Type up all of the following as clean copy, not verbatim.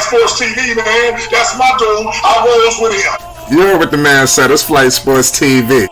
Sports TV, man. That's my dude. I rolls with him. You heard what the man said. It's Flight Sports TV.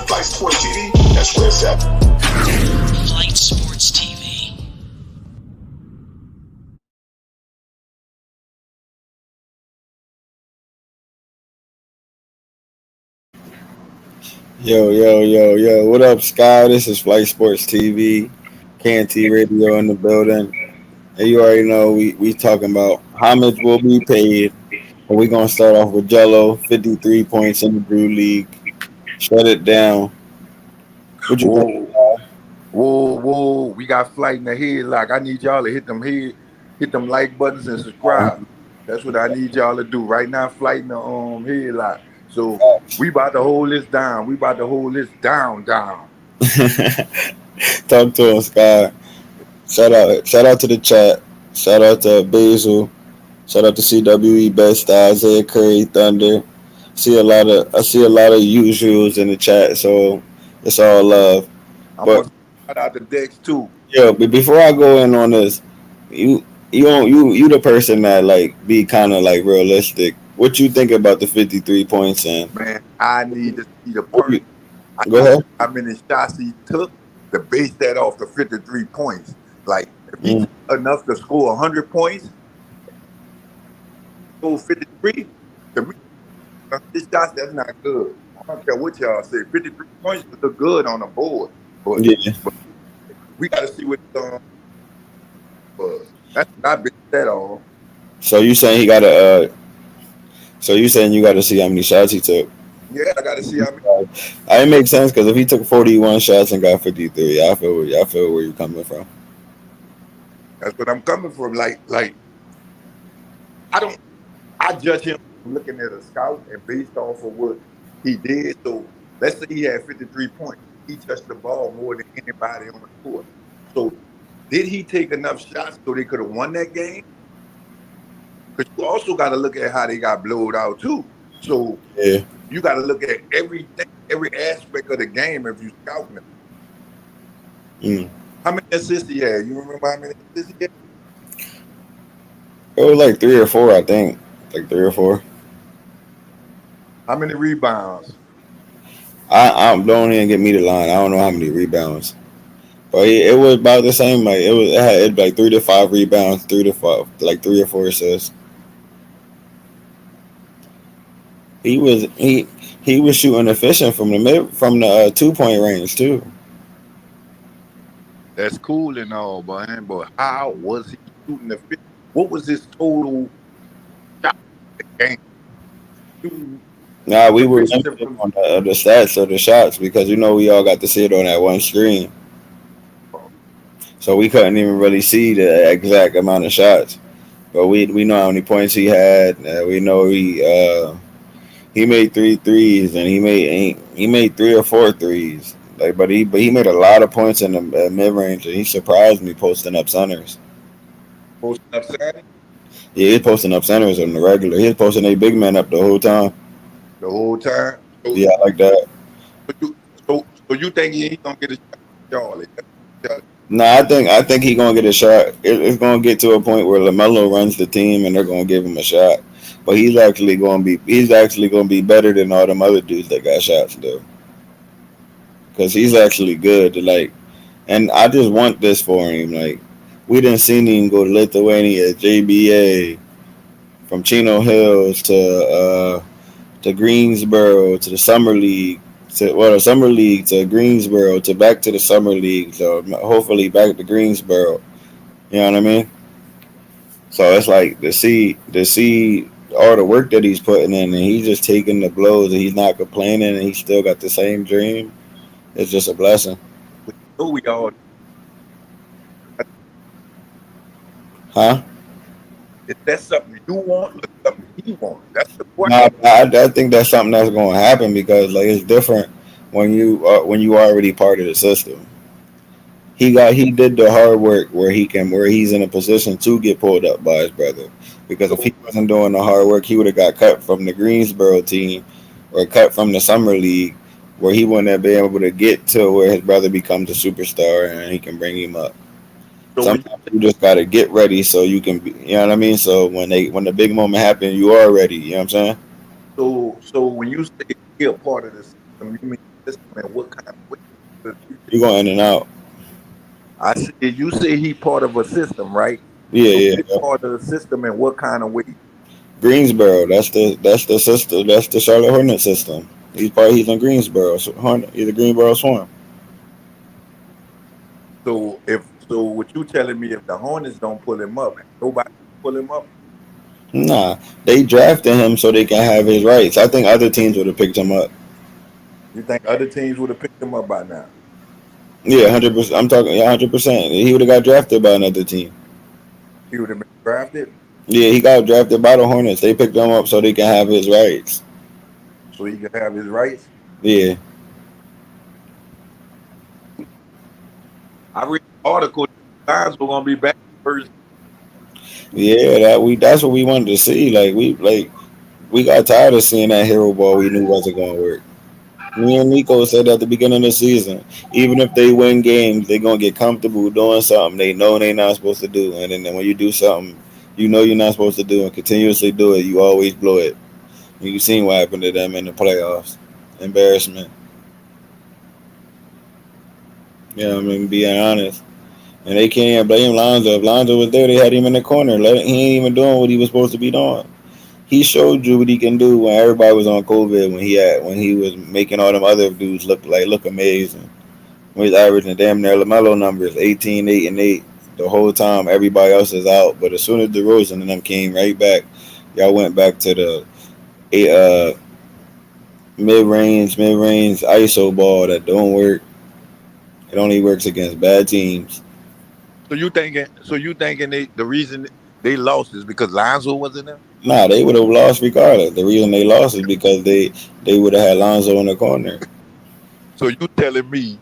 Flight Sports TV, that's where it's at. Flight Sports TV. Yo. What up, Sky? This is Flight Sports TV. KNT Radio in the building. And you already know we talking about how much will be paid. And we're going to start off with Jello, 53 points in the Brew League. Shut it down. What you think? Whoa. We got Flight in the headlock. I need y'all to hit them like buttons and subscribe. That's what I need y'all to do. Right now, Flight in the headlock. So we about to hold this down. We about to hold this down. Talk to him, Sky. Shout out to the chat. Shout out to Basil. Shout out to CWE Best, Isaiah Curry, Thunder. I see a lot of usuals in the chat, so it's all love. I'm gonna shout out the Dex too. Yeah, but before I go in on this, you the person that like be kind of like realistic. What you think about the 53 points, in? Man, I need to see the point. Go ahead. How many shots he took to base that off the 53 points? Like if he enough to score 100 points, score 53. To me, this shots, that's not good. I don't care what y'all say. 53 points look good on the board, but we got to see what but that's not big at all. So you saying he got to? So you saying you got to see how many shots he took? Yeah, I got to see how many. It makes sense because if he took 41 shots and got 53, I feel where you're coming from. That's what I'm coming from. Like I judge him looking at a scout and based off of what he did. So let's say he had 53 points. He touched the ball more than anybody on the court. So did he take enough shots so they could have won that game? Because you also got to look at how they got blowed out too. So you got to look at everything, every aspect of the game if you scouting them. How many assists he had? You remember how many assists he had? It was like 3 or 4, I think. Like 3 or 4. How many rebounds? I don't even get me the line. I don't know how many rebounds, but it was about the same. Like it had like 3 to 5 rebounds, 3 to 5, like 3 or 4 assists. He was shooting efficient from the 2-point range too. That's cool and all, but how was he shooting efficient? What was his total shot in the game? Nah, we were limited on the stats of the shots because we all got to see it on that one screen, so we couldn't even really see the exact amount of shots. But we know how many points he had. We know he made 3 threes and he made 3 or 4 threes. But he made a lot of points in the mid range, and he surprised me posting up centers. Posting up centers? Yeah, he's posting up centers on the regular. He was posting a big man up the whole time. The whole time? Yeah, I like that. So you think he's gonna get a shot, Charlie? Nah, I think he's gonna get a shot. It's gonna get to a point where Lamelo runs the team and they're gonna give him a shot. But he's actually gonna be better than all them other dudes that got shots though. Because he's actually good. And I just want this for him. Like, we didn't see him go to Lithuania, JBA, from Chino Hills to Greensboro to the Summer League, the Summer League to Greensboro to back to the Summer League, so hopefully back to Greensboro. You know what I mean? So it's like to see all the work that he's putting in, and he's just taking the blows, and he's not complaining, and he's still got the same dream. It's just a blessing, We know we all. huh? Is that something you want or something he wants? That's the question. No, I think that's something that's going to happen because like it's different when you already part of the system. He did the hard work where he's in a position to get pulled up by his brother. Because if So, he wasn't doing the hard work, he would have got cut from the Greensboro team or cut from the summer league, where he wouldn't have been able to get to where his brother becomes a superstar and he can bring him up. so when Sometimes you just gotta get ready so you can be, you know what I mean. So when the big moment happens, you are ready. You know what I'm saying? when you say he a part of the system, you mean system and what kind of way? 'Cause You going in and out. I said you say he part of a system, right? Yeah, So yeah, he yeah. part of the system in what kind of way? Greensboro. That's the system. That's the Charlotte Hornet system. He's in Greensboro. So Hornet. He's a Greensboro Swarm. So what you telling me if the Hornets don't pull him up, nobody pull him up? Nah, they drafted him so they can have his rights. I think other teams would have picked him up. You think other teams would have picked him up by now? Yeah, 100%. I'm talking. Yeah, 100%. He would have got drafted by another team. He would have been drafted, Yeah, he got drafted by the Hornets. They picked him up so they can have his rights. so he could have his rights. Yeah, I read an article. Lions were gonna be back first. yeah. That's what we wanted to see. We got tired of seeing that hero ball. We knew wasn't going to work. Me and Nico said at the beginning of the season, even if they win games, they're gonna get comfortable doing something they know they're not supposed to do. And then when you do something you know you're not supposed to do and continuously do it, you always blow it. You seen what happened to them in the playoffs. Embarrassment. You know what I mean? Being honest. And they can't even blame Lonzo. If Lonzo was there, they had him in the corner. He ain't even doing what he was supposed to be doing. He showed you what he can do when everybody was on COVID, when he was making all them other dudes look amazing. When he's averaging damn near Lamelo numbers, 18, 8, and 8 the whole time. Everybody else is out, but as soon as DeRozan and them came right back, y'all went back to the mid range ISO ball that don't work. It only works against bad teams. So you thinking the reason they lost is because Lonzo wasn't there? Nah, they would have lost regardless. The reason they lost is because they would have had Lonzo in the corner. So you telling me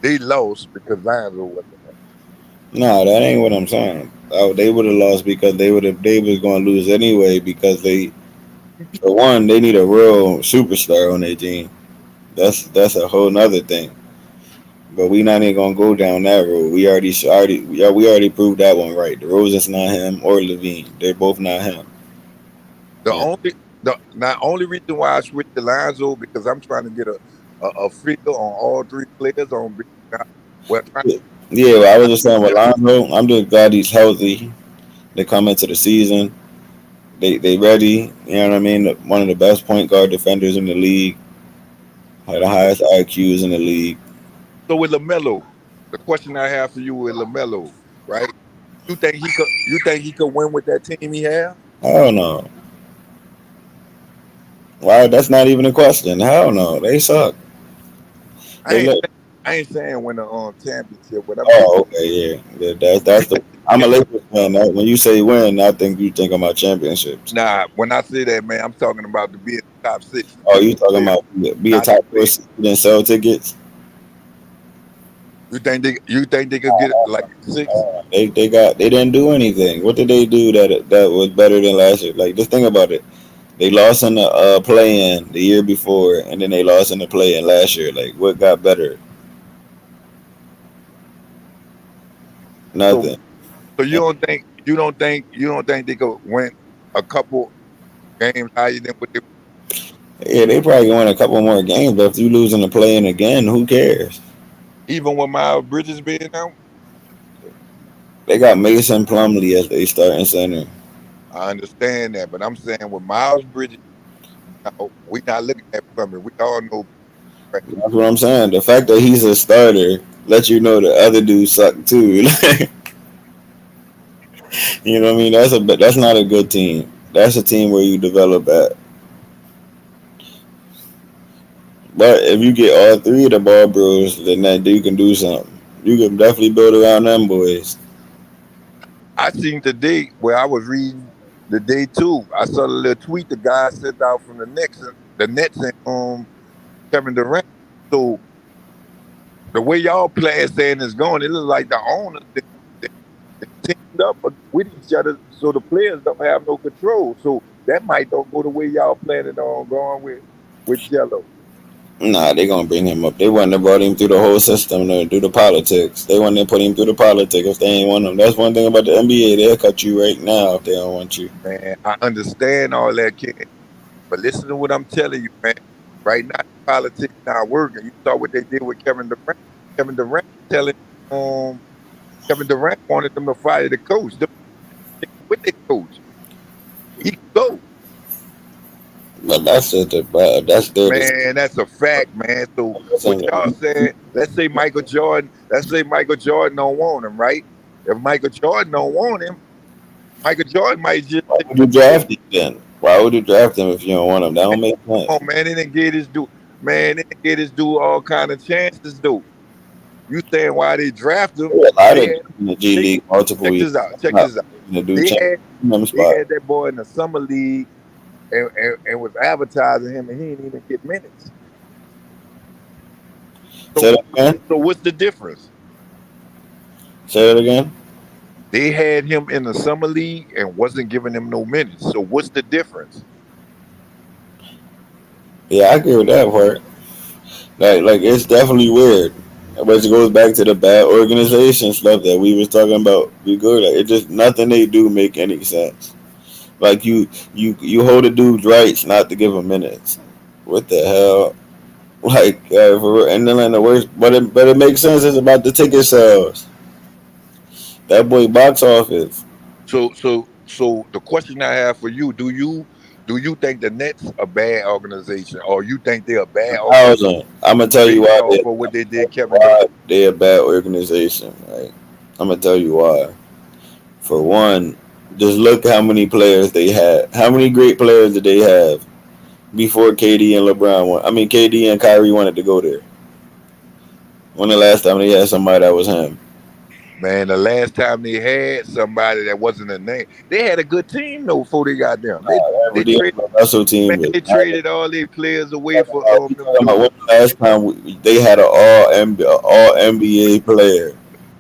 they lost because Lonzo wasn't there? Nah, that ain't what I'm saying. They would have lost because they was going to lose anyway because for one they need a real superstar on their team. That's a whole nother thing. But we not even gonna go down that road. We already proved that one right. The Rosen's not him or Levine. They're both not him. The Yeah. only the only reason why I switched to Lonzo because I'm trying to get a feel on all three players on well trying Yeah, well, I was just saying with Lonzo, I'm just glad he's healthy. They come into the season. They ready. You know what I mean? One of the best point guard defenders in the league. Had the highest IQs in the league. so with Lamelo, the question I have for you with Lamelo, right? You think he could win with that team he have? Hell no. Why? That's not even a question. Hell no. They suck. I They ain't look. I ain't saying win a championship, but I'm saying Oh, okay, yeah. That's the. I'm a Lakers fan. When you say win, I think you think about championships. nah. When I say that, man, I'm talking about to be in the top six and Oh, just you talking win, about be a not top to four win. seed and sell tickets? You think they could get like six? They didn't do anything. What did they do that was better than last year? Like just think about it. They lost in the play in the year before, and then they lost in the play in last year. Like what got better? So Nothing. so you don't think they could win a couple games higher than what they Yeah, they probably win a couple more games, but if you lose in the play in again, who cares? even with Miles Bridges being out? They got Mason Plumlee as they starting center. I understand that, but I'm saying with Miles Bridges out, we not looking at Plumlee. We all know, right? That's what I'm saying. The fact that he's a starter lets you know the other dudes suck too. You know what I mean? That's not a good team. That's a team where you develop at. But if you get all three of the ball bros, then you can do something. You can definitely build around them boys. I seen today where I was reading the day too. I saw the little tweet the guy sent out from the Nets and Kevin Durant. So the way y'all playing saying it's going, it looks like the owners they teamed up with each other, so the players don't have no control. So that might don't go the way y'all planning on going with Jello. Nah, they gonna bring him up. They wouldn't have brought him through the whole system to do the politics. They wouldn't have put him through the politics if they ain't want him. That's one thing about the NBA. They'll cut you right now if they don't want you. Man, I understand all that, kid, but listen to what I'm telling you, man. Right now, politics not working. You saw what they did with Kevin Durant. Kevin Durant telling um Kevin Durant wanted them to fire the coach. Them with their coach, he could go. But that's their Man, that's a fact, man. So what y'all decision. saying? Let's say Michael Jordan don't want him, right? If Michael Jordan don't want him, Michael Jordan might just Why would you draft him then? Why would you draft him if you don't want him? That don't make sense. oh man, they didn't get his due. Man, they didn't get his due all kind of chances, though. You saying why they draft him? A lot of They had, in the G they, League multiple check years. this out. Check Not this out. to do They had champion they spot. had that boy in the summer league and was advertising him, and he didn't even get minutes. Say So that again. so what's the difference? Say that again. They had him in the summer league and wasn't giving him no minutes. So what's the difference? Yeah, I agree with that part. Like it's definitely weird. But it goes back to the bad organization stuff that we was talking about. We go like it just nothing they do make any sense. Like you hold a dude's rights not to give him minutes. What the hell? Like and then the worst, but it makes sense. It's about the ticket sales. That boy box office. So the question I have for you: Do you think the Nets a bad organization, or you think they're a bad organization I'm gonna tell you based why off of what they did, Kevin Durant? they're a bad organization. Right? I'm gonna tell you why. For one, just look how many players they had. How many great players did they have before KD and LeBron went? I mean, KD and Kyrie wanted to go there. When the last time they had somebody that was him? Man, the last time they had somebody that wasn't a name, they had a good team though before they got them. They That traded Russell team man, was they not. traded all their players away for We them talking about dudes. when the last time they had an all NBA player.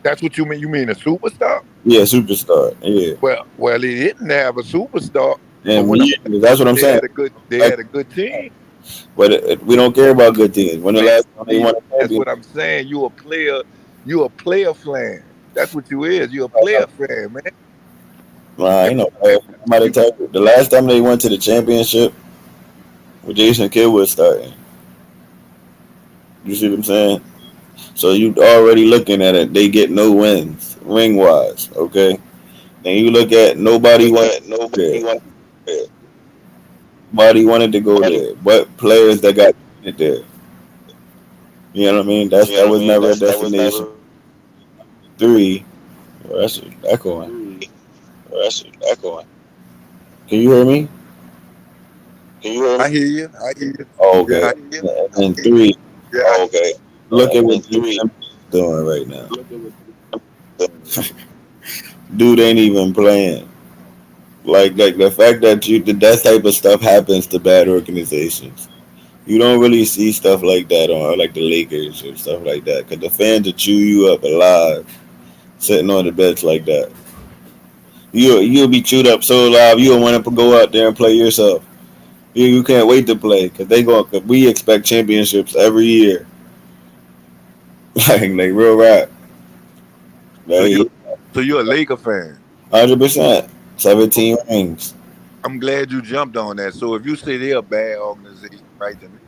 That's what you mean? You mean a superstar? Yeah, superstar. Yeah, Well, they didn't have a superstar, but and when I'm that's what I'm they saying. had a good they had a good team. But we don't care about good teams. When the Man, last time they see, won a that's championship? what I'm saying. You a player fan. That's what you is. You a player fan, man. Nah, And, you know, and somebody you, tell you the last time they went to the championship with Jason Kidd was starting. You see what I'm saying? So you already looking at it. They get no wins ring wise. Okay. Then you look at nobody wanted there. Nobody wanted to go there. But players that got it there. You know what I mean? That was never a destination. Three. Well, that's echoing. Can you hear me? I hear you. I hear you. Oh, Yeah, okay. I hear you. And three. Look at what Jim doing right now. Dude ain't even playing. Like the fact that that type of stuff happens to bad organizations. You don't really see stuff like that on like the Lakers or stuff like that because the fans will chew you up alive sitting on the bench like that. You'll be chewed up so alive you'll want to go out there and play yourself. You can't wait to play because cause we expect championships every year. like real rap. So you Like so you're a Laker fan. 100%. 17 rings. I'm glad you jumped on that. So if you say they're a bad organization, right? Then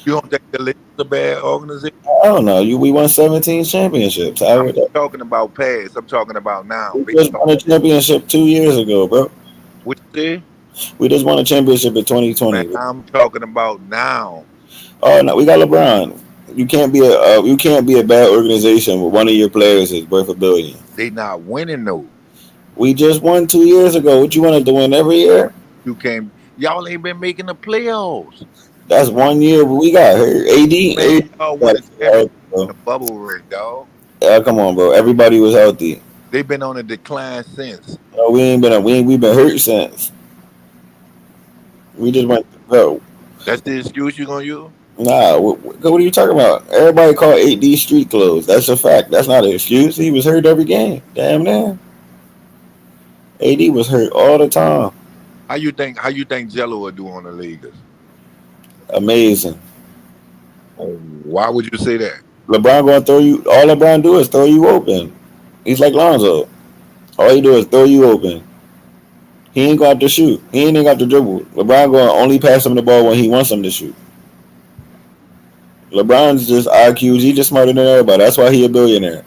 you don't think the Lakers a bad organization? I don't know. We won 17 championships. I'm not talking about past. I'm talking about now. We Based just on won a championship 2 years ago, bro. what you say, We just won a championship in man. 2020. I'm talking about now. Oh no, we got LeBron. You can't be a bad organization with one of your players is worth $1 billion. They not winning though. We just won 2 years ago. What you want us to win every year? You can't. Y'all ain't been making the playoffs. That's 1 year, but we got hurt. Man, AD y'all won got a championship bro. in the bubble ring, dog. Yeah, come on, bro. Everybody was healthy. They've been on a decline since. We ain't been we been hurt since. We just went, bro. That's the excuse you gonna use? Nah, what are you talking about? Everybody call AD street clothes. That's a fact. That's not an excuse. He was hurt every game. Damn, man. AD was hurt all the time. How you think Jello will do on the Lakers? Amazing. Why would you say that? LeBron gonna throw you. All LeBron do is throw you open. He's like Lonzo. All he do is throw you open. He ain't got to shoot. He ain't even got to dribble. LeBron gonna only pass him the ball when he wants him to shoot. LeBron's just IQs. He just smarter than everybody. That's why he a billionaire.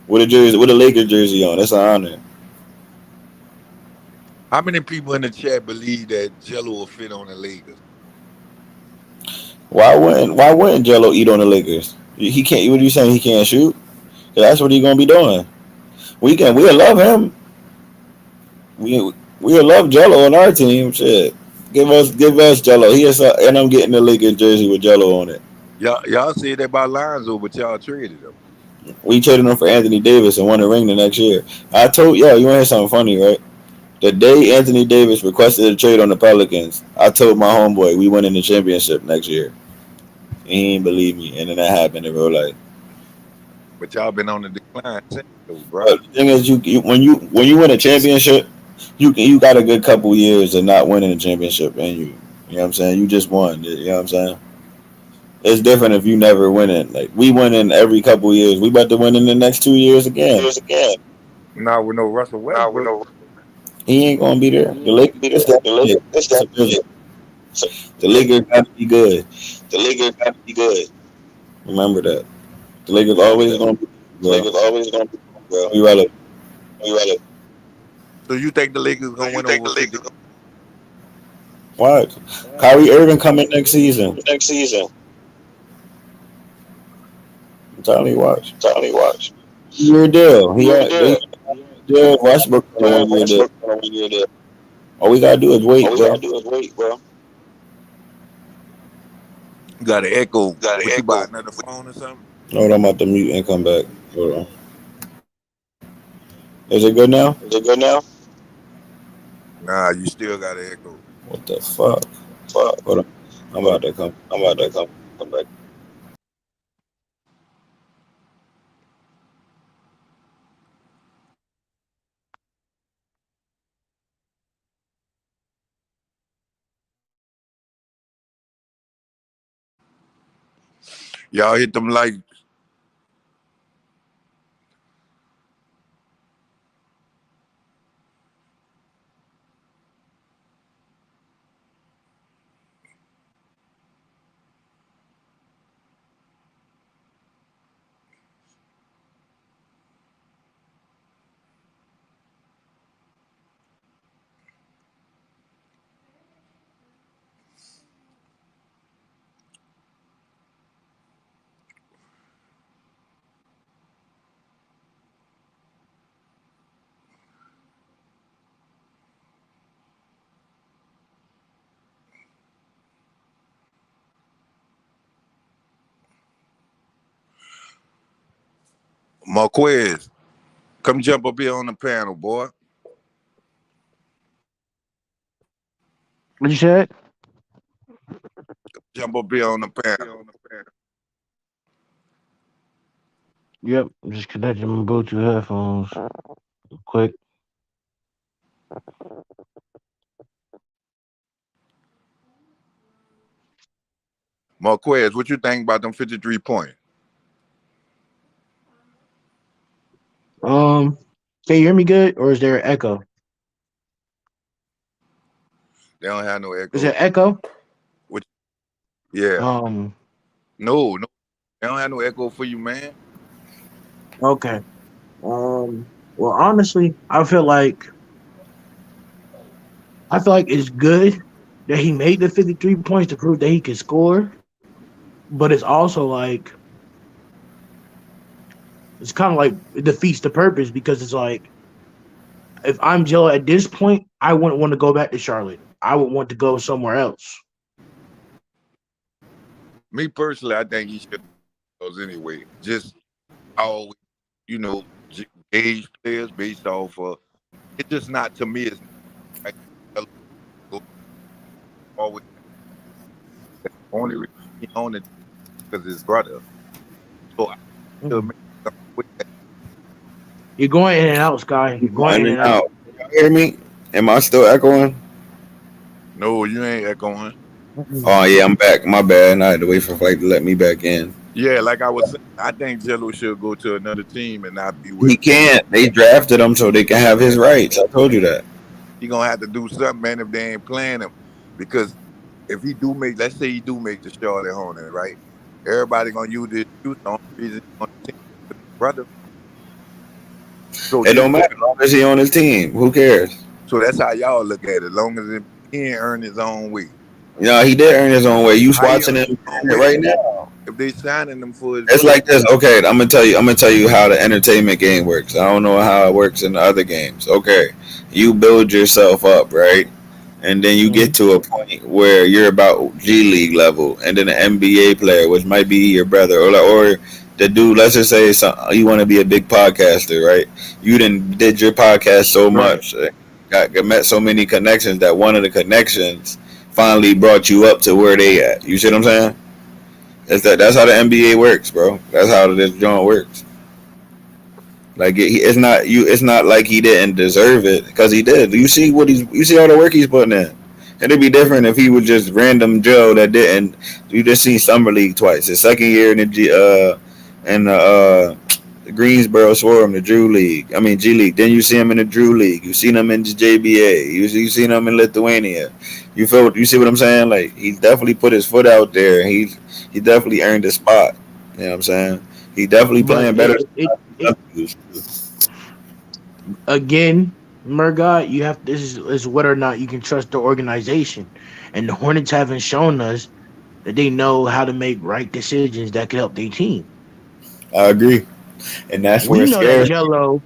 With a jersey, with a Lakers jersey on. That's an honor. How many people in the chat believe that Jello will fit on the Lakers? Why wouldn't Jello eat on the Lakers? He can't. What are you saying? He can't shoot? That's what he gonna be doing. We'll love him. We'll love Jello on our team. Shit. Give us Jello. And I'm getting the Lakers jersey with Jello on it. Y'all said that about Lonzo, but y'all traded him. We traded him for Anthony Davis and won a ring the next year. I told yo, you want to hear something funny, right? The day Anthony Davis requested a trade on the Pelicans, I told my homeboy we win in the championship next year. He ain't believe me, and then that happened in real life. But y'all been on the decline since, though, bro. But the thing is, when you win a championship, you got a good couple years of not winning a championship, and you know what I'm saying. You just won. You know what I'm saying. It's different if you never win it. Like we win in every couple years. We about to win in the next 2 years again. Now with no Russell Westbrook, He ain't gonna be there. The Lakers, it's that big. It's a business. The Lakers gotta be good. Remember that. The Lakers always gonna be, bro. We relevant. so you think the Lakers gonna win over 50? What? Kyrie Irving coming next season. I'm telling you, watch. Year deal. They deal. Westbrook on a 1 year deal. All we gotta do is wait, bro. You got an echo. What you buy another phone or something? Hold on, I'm about to mute and come back. Hold on. Is it good now? Nah, you still got an echo. What the fuck? Hold on. I'm about to come. Come back. Y'all hit them like Marquez. Come jump up here on the panel, boy. What you said? Jump up here on the panel. Yep. I'm just connecting my Bluetooth headphones quick. Marquez, what you think about them 53 points? Can you hear me good, or is there an echo? They don't have no Is echo. there echo? What? Yeah. Um. No. They don't have no echo for you, man. Okay. Well, honestly, I feel like it's good that he made the 53 points to prove that he can score, but it's also like it's kind of like it defeats the purpose because it's like if I'm Joe at this point, I wouldn't want to go back to Charlotte. I would want to go somewhere else. Me personally, I think he should those anyway. Just always, you know, gauge players based off of it's just not to me. It's not like always only reason he on it because his brother. So I still Mm. make something with that. You're going in and out, Sky. You're going In in and and out. out. Y'all hear me? Am I still echoing? No, you ain't echoing. Mm-mm. Oh yeah, I'm back. My bad. I had to wait for Flight to let me back in. Yeah, like I was saying, I think Jello should go to another team and not be He with. can't. They drafted him so they can have his rights. I told you that. He gonna have to do something, man, if they ain't playing him. Because if he do make, let's say he do make the Charlotte Hornets, right? Everybody gonna use this excuse. The only reason he's on the team is his brother. So It just don't matter. As long as he on his team, who cares? so that's how y'all look at it. As long as he ain't earn his own way. You know, he did earn his own way. You How he watching earn him his own earn it way? right now. If they signing him for his It's brother, like this. Okay, I'm gonna tell you. I'm gonna tell you how the entertainment game works. I don't know how it works in the other games. Okay, you build yourself up, right? And then you Mm-hmm. get to a point where you're about G League level, and then an NBA player, which might be your brother, or the dude. Let's just say you want to be a big podcaster, right? You did your podcast so Right. much, got met so many connections that one of the connections finally brought you up to where they at. You see what I'm saying? That's how the NBA works, bro. That's how this joint works. Like it's not you. It's not like he didn't deserve it because he did. You see all the work he's putting in. It'd be different if he was just random Joe that didn't. You just seen summer league twice. His second year in the Greensboro Swarm, the Drew League. I mean G League. Then you see him in the Drew League. You seen him in the JBA. You seen him in Lithuania. You see what I'm saying? Like he definitely put his foot out there. He definitely earned his spot. You know what I'm saying? He definitely But playing better. it again, Murgot, you have this is whether or not you can trust the organization. And the Hornets haven't shown us that they know how to make right decisions that could help their team. I agree, and that's where We it know that scares. Jello,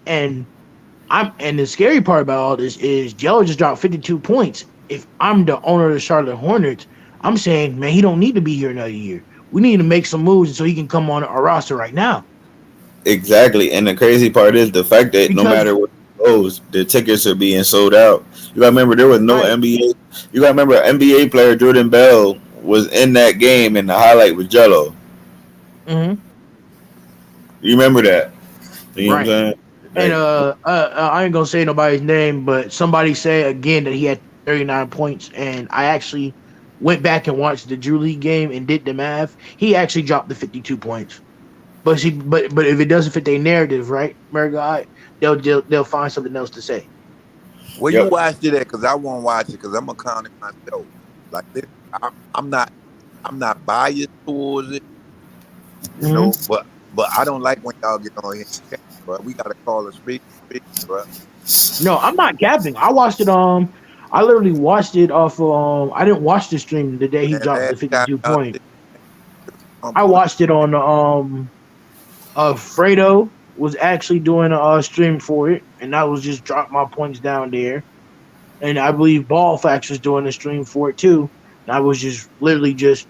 and the scary part about all this is Jello just dropped 52 points. If I'm the owner of the Charlotte Hornets, I'm saying, man, he don't need to be here another year. We need to make some moves so he can come on our roster right now. Exactly, and the crazy part is the fact that no Because matter what goes, the tickets are being sold out. You gotta remember there was no right, NBA. You gotta remember NBA player Jordan Bell was in that game, and the highlight was Jello. hmm You remember that? You know what I'm right. saying? And Like, I ain't gonna say nobody's name, but somebody said again that he had 39 points, and I actually went back and watched the Drew League game and did the math. He actually dropped the 52 points. But if it doesn't fit their narrative, right, Murgot, they'll find something else to say. where you yep, watched it at? Because I won't watch it because I'm gonna count it myself. Like this, I'm not biased towards it, you hmm know. But I don't like when y'all get on here, but we gotta call a speak, bro. No, I'm not capping. I watched it. I literally watched it off. I didn't watch the stream the day he Man, dropped last the time 52 y'all point. did on I point, watched it on Fredo was actually doing a stream for it, and I was just drop my points down there. And I believe Ballfax was doing a stream for it too. And I was just literally just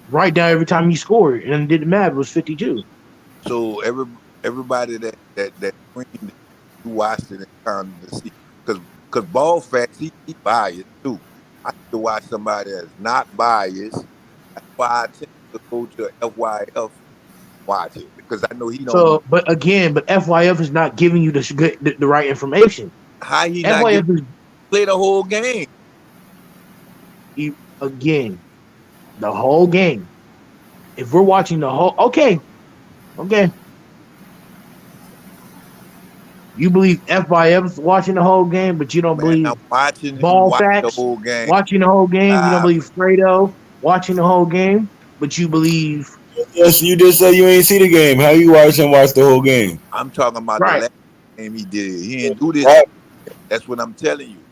write down every time he scored, and did the math. It was 52. so everybody that screamed, you watched it and counted to see because ball facts he biased too. I need to watch somebody that's not biased. That's why I tend to go to FYF watch it because I know he don't be. So, but FYF is not giving you the right information. How he not FYF give is play the whole game? again the whole game. If we're watching the whole, okay, you believe FYF is watching the whole game, but you don't Man, I'm believe watching him Ball watch the Facts whole game watching the whole game. You don't live. believe Fredo watching the whole game, but you believe yes, you just said you ain't see the game. How you watch the whole game? I'm talking about the right. last game he did. He didn't do this. Right. That's what I'm telling you.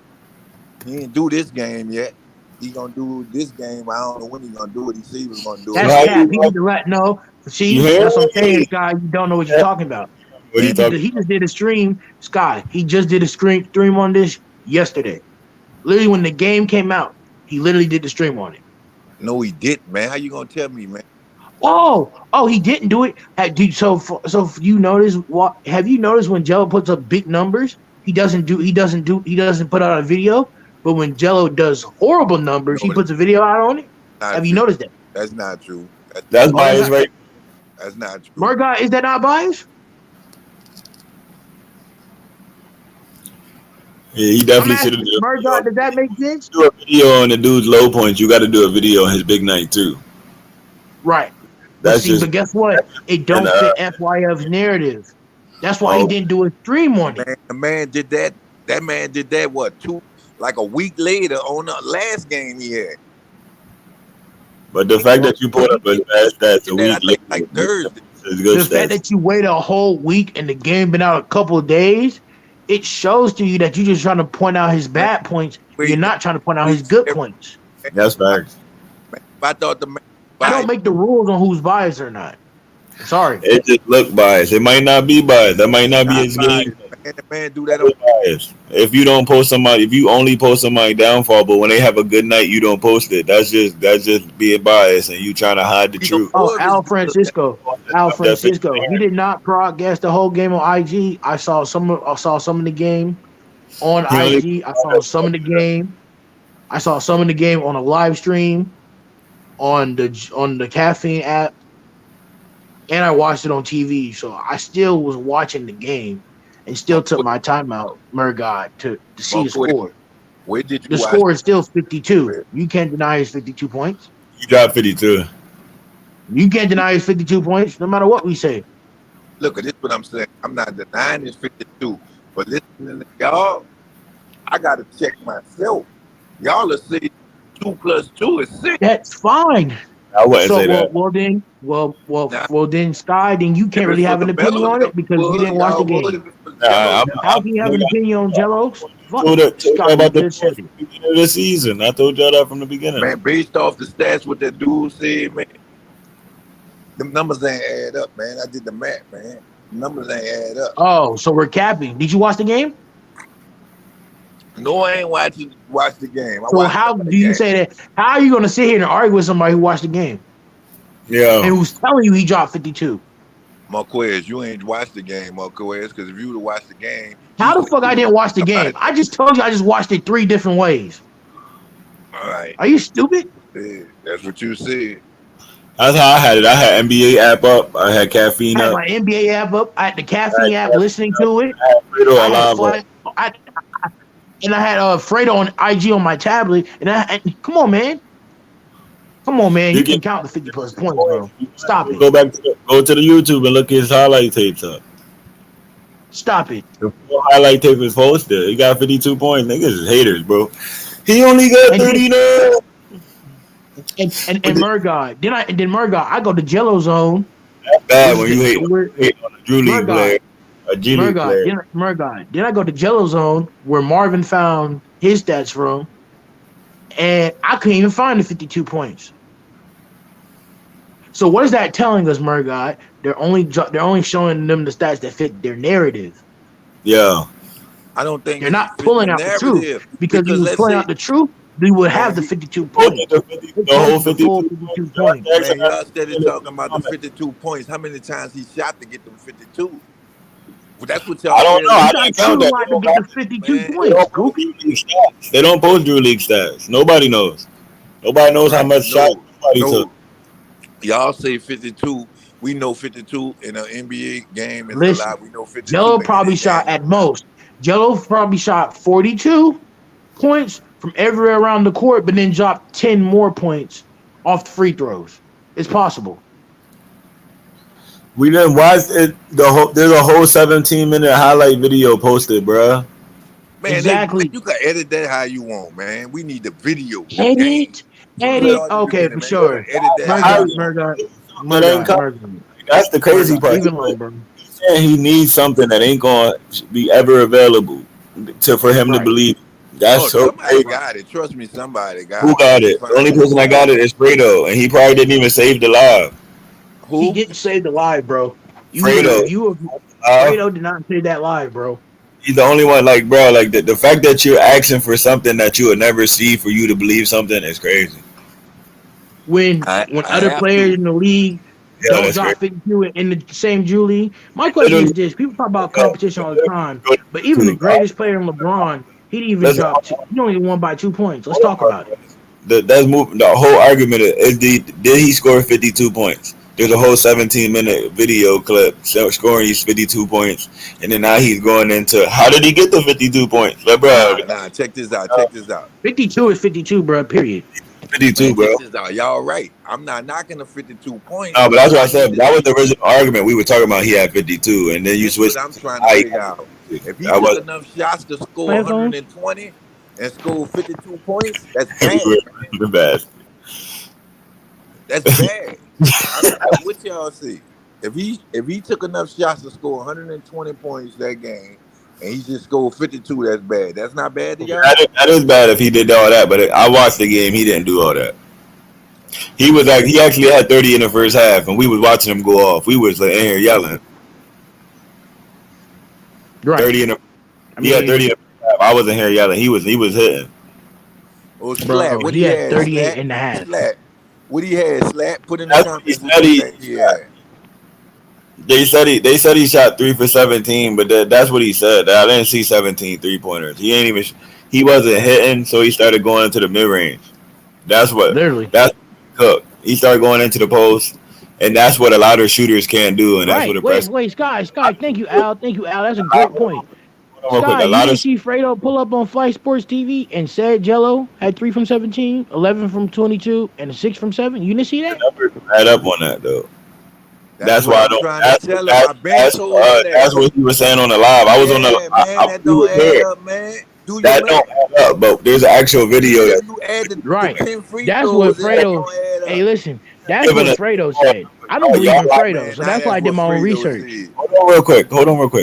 He didn't do this game yet. He gonna do this game. I don't know when he gonna do it. He said he was gonna do So it That's how already. cap. you He watch? need to let no. You See, hear that's what I'm saying, me? Sky. You don't know what you're talking about. What are you talking? He just did a stream, Sky. He just did a stream on this yesterday. Literally, when the game came out, he literally did the stream on it. No, he didn't, man. How you gonna tell me, man? Oh, he didn't do it. Dude, so you notice what? Have you noticed when Jello puts up big numbers, he doesn't put out a video. But when Jello does horrible numbers, he puts a video out on it. Have you noticed that? That's not true. That's bias, right? That's not true. Murgot, is that not bias? Yeah, he definitely should have done. Murgot, does that make sense? Do a video on the dude's low points. You got to do a video on his big night too. Right. That's but guess what? It don't fit FYF's narrative. That's why he didn't do a stream on it. The man did that. That man did that. What, like a week later on the last game he had. But the fact that you put up a bad stats a week later, like Thursday, the fact that you wait a whole week and the game been out a couple of days, it shows to you that you're just trying to point out his bad points. You're not trying to point out his good points. That's facts. I thought the man. I don't make the rules on who's biased or not. Sorry. It just look biased. It might not be biased. That might not be his game. Man, the man do that. Biased. If you don't post somebody, if you only post somebody downfall, but when they have a good night, you don't post it. That's just being biased and you trying to hide the truth. Oh, Al Francisco. He did not broadcast the whole game on IG. I saw some of the game on IG. I saw some of the game. I saw some of the game on a live stream on the Caffeine app, and I watched it on TV. So I still was watching the game and still took my time out, Murgot, to see the score. Where did you the score is still 52. You can't deny his 52 points. He dropped 52. You can't deny his 52 points, no matter what we say. Look, this is what I'm saying. I'm not denying his 52, but listening to y'all, I got to check myself. Y'all are saying 2 + 2 is 6. That's fine. I wouldn't say that. Well, then, Sky, then you can't really have an opinion on it because you didn't watch the game. How can you have an opinion on Jello? About the beginning of the season. I told y'all that from the beginning. Man, based off the stats, what that dude said, man, the numbers ain't add up, man. I did the math, man. The numbers ain't add up. Oh, so we're capping. Did you watch the game? No, I ain't watch the game. So how do you say that? How are you going to sit here and argue with somebody who watched the game? Yeah. And who's telling you he dropped 52? Marquez, you ain't watched the game, Marquez, because if you would have watched the game. How the fuck I didn't watch the game? I just told you I just watched it 3 different ways. All right. Are you stupid? Yeah, that's what you said. That's how I had it. I had NBA app up. I had caffeine up. I had my NBA app up. I had the caffeine app listening to it. And I had Fredo on IG on my tablet. And come on, man. You can count the 50 plus points, bro. Stop it. Go to the YouTube and look at his highlight tapes up. Stop it. The highlight tape is posted. He got 52 points. Niggas is haters, bro. He only got 39. And Murgot. Then Murgot, I go to Jello Zone. That's bad when you hate on a Drew League player. A G League player. Murgot. Then I go to Jello Zone where Marvin found his stats from. And I couldn't even find the 52 points. So what is that telling us, Murgot? They're only showing them the stats that fit their narrative. Yeah. I don't think they're not pulling out the truth because if he was pulling out the truth, we would have the 52 points. The whole 52 points. Man, y'all steady talking about the 52 points. How many times he shot to get them 52? Well, that's what y'all. I don't know. I didn't count that. To get the 52 points. They don't post Drew League stats. Nobody knows. Nobody knows how much shots somebody took. Y'all say 52. We know 52 in an NBA game is a lot. We know 52. Jello probably shot at most. Jello probably shot 42 points from everywhere around the court, but then dropped 10 more points off the free throws. It's possible. We didn't watch it. There's a whole 17-minute highlight video posted, bruh. Man, exactly. You can edit that how you want, man. We need the video. Edit. Okay, for sure. Edit that. Murgot. That's the crazy part. He needs something that ain't gonna be ever available for him to believe. That's so somebody got it. Trust me, somebody got it. Who got it? The only person that got it is Fredo, and he probably didn't even save the live. He didn't save the live, bro. Fredo. Fredo did not say that live, bro. He's the only one. Like, bro, like the fact that you're asking for something that you would never see for you to believe something is crazy. When I other have players to. in the league Yeah, don't that's drop crazy. 52 in the same Drew League. My question is this: people talk about competition all the time, but even the greatest player in LeBron, he didn't even Listen, drop. He only won by 2 points. Let's talk about it. that's move. The whole argument is did he score 52 points? There's a whole 17-minute video clip scoring these 52 points, and then now he's going into how did he get the 52 points? Like, bro, Nah. Check this out. Check this out. 52 is 52, bro. Period. 52, Man, bro. check this out. Y'all right. I'm not knocking the 52 points. No, but that's what I I said. need That to was the see. original argument we were talking about. He had 52, and then you This is what switched. I'm trying to figure out. If he I took was enough shots to score Headphones. 120 and score 52 points, that's bad. the best. That's bad. What y'all see? If he took enough shots to score 120 points that game, and he just scored 52, that's bad. That's not bad to y'all. That is bad if he did all that, but I watched the game. He didn't do all that. He was like he actually had 30 in the first half, and we was watching him go off. We was like in here yelling. Right. 30 in the I he had 30 in mean, the first half. I wasn't here yelling. He was hitting. Or bro, Slat, what he he had had? 38 Slat, and a half. Slat, what he had? Slat, put in the That's what he comments what said. you think he had. They said he shot 3 for 17, but that's what he said. I didn't see 17 3-pointers. He ain't even he wasn't hitting, so he started going into the mid range. That's what Literally. cooked. He started going into the post, and that's what a lot of shooters can't do, and that's what Right. the press. Wait, Sky. Thank you, Al. That's a great point. Real quick, Sky, a you lot didn't of see Fredo pull up on Flight Sports TV and said Jello had 3 from 17, 11 from 22, and a 6 from 7. You didn't see that? numbers add up on that though. That's Why what I I'm don't. trying to tell him. I've been told him that. That's what he was saying on the live. I was on the. Yeah, man, that we don't was add here. up, man. Do your That math. don't add up, but there's an actual video that If you add the Right. 10 free That's what throws, it Fredo. don't add Hey, up. listen. That's what giving Fredo a. said. I don't believe in Y'all like, Fredo, Man, so now that's why that's I did what my own Fredo research. said. hold on real quick.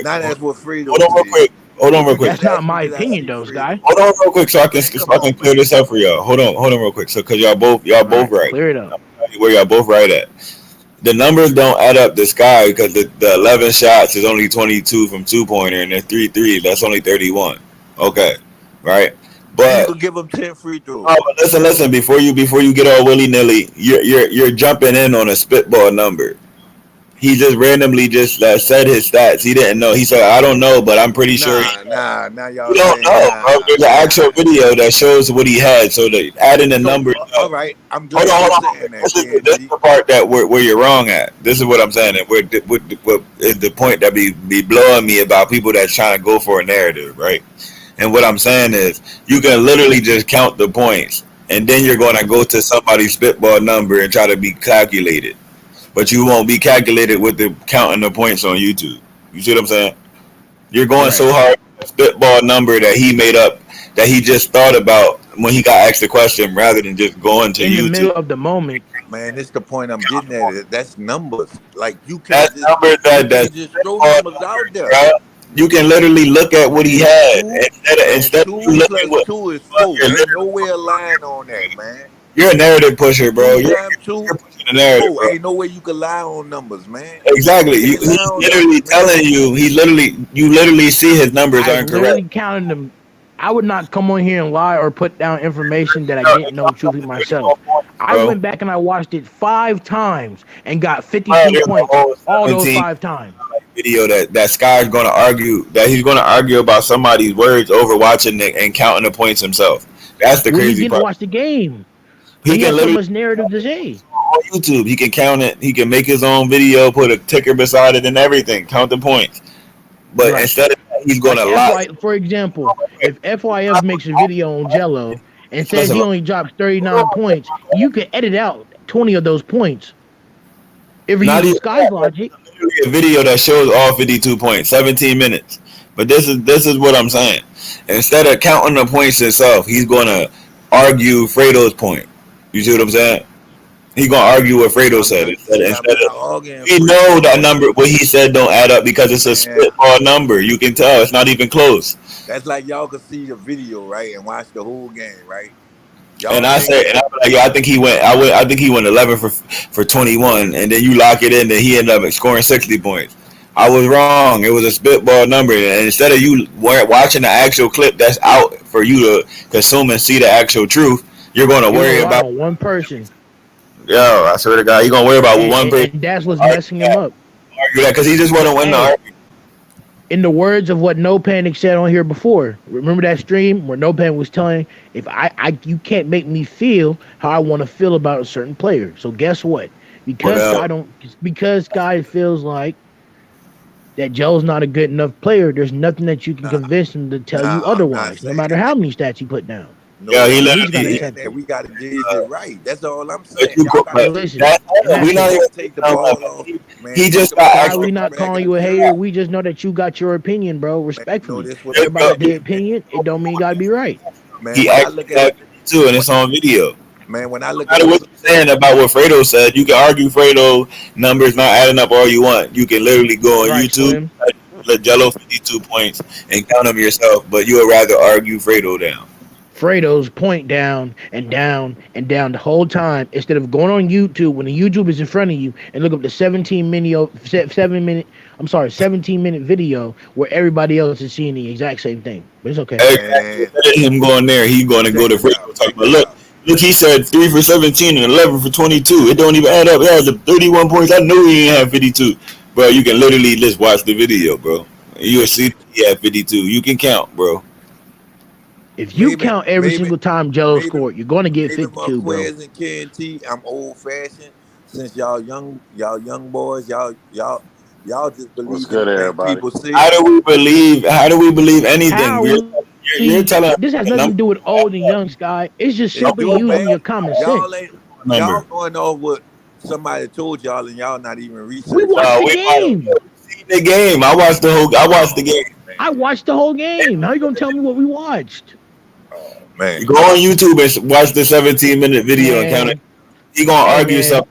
Now that's what Fredo Hold on real said. quick. Hold on If real you quick. That's just not ask me, my did I opinion, see though, Fredo? Sky. Hold on real quick, so I can Man, come so I can on, clear man. this up for y'all. Hold on real quick. So because y'all All both right, right. clear it up. Where y'all both right at. The numbers don't add up. The Sky because the 11 shots is only 22 from 2-pointer, and the 3 threes that's only 31. Okay, right. And you But could give them 10 free throws. oh, but listen. Before you get all willy nilly, you're jumping in on a spitball number. He just randomly just said his stats. He didn't know. He said, "I don't know, but I'm pretty sure." Now You y'all don't saying know, bro. There's an actual video that shows what he had. So the adding the So, numbers. all right, I'm Hold glad on, you're hold on. saying that, This is KNG. the part that where you're wrong at. This is what I'm saying. And what is the point that be blowing me about people that's trying to go for a narrative, right? And what I'm saying is, you can literally just count the points, and then you're going to go to somebody's spitball number and try to be calculated, but you won't be calculated with the counting the points on YouTube. You see what I'm saying? You're going Right. so hard with the spitball number that he made up, that he just thought about when he got asked the question, rather than just going to In the YouTube. middle of the moment. Man, this the point I'm getting at. That's numbers. Like you That can't just number that's throw spitball numbers out numbers, there. bro. You can literally look at what he Man, had two instead of you two looking plus what two is 4. you're Ain't literally nowhere line on that, man. you're a narrative pusher, bro. 2 You're times 2, pushing the narrative, 4. bro. Ain't no way you can lie on numbers, man. Exactly. You can't lie He's on literally numbers, man. telling you. You literally see his numbers I've aren't correct. literally counted them. I would not come on here and lie or put down information that I No, didn't know truthfully myself. I bro. went back and I watched it 5 times and got Bro, 52 there's a points whole all those 17 5 times. video that Sky's going to argue that he's going to argue about somebody's words over watching it and counting the points himself. That's the Well, he crazy didn't part. watch the game, but He he can has so literally much narrative to say. on YouTube. He can count it. He can make his own video, put a ticker beside it, and everything. Count the points. But Right. instead of that, he's going Like to lie. for example, if FYF makes a video on Jello and says Listen, he only drops 39 points, you can edit out 20 of those points if you're not using even Sky's logic. literally a video that shows all 52 points, 17 minutes. But this is what I'm saying. Instead of counting the points himself, he's going to argue Fredo's point. You see what I'm saying? He's going to argue what Fredo I'm said not instead of arguing we Fredo know that point. number. What he said don't add up because it's a Man, spitball number. You can tell it's not even close. that's like y'all could see the video, right, and watch the whole game, right? And Y'all I think said, and I'm like, yeah, I think he went. I think he went 11 for 21, and then you lock it in, and he ended up scoring 60 points. I was wrong. It was a spitball number, and instead of you watching the actual clip that's out for you to consume and see the actual truth, you're going to You're gonna worry rely about. on one person, Yo, I swear to God, you're going to worry about what one person and that's what's messing him up. argue that because he just want But to win the hey, argument. in the words of what No Panic said on here before, remember that stream where No Panic was telling if you can't make me feel how I want to feel about a certain player. So guess what? What Because else? Guy feels like that Joe's not a good enough player, there's nothing that you can Nah, convince him to tell you nah, I'm not otherwise, no saying matter that. how many stats he put down. Yeah, No, he I'm So he's not got to literally. saying accept that. it. We got to gauge it right. That's all I'm But saying. you, Y'all got to Hey, but listen, that, we not listen, even. y'all take the ball off. Man, He take just the got ball Sky, actual. off we the not back calling of you the a hater. jersey. We just know that you got your opinion, bro. Man, you know Respectfully, this what I'm everybody got saying. their opinion. It don't mean you gotta be right. Man, He when I actually look at had 52, and when, it's on video. when I look No at matter a what you're saying about what Fredo said, you can argue Fredo numbers not adding up all you want. You can literally go on Right, YouTube, Slim. let Jello 52 points, and count them yourself. But you would rather argue Fredo down. Fredo's point down and down and down the whole time instead of going on YouTube when the YouTube is in front of you and look up the 17-minute video where everybody else is seeing the exact same thing. But it's okay. Exactly. man, Instead of him going there, he's going to go check to this Fredo out. talking Check about, this look, out. he said 3 for 17 and 11 for 22. It don't even add up. It has 31 points. I knew he didn't have 52. Bro, you can literally just watch the video, bro. You'll Man, see he had 52. You can count, bro. If you maybe count every maybe single time Jello maybe scored, you're going to get maybe 52, bro. Marquez and KNT. I'm old fashioned. Since y'all young boys, y'all just What's believe good, anything everybody? people say. How do we believe? How do we believe anything? How You're telling us this has a nothing number. to do with old and young, Sky. It's just It simply do, using man. your common Y'all sense. ain't y'all Number. going off what somebody told y'all and y'all not even We researching watched it. the We game. seen the game. I watched the whole. I watched the Oh game. I man. watched the whole game. How you gonna tell me what we watched? Oh man. Go on YouTube and watch the 17-minute video and count it. Man, He gonna hey argue man, something.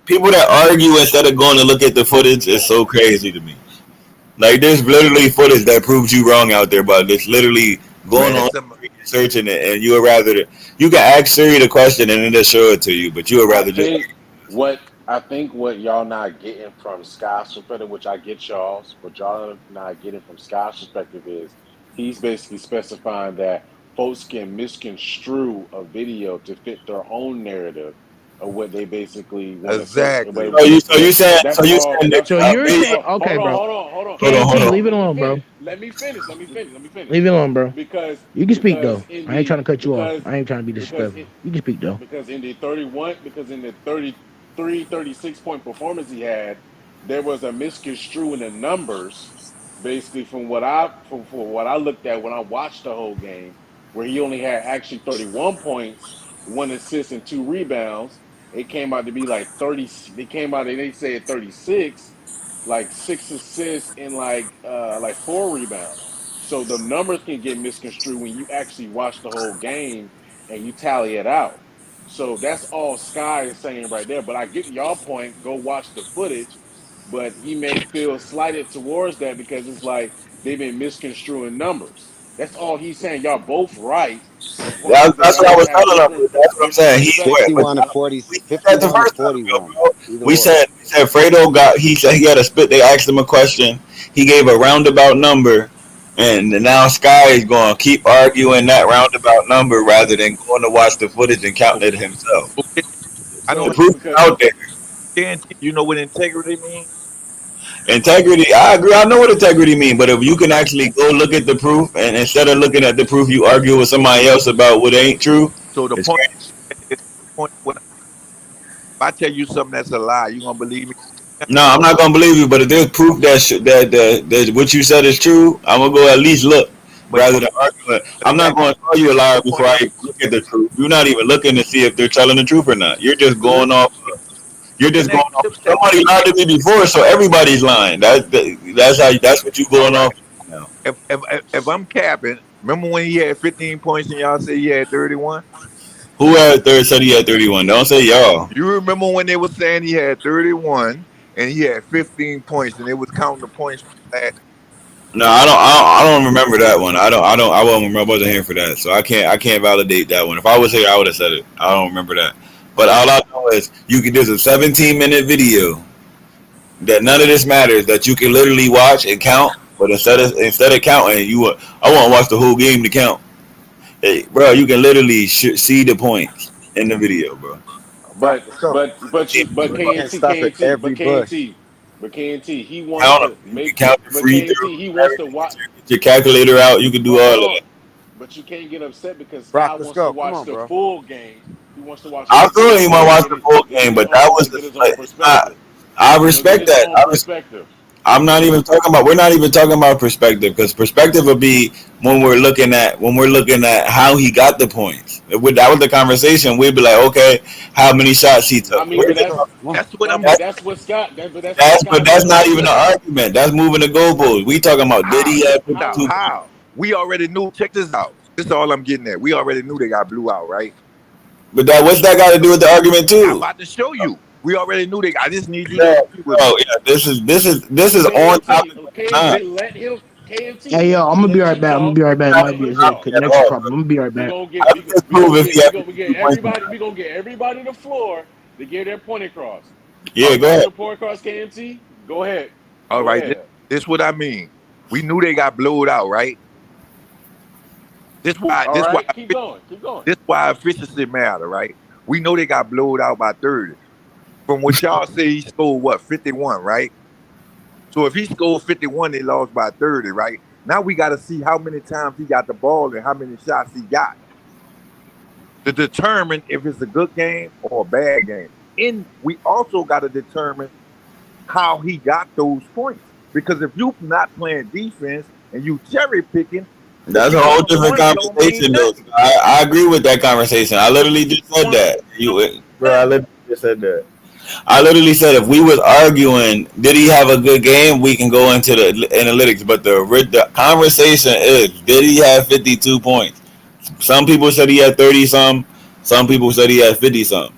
People that argue instead of going to look at the footage is so crazy to me. Like there's literally footage that proves you wrong out there, but it's literally going Man, on some searching it, and you would rather you can ask Siri the question and then they'll show it to you, but you would I rather just. think I think what y'all not getting from Scott's perspective, which I get y'all's, what y'all not getting from Scott's perspective is he's basically specifying that folks can misconstrue a video to fit their own narrative of what they basically want to see. exactly. So you saying that That's so all. you're That's saying all. okay, bro. hold on, hold KNT, on. leave it Let me alone, bro. finish. Let me finish. Let me finish. Let me finish. Leave it alone, bro. Because You can speak though. in I ain't trying the to cut you off. I ain't trying to be because disrespectful. You can speak though. because in the 31 because in the 36 point performance he had, there was a misconstrue in the numbers basically from what I looked at when I watched the whole game, where he only had actually 31 points, 1 assist and 2 rebounds. It came out to be like 30. They came out and they said 36, like 6 assists and like 4 rebounds. So the numbers can get misconstrued when you actually watch the whole game and you tally it out. So that's all Sky is saying right there. But I get y'all point. Go watch the footage. But he may feel slighted towards that because it's like they've been misconstruing numbers. That's all he's saying. Y'all both right. The point is that That's y'all what I just was have telling him. That's what I'm different saying. He went, but 51 to 40, we said that the 51 to first time ago, 41. bro. Either We or. said Fredo got. He said he had a spit. They asked him a question. He gave a roundabout number, and now Sky is going to keep arguing that roundabout number rather than going to watch the footage and counting it himself. Okay, I The don't so proof is because out there. understand. You know what integrity means? Integrity, I agree. I know what integrity means, but if you can actually go look at the proof, and instead of looking at the proof, you argue with somebody else about what ain't true, So the it's point crazy. is, if I tell you something that's a lie, you gonna believe me? No, I'm not gonna believe you, but if there's proof that what you said is true, I'm gonna go at least look But rather than arguing. I'm not exactly gonna call you a liar the before point. I even look at the truth. You're not even looking to see if they're telling the truth or not. You're just But going listen, off. You're just going connect off. chip that. Somebody lied to me before, so everybody's lying. That's how. That's what you All going right. off now. If I'm capping, remember when he had 15 points and y'all say he had 31? Who had third said he had 31? Don't say y'all. You remember when they were saying he had 31 and he had 15 points and they was counting the points from that. No, I don't remember that one. I wasn't here for that, so I can't validate that one. If I was here, I would have said it. I don't remember that. But all I know is there's a 17-minute video that none of this matters. That you can literally watch and count, but instead of counting, I want to watch the whole game to count. Hey, bro, you can literally see the points in the video, bro. Rock But the scope. But you can't stop at every bush. He I wants don't know. to You can make count the but free KNT throws, he wants to everything. watch. Get your calculator out. You can do But all hold that. on, but you can't get upset because Rock Sky the wants to scope. Come watch on, the bro. full game. He wants to watch the I full feel you game want to to watch get the full get game, his but that own was get his like, own it's not. perspective. I Get respect his that. own perspective. I'm not even talking about. We're not even talking about perspective because perspective would be when we're looking at how he got the points. That was the conversation. We'd be like, okay, how many shots he I took. mean, Rock but the scope. Come on. That's what I'm. but That's that's what Scott that, but that's what but Scott that's doesn't not even an understand. argument. That's moving the goalposts. We talking about did How? he Check have this out. 52 How? points? How? We already knew. Check this out. This is all I'm getting at. We already knew they got blew out, right? But what's that got to do with the argument I'm too? about to show you. We already knew they. I just need you to Yeah, agree with me. bro. Yeah, this is on KNT, topic of the time. KNT, let him KNT, Hey, yo, I'm gonna be let right you back. I'm gonna talk. be right back. It Not might be on a topic at connection all. problem. I'm gonna be right We back. gonna I get would just prove if he had we 52 get points. everybody the floor to get their point across. All Yeah, You right. go want to ahead. get your point across, KNT? Go ahead. All Go right. ahead. This what I mean. We knew they got blowed out, right? This why. All This why. right, keep going. Keep going. This why efficiency matter, right? We know they got blowed out by 30. From what y'all say, he scored what 51, right? So if he scored 51, they lost by 30, right? Now we got to see how many times he got the ball and how many shots he got to determine if it's a good game or a bad game. And we also got to determine how he got those points. Because if you're not playing defense and you cherry picking, to That's a get whole one different point don't mean conversation, though. nothing. I agree with that conversation. I literally just said One that. Bro, I nothing. literally just said that. I literally said if we was arguing, did he have a good game? We can go into the analytics, but the conversation is, did he have 52 points? Some people said he had 30 some. Some people said he had 50 some.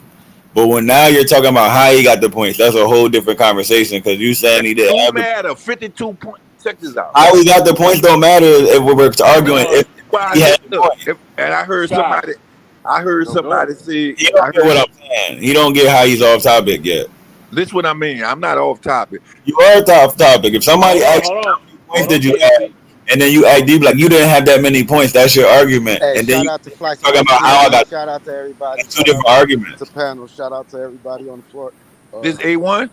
But when now you're talking about how he got the points, that's a whole different conversation because you saying That he didn't don't have the matter. 52 points. Check this out. how he got the points don't matter if we're arguing No, if Why he had the look, points. and Scott. I heard No, go somebody ahead. say, He don't get what I'm saying. He don't get how he's off topic yet. this what I mean. I'm not off topic. You are off topic. If somebody Hold on, asks hold you on. how many points Hold on, did you have, KNT. and then you act deep like you didn't have that many points, that's your argument. Hey, And then shout you out to Flight talking Sports about how I TV. got Shout out to everybody. two Shout out different arguments. to panel. Shout out to everybody on the floor. This A1?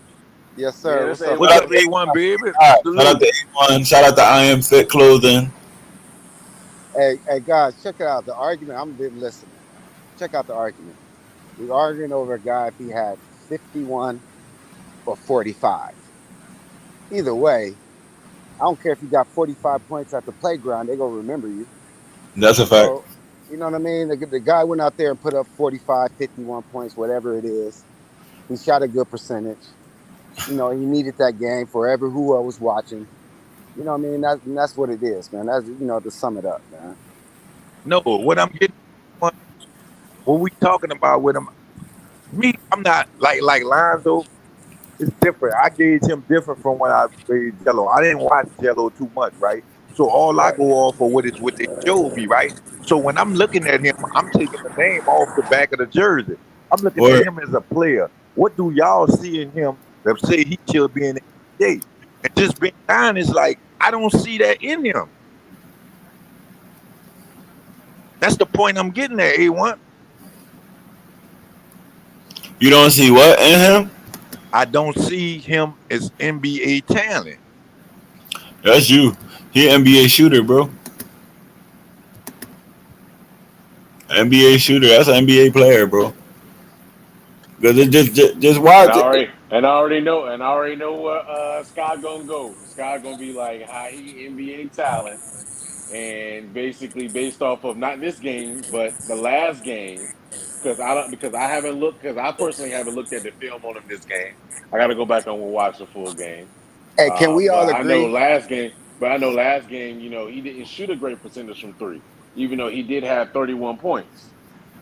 Yes, Yeah, sir. that's What's up, What's A1. up, brother? A1, baby? Shout out Salute. to A1. Shout out to I Am Fit Clothing. Hey, guys, check it out. The argument. I'm been listening. Check out the argument. We're arguing over a guy if he had 51 or 45. Either way, I don't care if you got 45 points at the playground. They're gonna remember you. That's a fact. So, you know what I mean? The guy went out there and put up 45, 51 points, whatever it is. He shot a good percentage. You know, he needed that game for who was watching. You know what I mean? That's what it is, man. That's, to sum it up, man. No, what I'm getting, what we talking about with him, me, I'm not like Lonzo. It's different. I gauge him different from when I played Jello. I didn't watch Jello too much, right? So all I Right. go off for what they showed me, right? So when I'm looking at him, I'm taking the name off the back of the jersey. I'm looking at Word. him as a player. What do y'all see in him that say he should be in the NBA? And just being honest, like I don't see that in him. That's the point I'm getting at, A1. You don't see what in him? I don't see him as NBA talent. That's you. He an NBA shooter, bro. NBA shooter. That's an NBA player, bro. Because it just And watch I it. already know where Sky gonna go. Sky gonna be like how he NBA talent, and basically based off of not this game, but the last game, because I haven't looked because I personally haven't looked at the film on him this game. I got to go back and watch the full game. Hey, can we But all I know agree? last game, he didn't shoot a great percentage from three, even though he did have 31 points.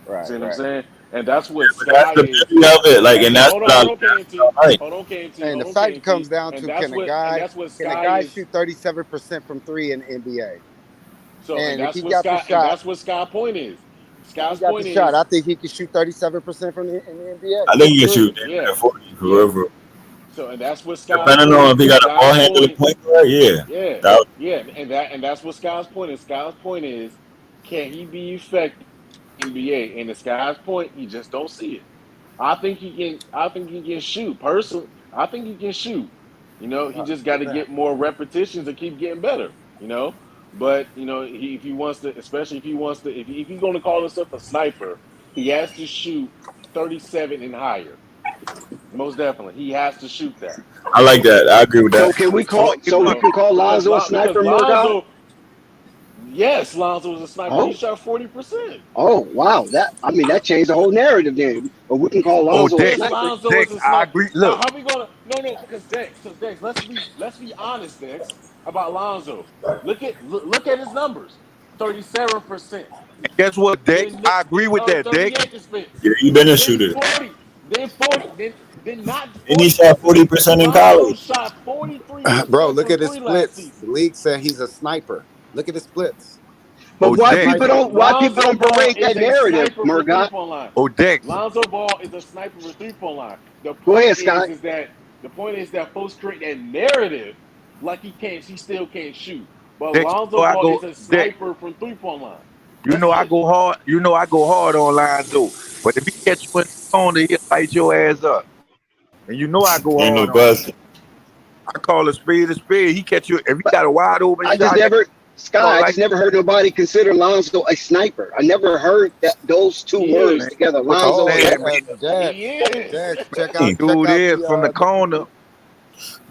Right, See what I'm right. saying? And that's what But that's Sky the is. beauty of it. Like, That's and what. that's what I Hold on, KNT. like. Hold on, KNT. And Hold the on, fight comes KNT. down And to that's what. And that's what can a Sky guy is. shoot 37% from three in the NBA? So, and And if that's he what got the Sky. And shot, that's what Sky point is. if he Sky's got the point shot, I is, think he can shoot 37% in the NBA I think from you can three. shoot damn yeah, near 40 for yeah. real. So and that's what Sky's Depending point on is. if he got a ball Sky's handle point, point guard, yeah. yeah, That yeah, and that's what Sky's point is. Sky's point is, can he be effective in the NBA? And the Sky's point, he just don't see it. I think he can. I think he can shoot. Personally, I think he can shoot. He just got to get more repetitions and keep getting better. But if he wants to, especially if he wants to, if he's going to call himself a sniper, he has to shoot 37 and higher. Most definitely, he has to shoot that. I like that. I agree with So that. can we call? So we can call Lonzo a sniper, Murdoch? Yes, Lonzo was a sniper. Oh. He shot 40%. Oh wow, that changed the whole narrative then. But we can call Lonzo a Dex, sniper. Lonzo Dex, was a I sniper. agree. Now, Look, how we gonna? No, because Dex, let's be honest, Dex, about Lonzo. Look at his numbers. 37%. guess what, Dex? I agree with that, Dex. 38%. Yeah, he been a Then shooter. 40. Then 40. Then not 40%. And he shot 40% in Lonzo college. shot 43% Bro, look from at his three last splits. season. The league said he's a sniper. Look at his splits. But why Dex. people don't Lonzo Ball berate that is a narrative, sniper for Murdoch? three-point line. Dex. Lonzo Ball is a sniper for three-point line. The Go point ahead, Scott. is that folks create that narrative like he still can't shoot. But Dex, Lonzo I Ball go- is a Dex. sniper from three-point line. You know I go hard. You know I go hard on Lonzo. But if he catch you in the corner, he'll light your ass up. And you know I go Ain't no hard on him. question. I call a spade a spade. He catch you if he got a wide open I just shot. never, Scott. I like- just never heard nobody consider Lonzo a sniper. I never heard those two He words is. together. What's Lonzo. all that? He is. Check out Dude is from the corner.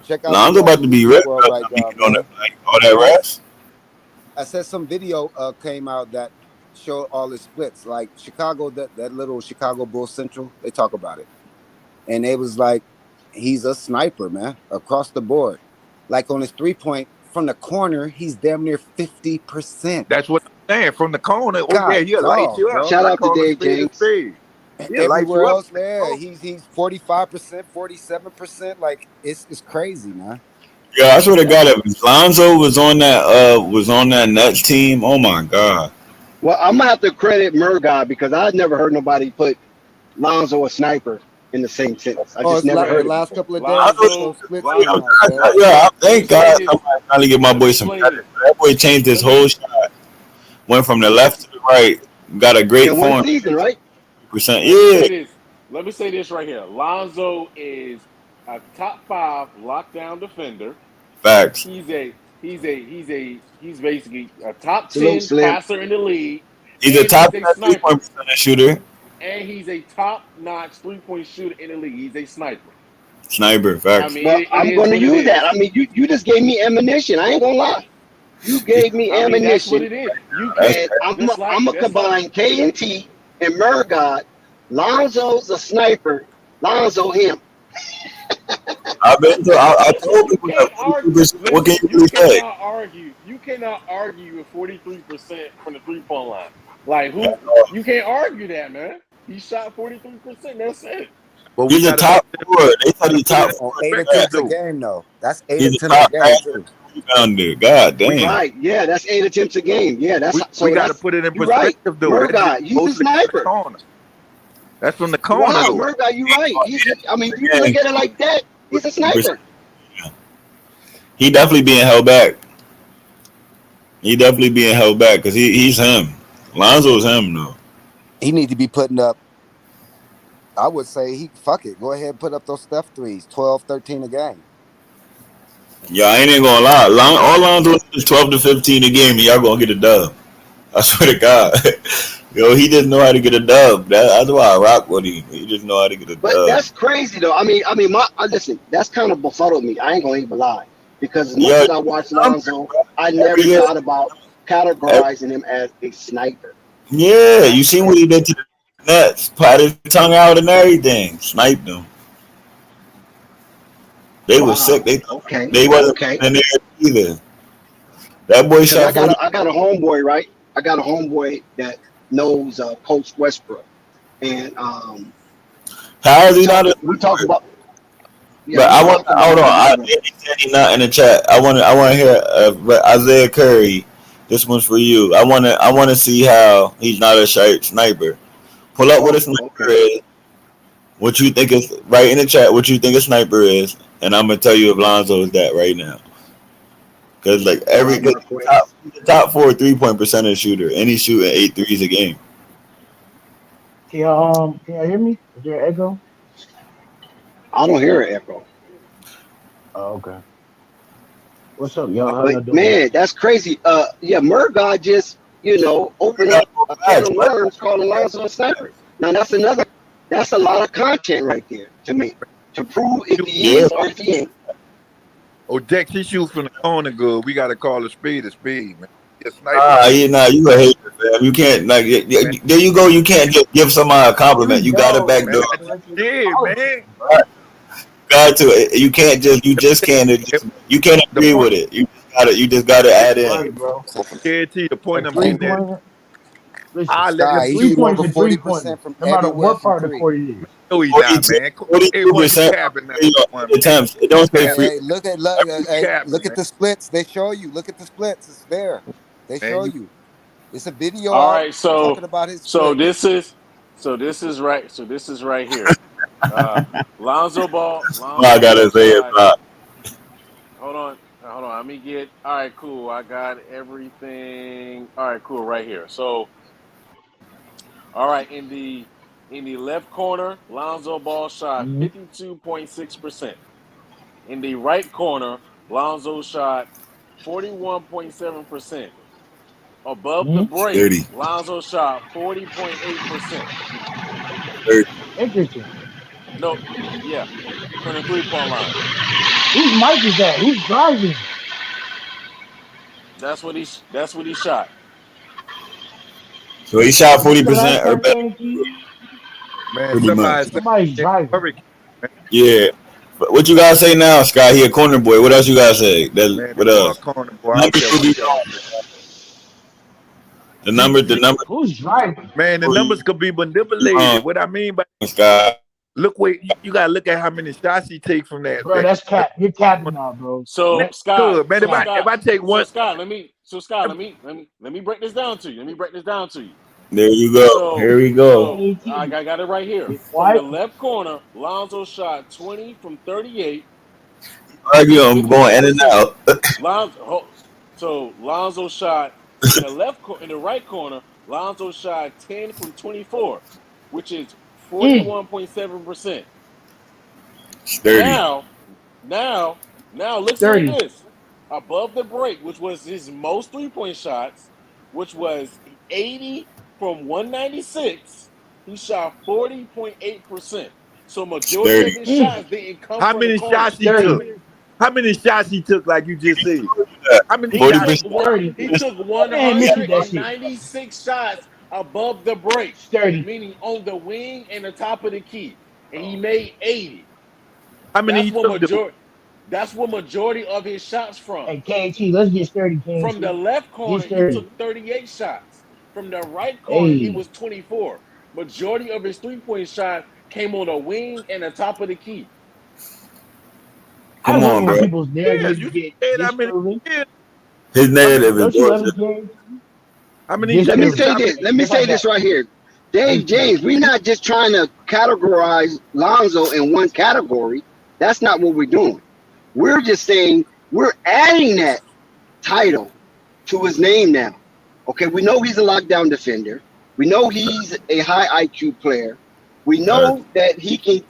Check out Lonzo about to be ripped world up. right I mean, now, on man. that, like, all that rest. I said some video came out that showed all his splits. Like Chicago, that little Chicago Bulls Central, they talk about it. And it was like, he's a sniper, man, across the board. Like on his 3-point from the corner, he's damn near 50%. That's what I'm saying. From the corner, God, he'll light you up. bro. Shout I out to call a Dave spade a James. spade. He'll light Everywhere you up. else, man, he's 45%, 47%. Like it's crazy, man. Yeah, I swear to God, if Lonzo was on that Nets team, oh my God. Well, I'm gonna have to credit Murdoch because I've never heard nobody put Lonzo a sniper in the same sentence. I just It's never like heard the it. last couple of days, Lonzo- those splits Lonzo- came out, man. Yeah, thank God Let me say somebody trying to get my boy some credit. That boy changed his whole shot. Went from the left to the right. Got a great In one form. season, right? Percent. Say Yeah. this. Let me say this right here. Lonzo is a top 5 lockdown defender. Facts. He's basically a top Salute, 10 Slim. passer in the league. He's a And top he's a 10 sniper. 3-point percentage shooter. And he's a top-notch three-point shooter in the league. He's a sniper. Sniper. I Facts. mean, Well, it I'm is going to what it use is. that. I mean, you just gave me ammunition. I ain't gonna lie. You gave me I mean, that's what it ammunition, is. You That's- can't. and just like- I'm gonna just like- combine K and T and Murdoch. Lonzo's a sniper. Lonzo him. I told people You can't argue. that. What can you You really say? cannot argue. You cannot argue with 43% from the three-point line. Like who? You can't argue that, man. He shot 43%. That's it. But we He's a gotta top 4. They said he's top On 4. 8 attempts a game, though. That's 8 He's a attempts top a game, too. rebounder. God damn. Right? Yeah, that's 8 attempts a game. Yeah, that's we got to that's- put it in you're right. perspective, though. Murdoch, That's he's a mostly from the sniper. corner. That's from the corner, Wow, though. Murdoch, you're right. I mean, if you look at it like that, he's a sniper. He definitely being held back. Because he's him. Lonzo's him, though. He need to be putting up, I would say, fuck it. Go ahead and put up those Steph threes, 12, 13 a game. Yeah, I ain't even gonna lie. All Lonzo is 12 to 15 a game, and y'all gonna get a dub. I swear to God. Yo, he just know how to get a dub. That's why I rock with him. He just know how to get a But dub. that's crazy though. I mean, listen, that's kind of befuddled me. I ain't gonna even lie, because as much Yeah. as I watched Lonzo, I never Yeah. thought about categorizing him as a sniper. Yeah, you seen what he did to the Nets. Pat his tongue out and everything. Sniped them. They Wow. was sick. They Okay. wasn't Okay. in there either. That boy 'Cause shot 40. I got a homeboy, right? I got a homeboy that knows Coach Westbrook, and How is he not a we talk about. Yeah, But we I want talk hold on. about- He's not in the chat. I want to hear Isaiah Curry. This one's for you. I want to see how he's not a sniper. Pull up what a sniper is. What you think is right in the chat? What you think a sniper is? and I'm gonna tell you if Lonzo is that right now. Because like All right, Marquez. top 4 3-point percentage shooter, and he's shooting 8 threes a game. Can y'all hear me? Is there an echo? I don't hear an echo. Oh, okay. What's up, y'all? How But y'all doing? man, that's crazy. Yeah, Murdoch just opened up a can of worms calling Lonzo a sniper. Now that's a lot of content right there to me to prove if he is or if he ain't. Oh, Dex, he shoots from the corner good. We got to call a speed, man. He a sniper. You a hater, fam. You can't like Man, there you go. You can't just give somebody a Here compliment. we You got to go. back man, door. I just did, man. Got to. You can't just. You just can't. You can't The agree point, with it. You just got to. You just got to add in. Right, bro. guarantee the A point I'm three getting at. pointer. Listen, I let him Sky, he shoot. 3 points shoot over and three 40% pointers, from no matter everywhere what from part of the three. court it is. No, he not, man. Hey, boy, you 42% capping that one, man. attempts. It don't say free. Hey, look at You hey, capping, look at man. the splits. They show you. Look at the splits. It's there. They Man, show you you. It's a video All out right, so talking about his so splits. this is so this is right. So this is right here. Uh, All I Lonzo gotta Ball say is shot. Hold on. Let me get. All right, cool. I got everything. All right, cool. Right here. So, all right, in the left corner, Lonzo Ball shot Mhm. 52.6%. In the right corner, Lonzo shot 41.7%. Above the Mhm. break, 30. Lonzo shot 40.8%. 30. Interesting. No, yeah, from the 3-point line. Whose mic is that? Who's driving? That's what he shot. So he shot What's the last 40% or part, better, KNT? man, pretty much. somebody said Somebody's that driving. Murray, man, Yeah. But what you gotta say now, Scott? He a corner boy. What else you gotta say? That man, what that boy a else? corner, boy. I don't Numbers care could what be y'all wrong. say. The number Who's driving? Man, the numbers could be be manipulated. wrong, What I mean by Scott. look, wait, you gotta look at how many shots he take from that. Bro, that's cap. You're capping now, bro. Man, So Scott, good man. so Cap. If Scott, I take so one, Scott, let me break this down to you. There you go. So Here we go. so I KNT. got it right here. Be From the quiet. left corner, Lonzo shot 20 from 38, which Argue is him going in and 51%. out. Lonzo shot in the right corner, Lonzo shot 10 from 24, which is Mm. 41.7%. Sturdy. Now, now, now listen to Sturdy. this. Above the break, which was his most 3-point shots, which was 80 from 196, he shot 40.8%. So majority of Sturdy. his Mm. shots didn't come how from the many shots corners. he took? Sturdy. How many shots he took? Like you just said. How many He 40%. shots? took one. Sturdy. He took Man, mute that shit. 196 shots above the break, Sturdy. meaning on the wing and the top of the key, and he made 80. How many That's he what took? Though? majority. That's what majority of his shots from. Hey, KNT, let's get sturdy, From the KNT. left Get corner, he took sturdy. 38 shots. From the right corner, it Hey. was 24. Majority of his 3-point shot came on the wing and the top of the key. I Come love on, when bro. people's Yeah, narratives you just get said how many? disproven. Yeah, His how many? narrative is Don't you love bullshit. it, KNT? How many he Let me took? Disproven. say How many? this. Hey, Let me just like say this that. right here. Dave Thank you. James, we're not just trying to categorize Lonzo in one category. That's not what we're doing. We're just saying we're adding that title to his name now. Okay, we know he's a lockdown defender. We know he's a high IQ player. We know that he can,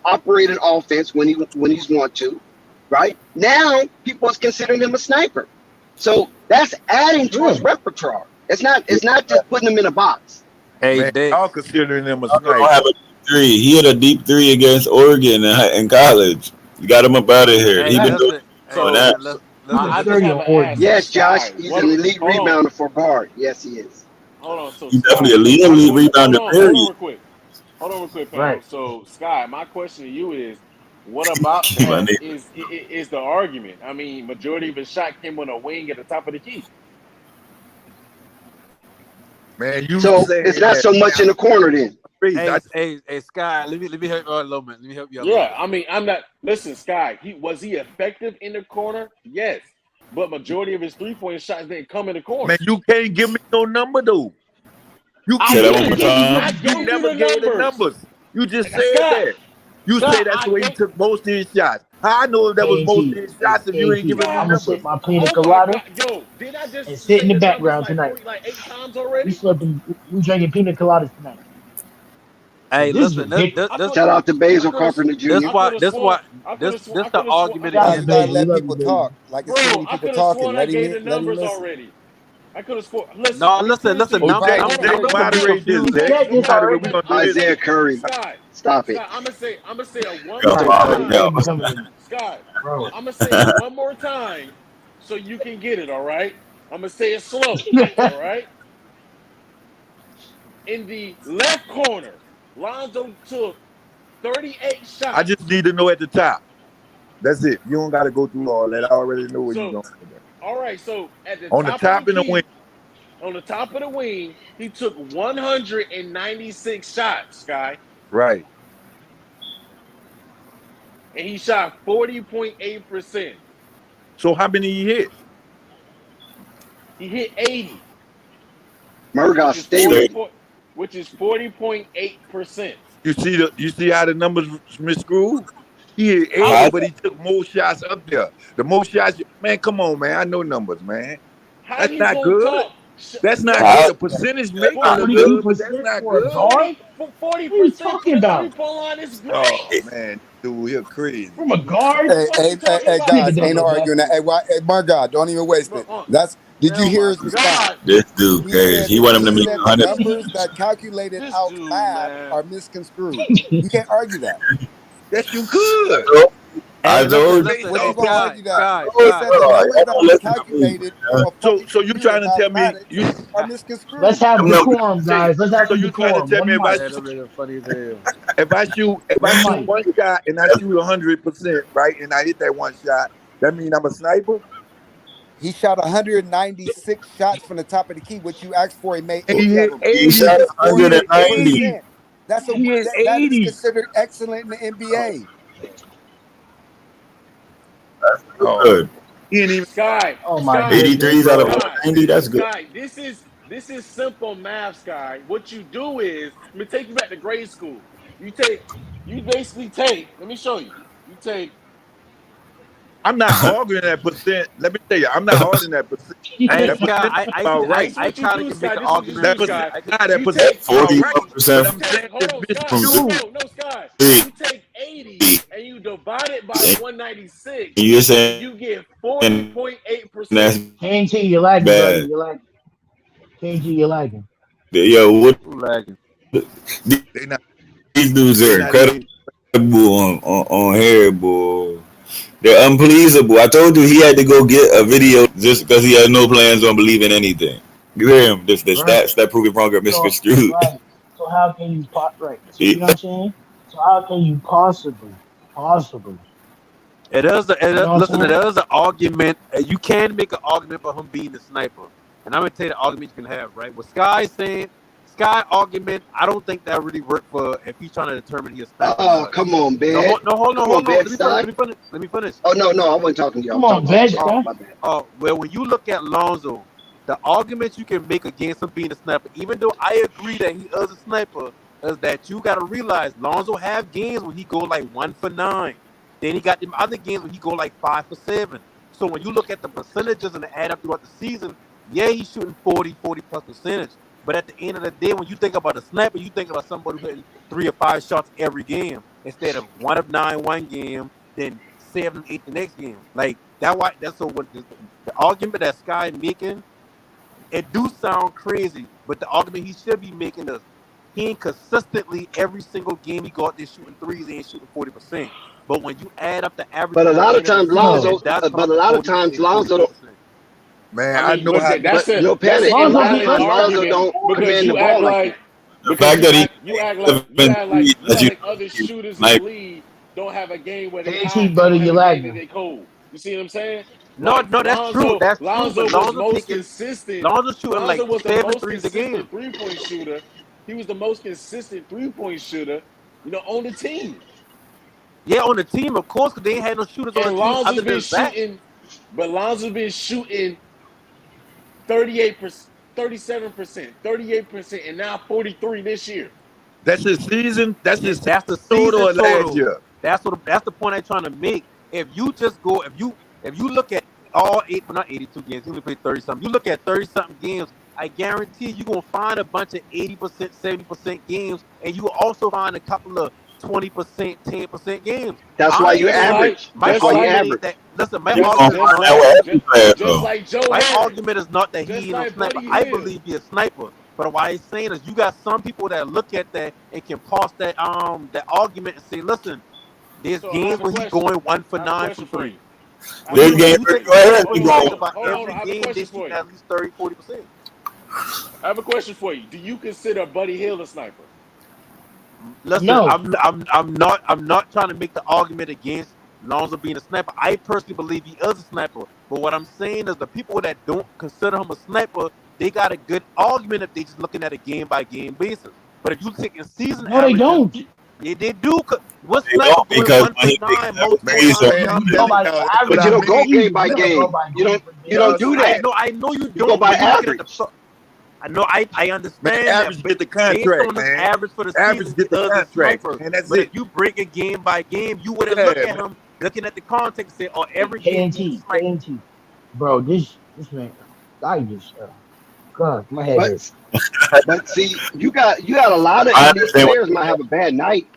operate an offense when he's want to. Right now, people is considering him a sniper. So that's adding to his Yeah. repertoire. It's not just putting him in a box. Hey, Man, y'all Dex. considering him a Lonzo don't have sniper. a deep three. He had a deep three against Oregon in college. You got him up out of here. Hey, He been Right. doing listen. Hey, on So that. listen. He Let's was I listen. just sturdy have on an ask Oregon. for Yes, Josh, Sky. he's an elite Hold on, rebounder for guard. Yes, he is. hold on. So He's definitely Sky, a lead, my elite question. rebounder, Hold on, period. real quick. Hold on, real quick, Right. pound. So Sky, my question to you is, what about My that nigga. is the argument? I mean, majority of his shot came on a wing at the top of the key. Man, you So it's saying not that? so Man, much in the corner then. crazy. Hey, Sky. Let me help you out a little bit. Let me help you out a little Yeah, bit. I mean, I'm not. Listen, Sky, he effective in the corner? Yes, but majority of his 3-point shots didn't come in the Man, corners. you can't give me no number though. You I Say can't. that one did more give you. I time. You gave you never the gave the numbers, numbers. You just said Scott. that. You Scott, say that's where he took most of his shots. How I know if that was most of KT, his shots if you ain't KT. giving me I'm gonna sip numbers? my pina Oh my colada God, yo, did I and just sit in say the the numbers background like tonight. like 8 times We already? slipping. We drinking pina coladas tonight. Hey, This is listen, ridiculous. I could, Shout out to I Basil could have, Carpenter this Jr. I why could have this sworn, why I could this have sworn, this I the could have sworn, argument Shout out Guys, to you gotta Basil. We let love you, people Basil. talk. Like it's too bro. many I people could have talking. sworn I gave the Let him numbers listen. already. I could have sworn. Listen, No, to be listen, clear to listen. you, Hey, Numbers, Brian, hold numbers on, hey, don't hold make on, it be hold on. Moderate this, We confusing. Zach. said this Scott, Moderate. already. We're gonna do this. Isaiah Curry. Scott, Stop it. Scott. I'm gonna say it one Come more Right. on, We time. yo. ain't becoming a Scott, bro. I'm gonna say it one more time so you can get it. All right. I'm gonna say it slow. All right. In the left corner, Lonzo took 38 I just shots. need to know at the top. That's it. You don't got to go through all that. I already know where you're So, going with that. all right. So at the On the top of the top and the wing. key, on the top of the wing, he took 196 shots, Sky, Right. and he shot 40.8%. So how many he hit? He hit 80, which Murgot is State. 40.8%. You see how the numbers miscrewed? He hit How 80, How? did but he took more shots up there. The most shots, man, come on, man. I know numbers, man. how That's he's not gonna good. talk? That's not Yo, good. How? The percentage make it for look Forty-two good, but that's percent not for a good. guard. 40 What are you percent to talking the about? 3-point line is Oh great. man, dude, you're crazy. From a guard? Hey, What hey, you hey, talking hey, about? Nigga guys, don't ain't no know arguing that. basketball. Hey, hey, my God, don't even waste Bro, it. Did you oh hear my his response? God, This dude He crazy. said He want him to he make said the 100. numbers that calculated this out dude, math man. are misconstrued. You can't argue that. Yes, you could. I Hey, listen, told you. listen. Based What Hey, you off gonna of Sky, argue that? Sky, He Sky. said the Hold on. numbers Y'all that don't was listen to me. calculated from a so fucking you computer trying to tell me mathematics you are Let's misconstrued. have Them numbers. decorum, say guys. Let's have so some you trying to decorum. tell me One mic. That nigga funny as hell. if I One shoot mic. one shot and I shoot 100%, right, and I hit that one shot, that mean I'm a sniper? He shot 196 shots from the top of the key, which you asked for. He made And he 80 of hit them, He 80. which shot is He hit 190. 80. 40%. He hit That is 80. considered excellent in the NBA. Oh, Good. he ain't even Sky, Oh my Sky, 83s goodness. out of bro. Sky, 190. That's good. Sky. This is simple math, Sky. What you do is, let me take you back to grade school. You basically take. Let me show you. You take. I'm not arguing that percent. Let me tell you, I'm not arguing that percent. Hey, That Sky, percent about This right. is I what you kind of do, can make Sky. an This is what you argument do, That for you. percent, Sky. that You percent take. about You right. you 41% But you I'm take. saying Hold it's on, Sky. No, misconstrued. no, no, Sky. And You take 80 and you divide it by 196, you're and saying you get 40.8%. that's KG, you're lagging, brother. bad. You're lagging. KG, you're lagging. Yo, what? Who lagging? They not These dudes they are not incredible even on hair, boy. They're unpleasable. I told you he had to go get a video just because he has no plans on believing anything. You hear him? The Right. stats that prove it wrong are So misconstrued. right. So how can you right? So you know what I'm saying? So how can you possibly? You know what I'm Listen, it saying? is an argument. You can make an argument for him being the sniper, and I'm gonna tell you the argument you can have. Right, what Sky is saying, Sky argument. I don't think that really worked for if he's trying to determine he's a sniper or Oh, what. come on, No, bed. no, hold on, Come on, hold on. bed Let me finish. side. Let me finish. Let me finish. Oh no, I wasn't talking to you. I Come was on, talking about veg Jay. guy. My bad. Well, when you look at Lonzo, the arguments you can make against him being a sniper, even though I agree that he is a sniper, is that you got to realize Lonzo have games where he go like 1 for 9. Then he got them other games where he go like 5 for 7. So when you look at the percentages and the add up throughout the season, yeah, he's shooting 40 plus percentage. But at the end of the day, when you think about a sniper, you think about somebody who hitting 3 or 5 shots every game instead of 1 of 9 one game, then 7, 8 the next game. Like that. Why that's so. What the argument that Sky making, it do sound crazy, but the argument he should be making is he ain't consistently every single game he go out there shooting threes, he ain't shooting 40%. But when you add up the But averages a at lot the of end of the times season, No. Lonzo, it does come but up a to lot of 40, times Lonzo don't. 42%. man, I I mean, know but how that's a No that's panic. an A Lonzo lot of get invalid times Lonzo argument don't $8.4. because command the you act ball like that. like The fact that he you act 7 like other shooters in the sniper. league don't have a game where they KT, hot and brother, don't have you're a game that lagging. they cold. You see what I'm saying? No, Like no, that's true. That's true. But Lonzo was Lonzo most taking consistent. Lonzo shooting Lonzo like was the seven most threes a game. consistent 3-point shooter. He was the most consistent 3-point shooter, on the team. Yeah, on the team, of course, because they ain't had no shooters on the And team Lonzo's other been than Zach. shooting, but Lonzo's been shooting 38%, 37%, 38%, and now 43 this year. That's his season. That's his That's the total season or last total. year. That's the point I'm trying to make. If you just go, if you look at all not 82 games, you only play 30 something. You look at 30 something games. I guarantee you're gonna find a bunch of 80%, 70% games, and you will also find a couple of 20%, 10% games. That's why you Just like, average. My That's just why you like, argument ain't average. that. Listen, my You just, gonna argument is just find not that like, that. with every player just though. like Joe My Harris, argument is not that just he ain't no like sniper. Buddy I Hield. believe he's a sniper. But what I'm saying is, you got some people that look at that and can pass that argument and say, listen, there's So I have games a where he question. going one for I have a 9 question from for 3. you. I have a When This you game, question. you Joe think you Harris when be you going. think about Hold on. every I have a game, they question shoot for you. at least 30, 40%. I have a question for you. Do you consider Buddy Hield a sniper? Listen, No. I'm not trying to make the argument against Lonzo being a sniper. I personally believe he is a sniper. But what I'm saying is the people that don't consider him a sniper, they got a good argument if they just looking at a game by game basis. But if you taking season No, they averages, don't. yeah, they do. What They sniper don't going because one when for he picked 9 up a Man, multiple season, times man, throughout I'm the You go telling year? by y'all, that's what But average. you I don't go mean. game by You don't go game. by You game don't for you game. don't do I that. know, you You go don't. by But you looking at the. average. I know, I Man, understand that, average but get the based contract, on this man. average for the Average season, he get the is a contract, sniper. man. That's But if it. you break it game by game, you wouldn't look Yeah, at man. him looking at the context and say, "Oh, Hey, every game he's a KNT, sniper." KNT, bro. This man, I just God, my head But hurts. but see, you got a lot of I elite understand what players might have a bad night,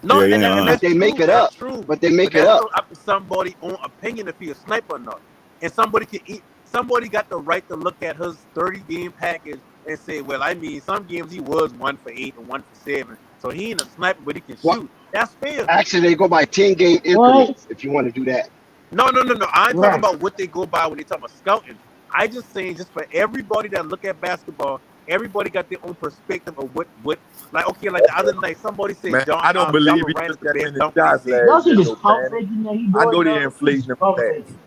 No, you're and, saying. and but that's they make true. it That's up. true. But they But make it that's up. still up to somebody's own opinion if he's a sniper or not. And somebody can eat. Somebody got the right to look at his 30-game package and say, "Well, I mean, some games he was 1 for 8 and 1 for 7, so he ain't a sniper, but he can What shoot." That's fair. actually they go by 10-game What? increments if you want to do that. No. I ain't talking Right. about what they go by when they talk about scouting. I just saying, just for everybody that look at basketball, everybody got their own perspective of what. Like, okay, like the other night, somebody said Man, I don't John believe he Moran is took the that best many dunker they shots see. Y'all last see year, this though, pump Fanny. faking that he I doing, know they bro? He's inflating them pump stats. faking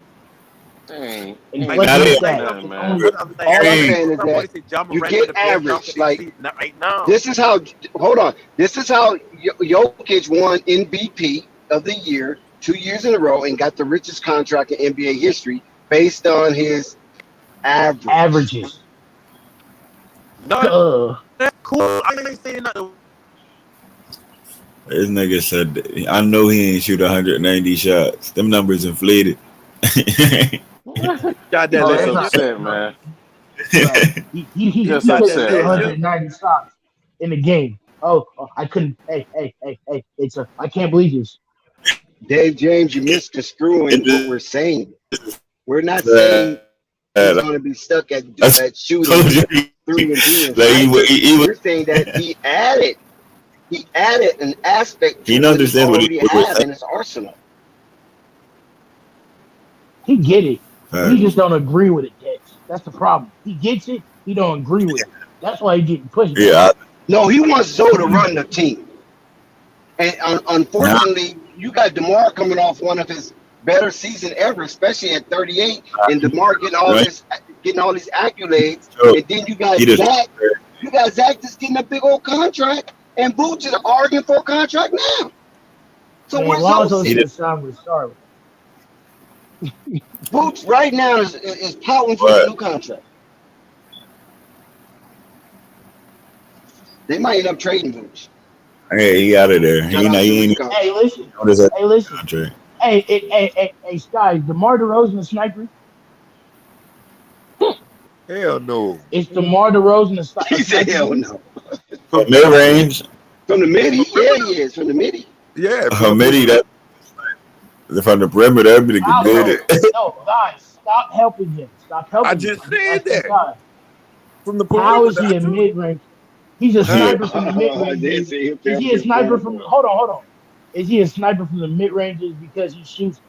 and Like Ain't Now flexing the his other they night, stats. nothing, man. what the other night, All I'm Hey, saying is somebody that said John you Moran is get the best dunker average. they Like see right now. this is how. Hold on. This is how Jokic won MVP of the year 2 years in a row and got the richest contract in NBA history based on his average. Averages. No, Duh. that's cool. I ain't saying nothing. this nigga said, that- I know he ain't shoot 190 shots. Them numbers inflated. Got He that Oh, just that's last not year. upset, no. man. Right. Just He Got couldn't that shoot upset, last man. year. 190 shots in the game. Oh, I couldn't. Hey. I can't believe this. Dave James, you misconstruing what It we're saying. We're not just, saying he's I going to be stuck at told shooting you, 3-and-D and like sniper. he was, We're saying that he added an aspect to he what he understands already what we're have saying. in his arsenal. He get it. We Facts. just don't agree with it, Dex. That's the problem. He gets it. He don't agree with it. That's why he getting pushback. Yeah, No, he wants Zoe to run the team. And I, unfortunately, you got DeMar coming off one of his better season ever, especially at 38, and DeMar getting all these accolades. so And then you got he just Zach. You got Zach just getting a big old contract, and Boots is arguing for a contract now. So Man, where's Zoe Lonzo he should sitting? have signed with Charlotte. Boots right now is pouting for a but new contract. They might end up trading Boots. hey, he out of there. Shout out to He ain't Rico. Hey, listen. on his Hey, listen. contract. Hey, Sky, DeMar DeRozan a sniper? Hell no. Is DeMar DeRozan a He said, sniper, hell dude? no. From mid range, From the midi? Yeah, he is. From the midi. Yeah, from the Hamidi, perimeter. that from the perimeter, everybody could How, get bro? it. No, guys, stop helping him. Stop I helping him. just I'm just said asking that. Sky. From the How is perimeter. he I a told mid range? He's a Yeah, sniper from the mid They ranges. say Is he a sniper from? Hold on. Is he a sniper from the mid ranges because he shoots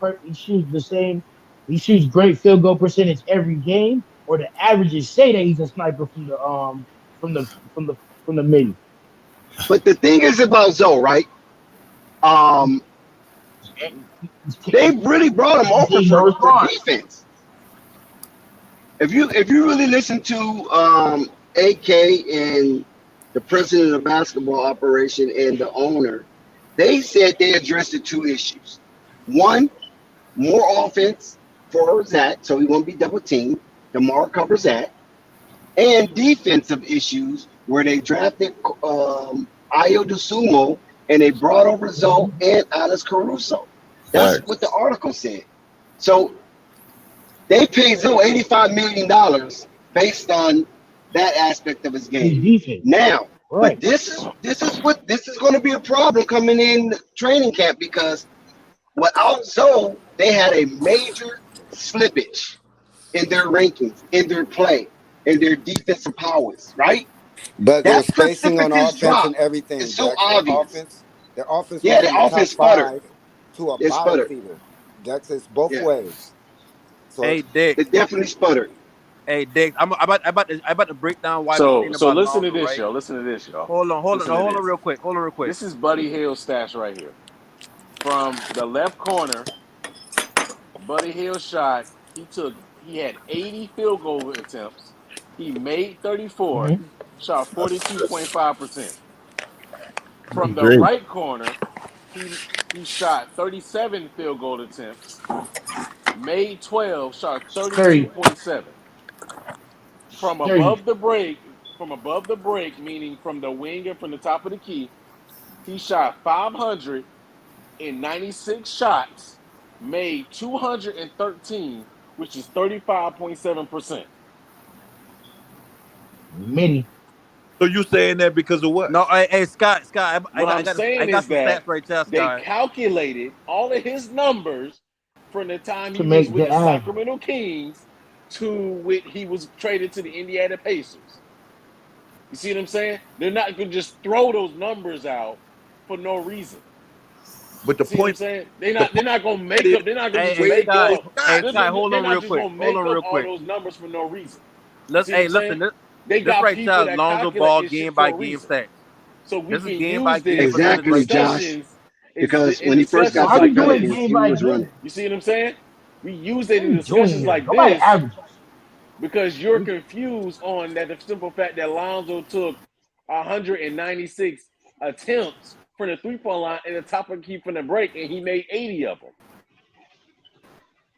the same? He shoots great field goal percentage every game, or the averages say that he's a sniper from the from the from the mid. But the thing is about Zoe, right? Um, they really brought him over He's no for response. defense. If you really listen to AK and the president of the basketball operation and the owner, they said they addressed the two issues. One, more offense for Zach, so he won't be double teamed. DeMar covers that. And defensive issues where they drafted Ayo DeSumo and they brought over Zoe and Alex Caruso. That's Facts. what the article said. So they paid Zoe $85 million based on that aspect of his His game. defense. Now, but Right. this is going to be a problem coming in training camp because without Zoe, they had a major slippage in their rankings, in their play, in their defensive powers, right? But their That spacing on specific is offense and dropped. everything, It's so Dex. obvious. Their offense Yeah, went the from the top offense sputtered. 5 to a It bottom sputtered. feeder. Dex, it's both Yeah, ways. So Hey, Dick. it definitely sputtered. Hey, Dick. I'm about to break down why we're So saying so about listen to Lonzo, this, right? y'all. Listen to this, y'all. Hold on, Listen to hold on, this. real quick. Hold on, real quick. This is Buddy Hill's stats right here. From the left corner, Buddy Hill shot. He had 80 field goal attempts. He made 34, Mm-hmm. shot 42.5%. From the Great. right corner, he shot 37 field goal attempts, made 12, shot 30. 32.7. From 30. above the break, meaning from the wing and from the top of the key, he shot 596 shots, made 213, which is 35.7%. Many. So you saying that because of what? No, hey, Scott, What I'm I saying got is some stats that right there, they Scott. calculated all of his numbers from the time To he was make with the the average. Sacramento Kings to when he was traded to the Indiana Pacers. You see what I'm saying? They're not going to just throw those numbers out for no reason. But You see what I'm saying? They're not going to make is up. They're not going to just Hey, make Scott, up. hey, They're, Scott, hold they're on real not just quick. going to Hold make on up real all quick. those numbers for no reason. You see what Hey, I'm saying? listen, They this got right people there, that Lonzo calculate Ball this game shit for by a game reason. stats. So we This is can game by use game this in percentage Exactly, right there. Josh. discussions Because in when he first got discussions to Why the we like doing Pelicans, this. game he by was game? running. You see what I'm saying? We use What it are in we doing discussions here? like Nobody this averages. because you're confused on that the simple fact that Lonzo took 196 attempts from the three-point line and the top of the key from the break, and he made 80 of them.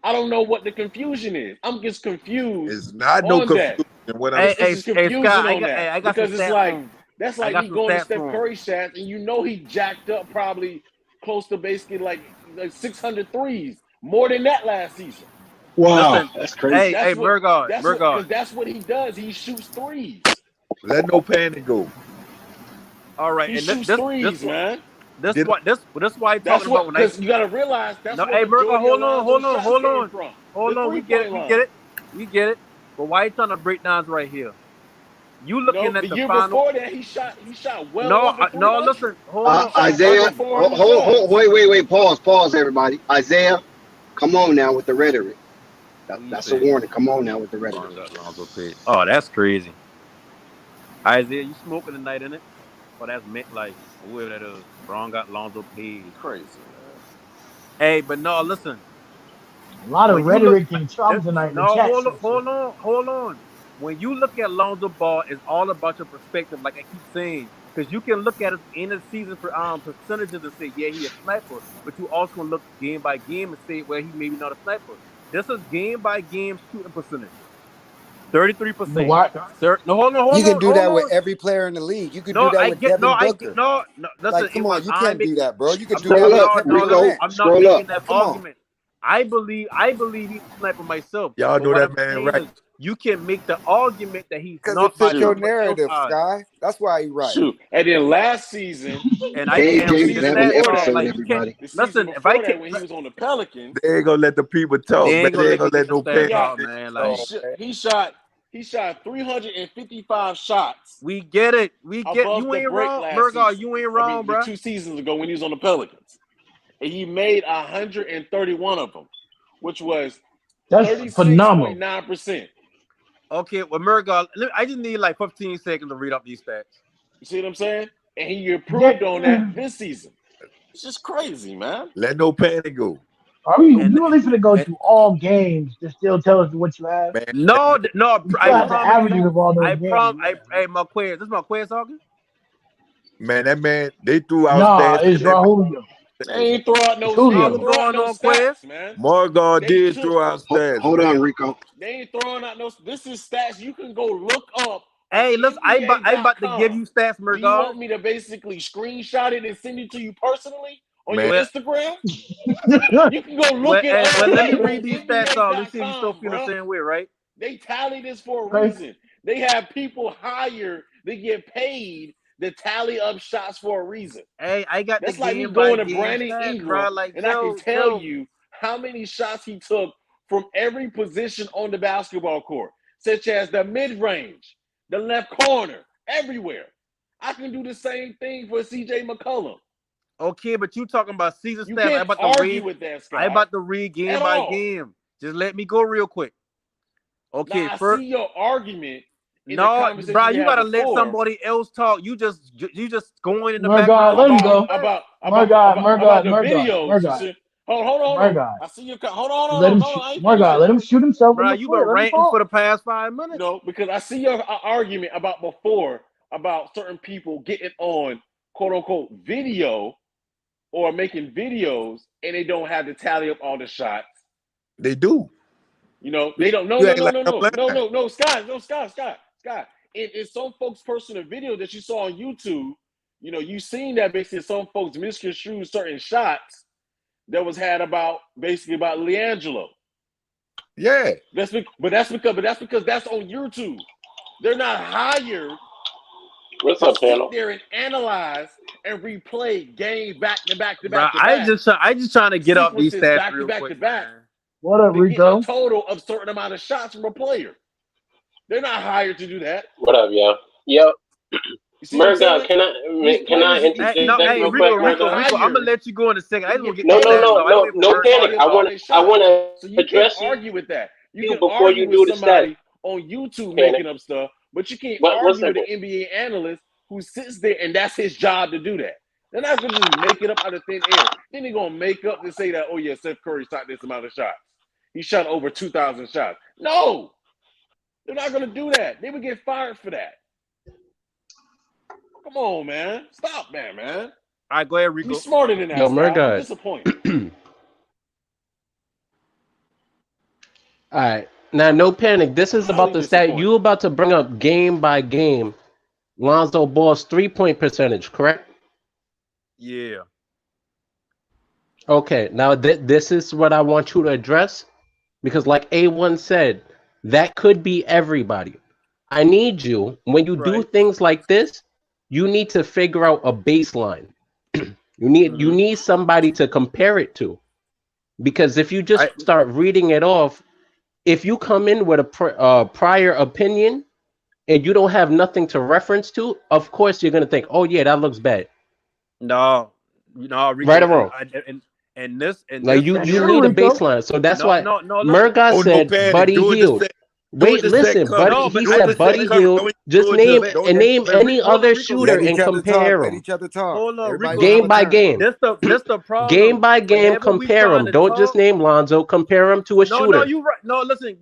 I don't know what the confusion is. I'm just confused It's not no on that. confusion. What I'm Hey, It's hey, just hey, confusing Scott, on that I got some because it's stats like from. that's I like got me some going to stats Steph from. Curry stats, and you know he jacked up probably close to basically like 600 threes, more than that last season. Wow, Listen, that's crazy. hey, That's what Murgard, that's what because that's what he does. He shoots threes. let no panic go. All right, He and shoots threes, man. Did this why I'm That's talking about what when I because you got to realize that's no, where hey, Murgard, majority of Lonzo's shots came from, the hold on. We get 3-point it, line. we get it. But why you trying to break downs right here? You No, looking at the the year final? before that he shot well No, over no. 300. Listen, hold He on, shot Isaiah, over 400 shots. wait, pause, everybody. Isaiah, come on now with the rhetoric. What you That's a say? warning. Come on now with the rhetoric. Braun got Lonzo paid. Oh, that's crazy. Isaiah, you smoking tonight, innit? Oh, that's mint life. Whoever that is. Braun got Lonzo paid. Crazy, man. Hey, but no, listen. A lot of When you look, rhetoric and Trump tonight in the no, chat section. hold on. When you look at Lonzo Ball, it's all about your perspective, like I keep saying, because you can look at it in the season for percentages and say, yeah, he a sniper, but you also can look game by game and say, well, he maybe not a sniper. This is game by game shooting percentage, You know 33%. why? Sir, no, you can do hold that with on. every player in the league. You could do No, that with Devin Booker. no. Listen, Like, it come was on, you I can't do making. that, bro. You could do that Scroll with up, Kevin Listen, Rico. Durant. I'm not Scroll up. making that Come on. argument. I believe he's a sniper myself. y'all But know what that I'm man saying right? is, you can make the argument that he's Because it not by fits your Shoot, somebody else's narrative, eyes. Sky. That's why he right. shoot. And then last season, And I Dave can the read James the is season having an stats before off. that, episode, Like you can't everybody. the season listen. If I before can, that when he was on the Pelicans, They ain't gonna let the people talk, they man. ain't gonna They ain't let gonna you get let the no he stats panic. got out, man. he Like Oh, sh- man. he shot 355 shots we get it. above You the ain't break wrong, last Murgaw. season. You ain't I wrong, mean, the bro. 2 seasons ago when he was on the Pelicans, and he made 131 of them, which was That's phenomenal. 36.9%. Okay, well, Murgaw, I just need like 15 seconds to read up these stats. You see what I'm saying? And he improved on that That, this season. It's just crazy, man. Let no panic go, are we And, really going to go and through all games to still tell us what you have? man. no, no, You I still have the promise averages you. of all those games. Yeah. Hey, Marquez, this is Marquez talking? Man, that man, they threw out Nah, stats it's that man Raul. They ain't throw out It's no. They ain't What's Julio. throw out going no on, Quez? stats, man. Margot They did took. throw out stats, Hold man. on, Rico. They ain't throwing out no. This is stats you can go look up Hey, listen, I about to give you stats, Do you want Murgard. me to basically screenshot it and send it to you personally on Man. your Well, Instagram? You can go look it up. let me on read these stats off. Let's see if you still NBA.com, feel the bro. same way, right? They tally this for a Okay. reason. They have people hired. They get paid to tally up shots for a reason. Hey, I got That's the like me game by going to game Brandon stats, Ingram, bro. Like, and I can tell you how many shots he took from every position on the basketball court, such as the mid-range, the left corner, everywhere. I can do the same thing for CJ McCollum. Okay, but you talking about season You stats. I can't about to argue read. with that, Scott. I about to read game At by all. game. Just let me go real quick. Okay, Now, I first. see your argument in the No, conversation bro, we you had gotta let before somebody else talk. You just going in the Murgard, background. let him go. about the Murgard. videos. You see, hold on. Murgard. I see your hold on. Let him shoot. I ain't Murgard, finished. let him shoot himself in Bro, the you foot. been Let him ranting talk. for the past 5 minutes. No, because I see your argument about before about certain people getting on quote unquote video or making videos and they don't have to tally up all the shots. They do. You know, they don't. No. Scott. In some folks' personal video that you saw on YouTube, you know, you seen that basically some folks misconstrued certain shots that was had about Liangelo. Yeah. That's because that's on YouTube. They're not hired What's to up, sit panel? there and analyze and replay game back to back. I just trying to get up these sequences stats back real to back quick, to back. man. What up, To get Rico? a total of certain amount of shots from a player. They're not hired to do that. What up, y'all? Yo, You see what I'm Murgard, saying? can I interject real quick, Rico, Murgard? I'm gonna let you go in a second. I just want to get No, these stats off. no panic. I want to So you address can't argue with that. You can before argue you do with the somebody stats. on YouTube Panic. making up stuff, but you can't One argue with an second. NBA analyst who sits there and that's his job to do that. They're not going to just make it up out of thin air. Then they're going to make up to say that, oh, yeah, Steph Curry shot this amount of shots. He shot over 2,000 shots. No, they're not going to do that. They would get fired for that. Come on, man. Stop that, man. All right, go ahead, Rico. Be smarter than that, Yo, Scott. I'm Murgard. disappointed. All right. Now, no panic. This is about the stat. disappointed. You about to bring up game by game Lonzo Ball's 3-point percentage, correct? Yeah. Okay. Now, this is what I want you to address because, like A1 said, that could be everybody. I need you, when you do things like this, you need to figure out a baseline. You need somebody to compare it to. Because if you just start reading it off, if you come in with a prior opinion and you don't have nothing to reference to, of course you're gonna think, "Oh yeah, that looks bad." No, Rico, right or wrong. And this Like you need a baseline. So that's why Murgard said Buddy Hield. Wait, listen, Buddy. He said Buddy Hield. Just name any other shooter and compare them. Hold on, Game by game. This the problem. Game by game, compare them. Don't just name Lonzo. Compare him to a shooter. No, you right. No, listen,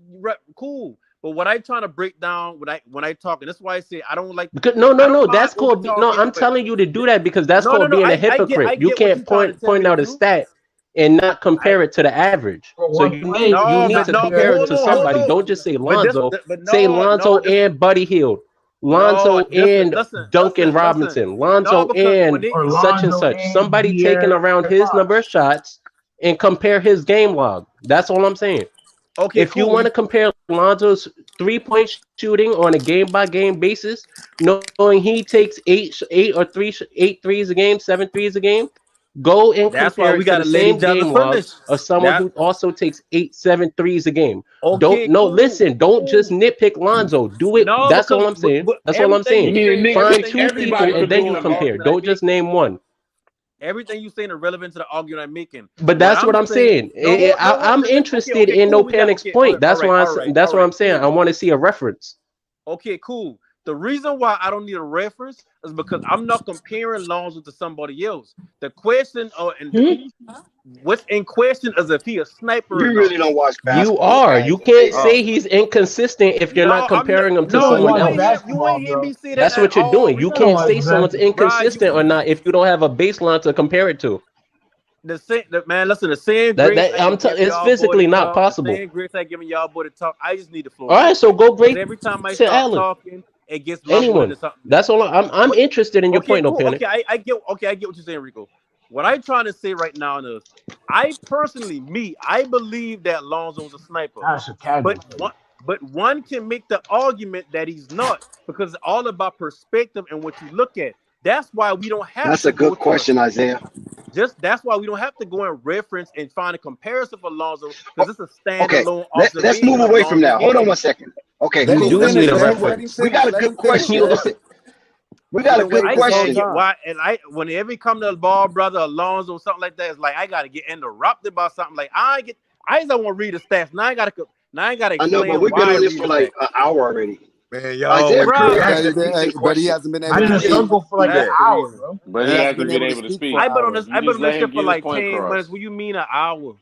cool. But what I trying to break down when I talk, and that's why I say I don't like. No, that's called. No, I'm telling you to do that because that's called being a hypocrite. You can't point out a stat and not compare it to the average. So you need to compare it to somebody. Don't just say Lonzo. Say Lonzo and Buddy Hield. Lonzo and Duncan Robinson. Lonzo and such and such. Somebody taking around his number of shots and compare his game log. That's all I'm saying. Okay, if you want to compare Lonzo's 3-point shooting on a game-by-game basis, knowing he takes 8 threes a game, 7 threes a game, go and compare it to the same game log of someone who also takes 7 threes a game. Listen, don't just nitpick Lonzo. Do it. That's all I'm saying. That's all I'm saying. Find 2 people and then you compare. Don't just name one. Everything you saying is relevant to the argument I'm making. But that's what I'm saying. I'm interested in No Panic's point. That's why I'm saying I want to see a reference. Okay, cool. The reason why I don't need a reference is because I'm not comparing Lonzo to somebody else. The question, what's in question is if he a sniper. You really don't watch basketball. You are. You can't say he's inconsistent if you're not comparing him to someone else. You ain't hear me say that. That's what you're doing. You can't say someone's inconsistent or not if you don't have a baseline to compare it to. The same. It's physically not possible. The same grace I giving y'all boy to talk. I just need the floor. All right, so go break every time I to start Allen. talking, against my boy Anyone. or something. That's all. I'm interested in your point, no panic. Okay, I get what you're saying, Rico. What I'm trying to say right now is, I believe that Lonzo's a sniper. That's a casual. But one can make the argument that he's not, because it's all about perspective and what you look at. That's why we don't have. That's a good question, Isaiah. That's why we don't have to go and reference and find a comparison for Lonzo, because it's a standalone. Okay, let's move away from that. Hold on one second. Okay, you do need a reference. We got a good question. We got a good question. Whenever it come to the ball brother Alonzo or something like that, it's like I gotta get interrupted by something. Like I just don't want to read the stats. Now I gotta explain. I know, but we've been on this for like an hour already. Man, y'all. But he hasn't been able I to didn't speak. struggle for like an hour, bro. But he hasn't been able to speak. I've been on this shit shit for like 10 minutes. What do you mean an hour?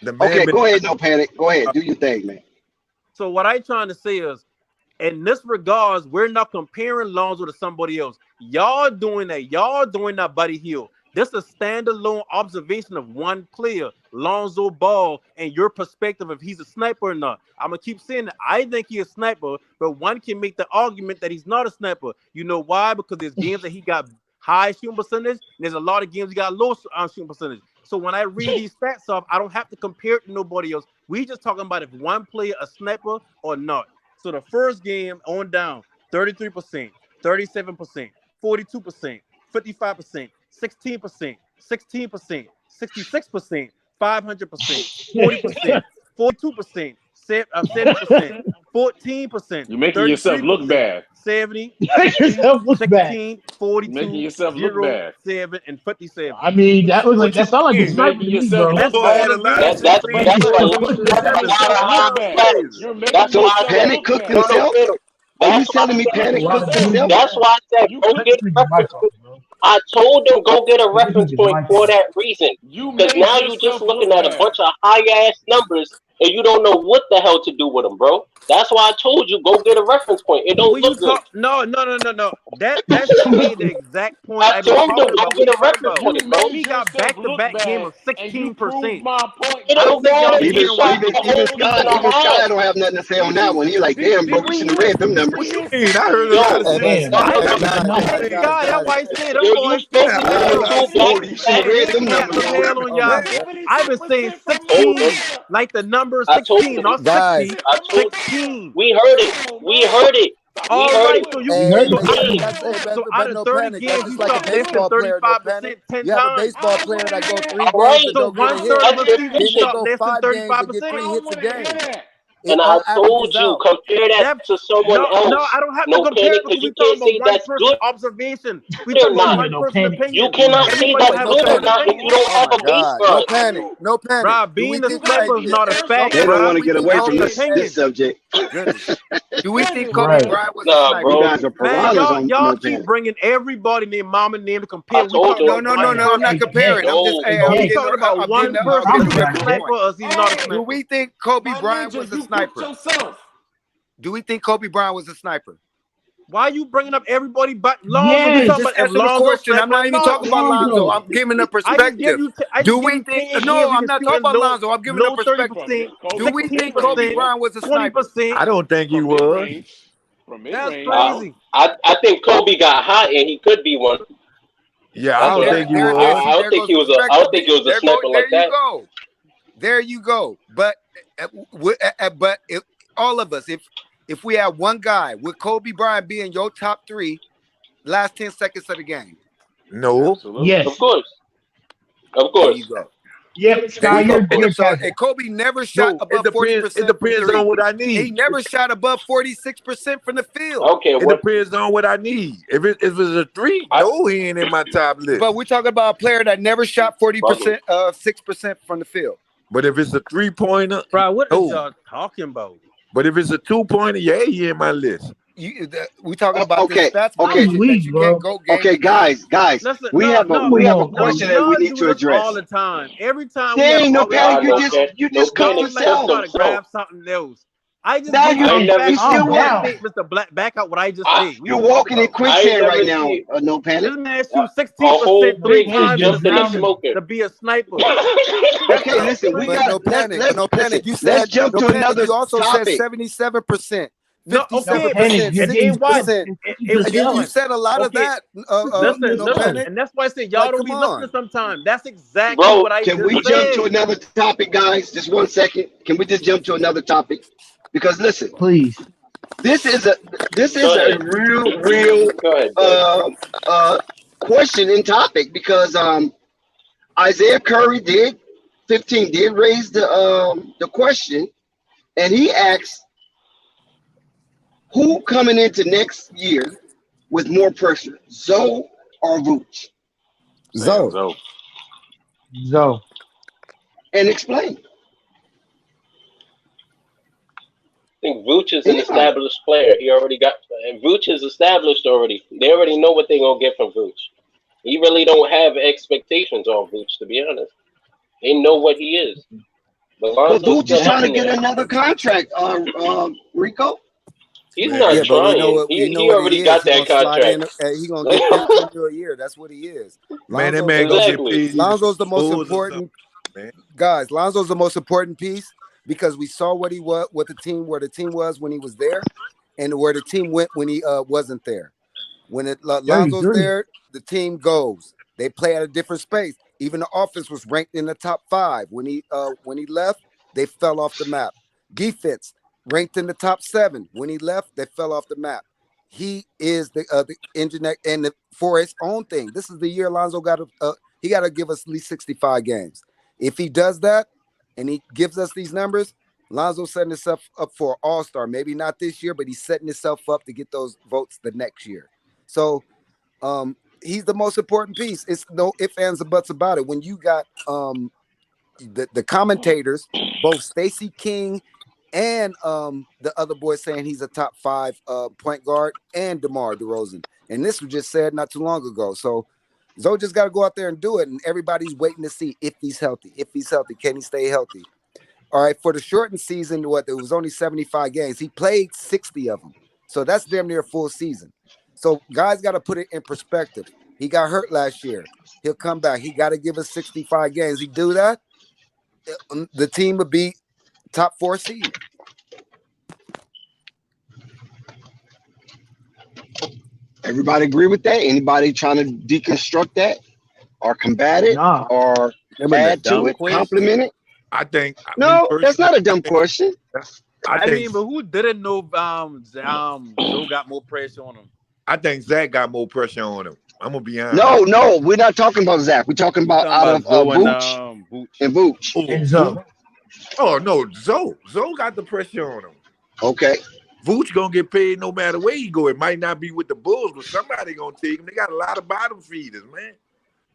Okay, go ahead, no panic. Go ahead, do your thing, man. So what I'm trying to say is, in this regards, we're not comparing Lonzo to somebody else. Y'all doing that, Buddy Hield. This is a standalone observation of one player, Lonzo Ball, and your perspective if he's a sniper or not. I'm gonna keep saying that. I think he's a sniper, but one can make the argument that he's not a sniper. You know why? Because there's games that he got high shooting percentage, and there's a lot of games he got low shooting percentage. So when I read these stats off, I don't have to compare it to nobody else. We just talking about if one player a sniper or not. So the first game on down, 33%, 37%, 42%, 55%, 16%, 16%, 66%, 500%, 40%, 42%, 7%, 14%. You're making yourself look bad. 70, Make yourself look 16, bad. 42, Making yourself look 0, bad. 7, and 57. I mean, that sounds like a sniper to me, bro. That's So Panic cooked himself? Are you telling me Panic cooked himself? That's why I said go get a reference point. I told him go get a reference point for that reason. Because now you're just looking at a bunch of high ass numbers and you don't know what the hell to do with them, bro. That's why I told you go get a reference point. It don't look good. No. That's the exact point. I told him go get a reference point, bro. He got back-to-back game of 16%. It don't matter. Even Sky don't have nothing to say on that one. He's like, damn, bro, we should have read them numbers. I heard that's why I said I've been saying 16, like the number 16, not 60. 16. We heard it. All right, so you heard So out of 30 games, you shot less than 35% 10 You have a times. baseball player that go 3 games Right. and So don't get a 1/3 hit. of the season, Then you they shot go less than 5 games and get 35%. 3 hits a game. And I told you, compare that to someone else. No, I don't have to No compare panic, it because you we can't talking say about one that's person's good. observation. We They're talking about not. one No person's panic. opinion. You cannot say Everybody that's has good their or not if opinion. you don't have a God, baseline. no panic. Bro, Do being we a think sniper is not a fact, They bro. don't want to get away from It's this subject. Goodness. Do we think Kobe Right. Bryant was Nah, a sniper? bro. You guys are Man, piranhas on y'all no keep panic. bringing everybody named mama name to compare. I We told talking you. about No, I'm not comparing. I'm just Hey, I'm Jay. we getting talking about I'm one getting person. I'm Is he getting a a sniper point. or is he not a Do sniper? we think Kobe Bryant was a sniper? Do we think Kobe Bryant was a sniper? Why are you bringing up everybody but Lonzo? Yes. We talking Just about if answer the Lonzo question. I'm sniper not or even not. talking about Lonzo. I'm giving a I just perspective. give you. Do we think? No, I'm not talking about Lonzo. I'm giving a low perspective. 30%. Do we think Kobe Bryant was a sniper? 20%. I don't think he was. From That's mid-range. crazy. I think Kobe got hot and he could be one. Yeah, I don't think he was. I don't think he was a sniper like that. There you go. But all of us, if we have one guy, would Kobe Bryant be in your top 3 last 10 seconds of the game? No. Absolutely. Yes. Of course. There you go. Yep, Sky, you're So casual. Kobe never shot above 40%. It depends on what I need. He never shot above 46% from the field. Okay, It depends on what I need. If it's a 3, no, he ain't in my top list. But we're talking about a player that never shot 40%, 6% from the field. But if it's a 3-pointer, Bro, what no. is y'all talking about? But if it's a 2-pointer, yeah, he in my list. We talking about Okay, the stats. okay. That you can't go game Okay, guys, Listen, we have a question that we need to address. All the time. Every time Dang, no we panic. No You just cut panic. yourself. try to grab something else. I just Now you still down. Mr. Black, back up what I just said. You're walking in quicksand right now. No panic. This man shoots A whole 16% 3 big times jumped in the smoker. to be a sniper. Okay, listen, we got no panic. let's No panic. You said let's jump no to panic. another You also said topic. 77%. No, okay, but 57%, and watch. 60%. And You said a lot of okay, that. listen, Panic. and that's why I said y'all Like, don't come be listening on. sometimes. That's exactly Bro, what I can just we jump to said. another topic, guys? Just 1 second. Can we just jump to another topic? Because listen, Please. this is a this Go is a ahead. real Go ahead, Jay. uh question and topic because Isaiah Curry did 15 did raise the question and he asked who coming into next year with more pressure, Zoe or Vooch? Zoe. So So, And explain. I think Vooch is an Anybody. established player. He already got and Vooch is established already. They already know what they're gonna get from Vooch. He really don't have expectations on Vooch, to be honest. They know what he is. But But Lonzo's Vooch is still up trying to in get there. another contract, Rico. He's man, not Yeah, but we know trying. what He what he already is. got He that gonna slide contract. in. He gonna get 15 mil a year. That's what he is. man, that Lonzo's man gonna get Exactly. paid either from Lonzo's the most Bulls or something, important man. guys. Lonzo's the most important piece because we saw what he was, what the team, where the team was when he was there, and where the team went when he wasn't there. When Lonzo's 33. there, the team goes. They play at a different space. Even the offense was ranked in the top 5. When he left, they fell off the map. Defense ranked in the top 7. When he left, they fell off the map. He is the engine and for his own thing. This is the year Lonzo got to he got to give us at least 65 games. If he does that and he gives us these numbers, Lonzo's setting himself up for an all-star. Maybe not this year, but he's setting himself up to get those votes the next year. So he's the most important piece. It's no ifs, ands, or buts about it. When you got the commentators, both Stacey King and the other boy saying he's a top 5 point guard, and DeMar DeRozan. And this was just said not too long ago. So Zoe just got to go out there and do it. And everybody's waiting to see if he's healthy. If he's healthy, can he stay healthy? All right, for the shortened season, there was only 75 games. He played 60 of them. So that's damn near a full season. So guys got to put it in perspective. He got hurt last year. He'll come back. He got to give us 65 games. He do that, the team would be top 4 seed. Everybody agree with that? Anybody trying to deconstruct that or combat it Nah. or add to it, compliment it? I think No, that's not a dumb question. I mean, but who didn't know Zoe got more pressure on him? I think Zach got more pressure on him. I'm gonna be honest. No, we're not talking about Zach. We're talking about out of Vooch and Vooch. And Zoe. Oh no, Zoe got the pressure on him. Okay. Vooch gonna get paid no matter where he go. It might not be with the Bulls, but somebody gonna take him. They got a lot of bottom feeders, man.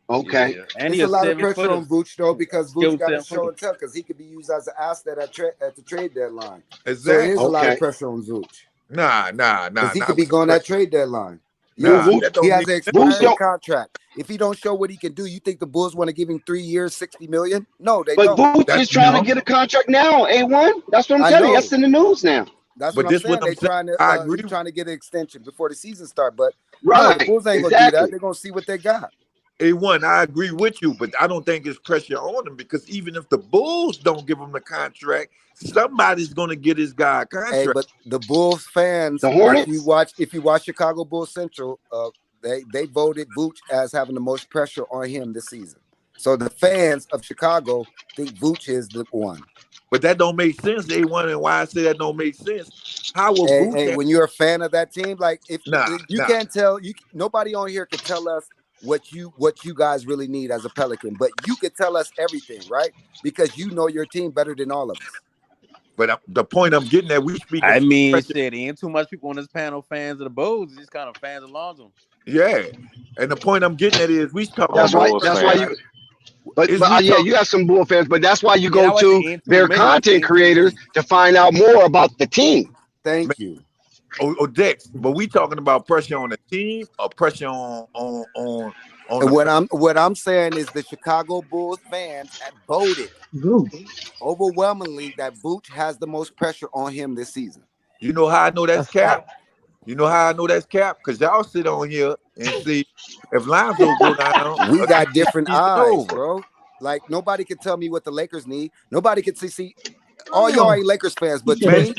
Okay. Yeah. And There's a lot of pressure on Vooch though, because Vooch got to show and tell, because he could be used as an asset at the trade deadline. Exactly. So there's a lot of pressure on Vooch. Nah. Because he could be going that trade deadline. Nah, he has an expiring contract. If he don't show what he can do, you think the Bulls want to give him 3 years, $60 million? No, they don't. But Vooch is trying to get a contract now, A1. That's what I'm telling you. That's in the news now. That's what I'm saying. They're trying to he's trying to get an extension before the season starts. But no, the Bulls ain't gonna do that. They're gonna see what they got. A1, I agree with you, but I don't think it's pressure on him, because even if the Bulls don't give him the contract, somebody's gonna get his guy a contract. Hey, but the Bulls fans, if you watch Chicago Bulls Central, they voted Vooch as having the most pressure on him this season. So the fans of Chicago think Vooch is the one. But that don't make sense, A1, and why I say that don't make sense. How will Vooch when you're a fan of that team, like if you can't tell, nobody on here can tell us what you guys really need as a Pelican, but you could tell us everything, right? Because you know your team better than all of us. But the point I'm getting at, we speak. I mean, shit, ain't too much people on this panel fans of the Bulls. Just kind of fans of Lonzo. Yeah, and the point I'm getting at is we talk. That's why you. But you have some Bull fans, but that's why you go to their content creators to find out more about the team. Thank you. Dex, but we talking about pressure on the team or pressure on and what I'm saying is the Chicago Bulls fans have voted overwhelmingly that Vooch has the most pressure on him this season. You know how I know that's cap? You know how I know that's cap? Because y'all sit on here and see if Lonzo go down. We got different eyes, bro. Like nobody can tell me what the Lakers need. Nobody can see all y'all ain't Lakers fans, but to me,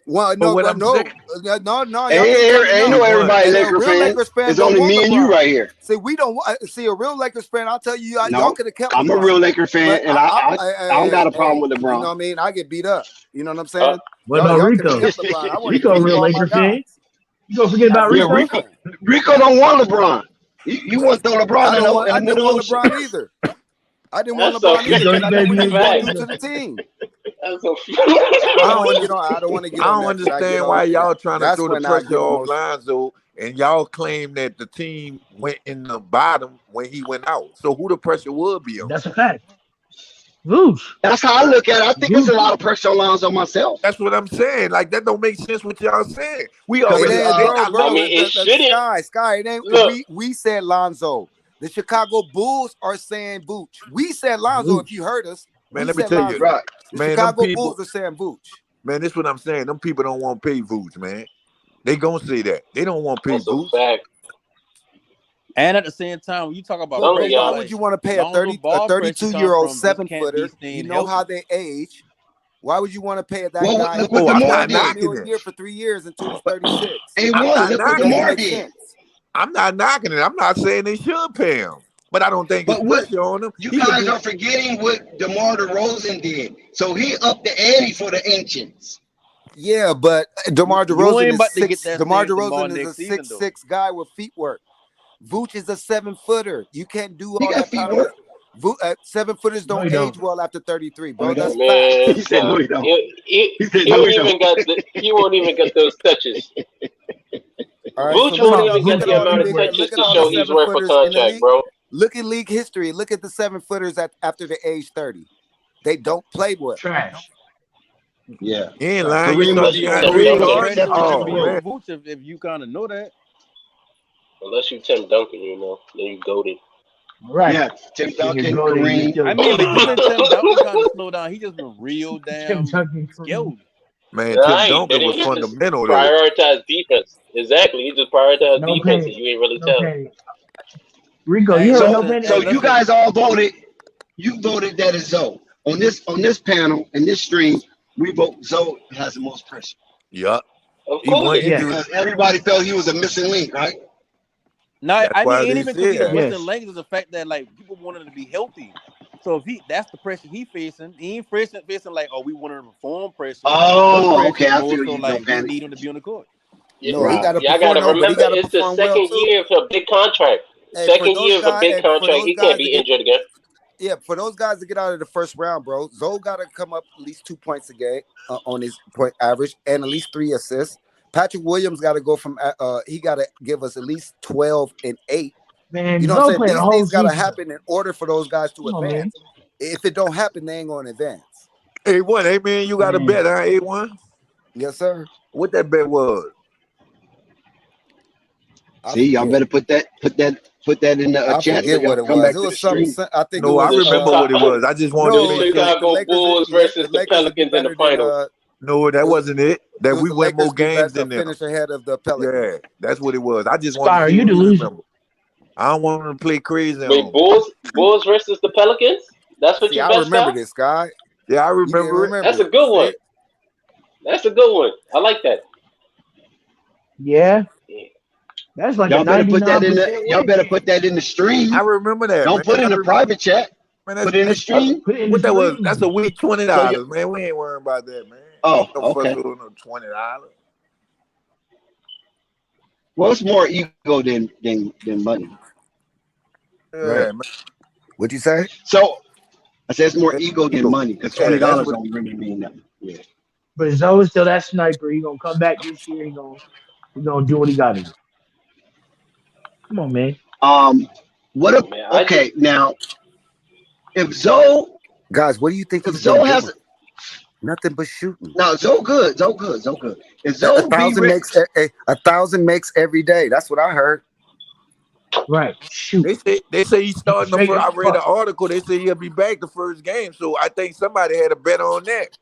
well, no, what I'm saying, no, y'all Ain't, can't tell me ain't no. no everybody A Laker real fan. Lakers fan It's don't only want me and you LeBron. right here. See, we don't see a real Lakers fan. I'll tell you, y'all No, could have kept I'm a LeBron. real Laker fan, But and I don't got a problem with you know LeBron. what I mean? I get beat up. You know what I'm saying? What about Y'all could have Rico? kept LeBron. I want to Rico, a keep real all my Laker fan. guys. You gonna forget about Yeah, Rico? Rico don't want LeBron. You want to throw LeBron in the I didn't middle want ocean. LeBron either. I didn't want That's LeBron a either because I know what he was going to do fact. to the team. That's a I don't want to get on. I don't want to get I on don't that. 'Cause I get understand on. why y'all trying to That's throw the when I pressure get off emotional. Lonzo, and y'all claim that the team went in the bottom when he went out. So who the pressure would be on? That's a fact. Vooch. That's how I look at it. I think there's a lot of pressure on Lonzo myself. That's what I'm saying. Like that don't make sense what y'all saying. We It already ain't, they bro. not I mean, it shouldn't. Sky. It ain't. Look, We said Lonzo. The Chicago Bulls are saying Vooch. We said Lonzo. If you heard us, man, we let me said tell you, Lonzo. Right. The man, them Chicago people, Bulls are saying Vooch. man, this is what I'm saying. Them people don't want to pay Vooch, man. They gonna say that. They don't want to pay that's a Vooch. fact. And at the same time, when you talk about Bro, Some of pressure, why y'all, would like you want to pay a Lonzo ball pressure come 32-year-old from he can't be 7-footer? You staying know how healthy. they age. Why would you want to pay that Well, guy look what I'm DeMar not did. $100 knocking million a it. year for 3 years until he's 36? Hey, I'm one, not look what It knocking doesn't DeMar it. make did. sense. I'm not knocking it. I'm not saying they should pay him, but I don't think it's But what pressure on him. you He could guys do. are forgetting what DeMar DeRozan did. So he upped the ante for the ancients. Yeah, but DeMar You DeRozan ain't is about to get six. that DeMar same DeMar DeRozan is a next season, though. 6'6" guy with feet work. Vooch is a 7-footer. You can't do He all got that feet power. work. 7-footers No, don't he age don't. well after 33, No, bro. he That's don't. man, He facts. said no, stop. he don't. He He said he no, won't he don't. even got he won't even get those touches. All right, so Vooch won't even look get at the all the amount of big. touches Look at to all the show he's worth a 7-footers in the contract, league. bro. Look at league history. Look at the 7-footers after the age 30. They don't play well. Trash. Yeah. You ain't Trash. lying. You saw Unless you Tim DeAndre The Duncan. Jordan. pressure Except for wouldn't Oh be on man, Vooch if you kind of know that. Unless you Tim Duncan, you know, then you goaded. Right. Yeah. Tim Then you Duncan, go to you Kareem. still I mean, but cheating. even Tim Duncan kind of slowed down. He just been real Tim damn Duncan. skilled. man, Tim Right. Duncan Then was he just fundamental though. prioritize defense. Exactly. He just prioritized No defense, and pay. you ain't really No tell. pay. Rico, Hey, you heard no So listen. pay? Hey, you listen. guys all voted. You voted that is Zoe. On this panel, in this stream, we vote Zoe has the most pressure. Yup. Of He course. went Yes. into. Because everybody felt he was a missing link, right? No, That's I mean, why ain't they even because he's a said. missing Yes. link. It's the fact that like people want him to be healthy. So if that's the pressure he facing, he ain't facing like, oh, we want him to perform pressure. His Oh, pressure okay. is I more feel so you, Joe like we Panic. need him to be on the court. Yeah, No, he got to y'all gotta perform. No, but he remember got to it's the perform well second too. year of a big contract. Hey, for Second those year of a guys, big contract. He can't to be get injured again. for those guys to get out of the first round, bro. Zoe got to come up at least 2 points a game on his point average and at least 3 assists. Patrick Williams got to go from he got to give us at least 12 and 8. Man, You know what I'm Zoe saying? played a These whole things got to season. happen in order for those guys to Come on, man. advance. If it don't happen, they ain't going to advance. A1, hey man, you got a bet, huh? A1. Yes, sir. What that bet was? See, y'all better put that in the I chat so forget y'all what can it come was. back It to the was something. stream. I think it No, I was. remember what it was. I just wanted to The make sure. Chicago Bulls versus the Pelicans in the finals. No, that wasn't it. That It was we the went Lakers more games than them. finish ahead of the Pelicans. Yeah, that's what it was. I just wanted to Scar, see you what you delusional. remember. I don't want them to play crazy Wait, on me. Bulls versus the Pelicans? That's what See, you I bet, remember Scott? this guy. Yeah, I You didn't remember it. remember That's a it. good one. See? That's a good one. I like that. Yeah. That's like Y'all a better put that 99% in the y'all better put that in the stream. I remember that, Don't man. put it in the private chat. Man, Put it in the stream. Put it in what the that was? stream. That's a week $20, So you, man. We ain't worrying about that, man. oh, Ain't no fuss okay. over no $20. Well, it's more ego than money. Yeah, Right. man. What'd you say? So I said it's more ego than money because Yeah, $20 that's what. don't really mean nothing. Yeah. But Zoe's still that sniper. He gonna come back this year. He gonna do what he gotta do. Come on, man. What if Man, okay now if Zoe Guys, what do you think if he's been Zoe has doing? Nothing but shooting. no Zoe good. If A Zoe be thousand makes 1,000 makes every day. That's what I heard. Right. Shoot. They say he's starting the Straight first. as I read an fuck. article. They say he'll be back the first game. So I think somebody had a bet on that.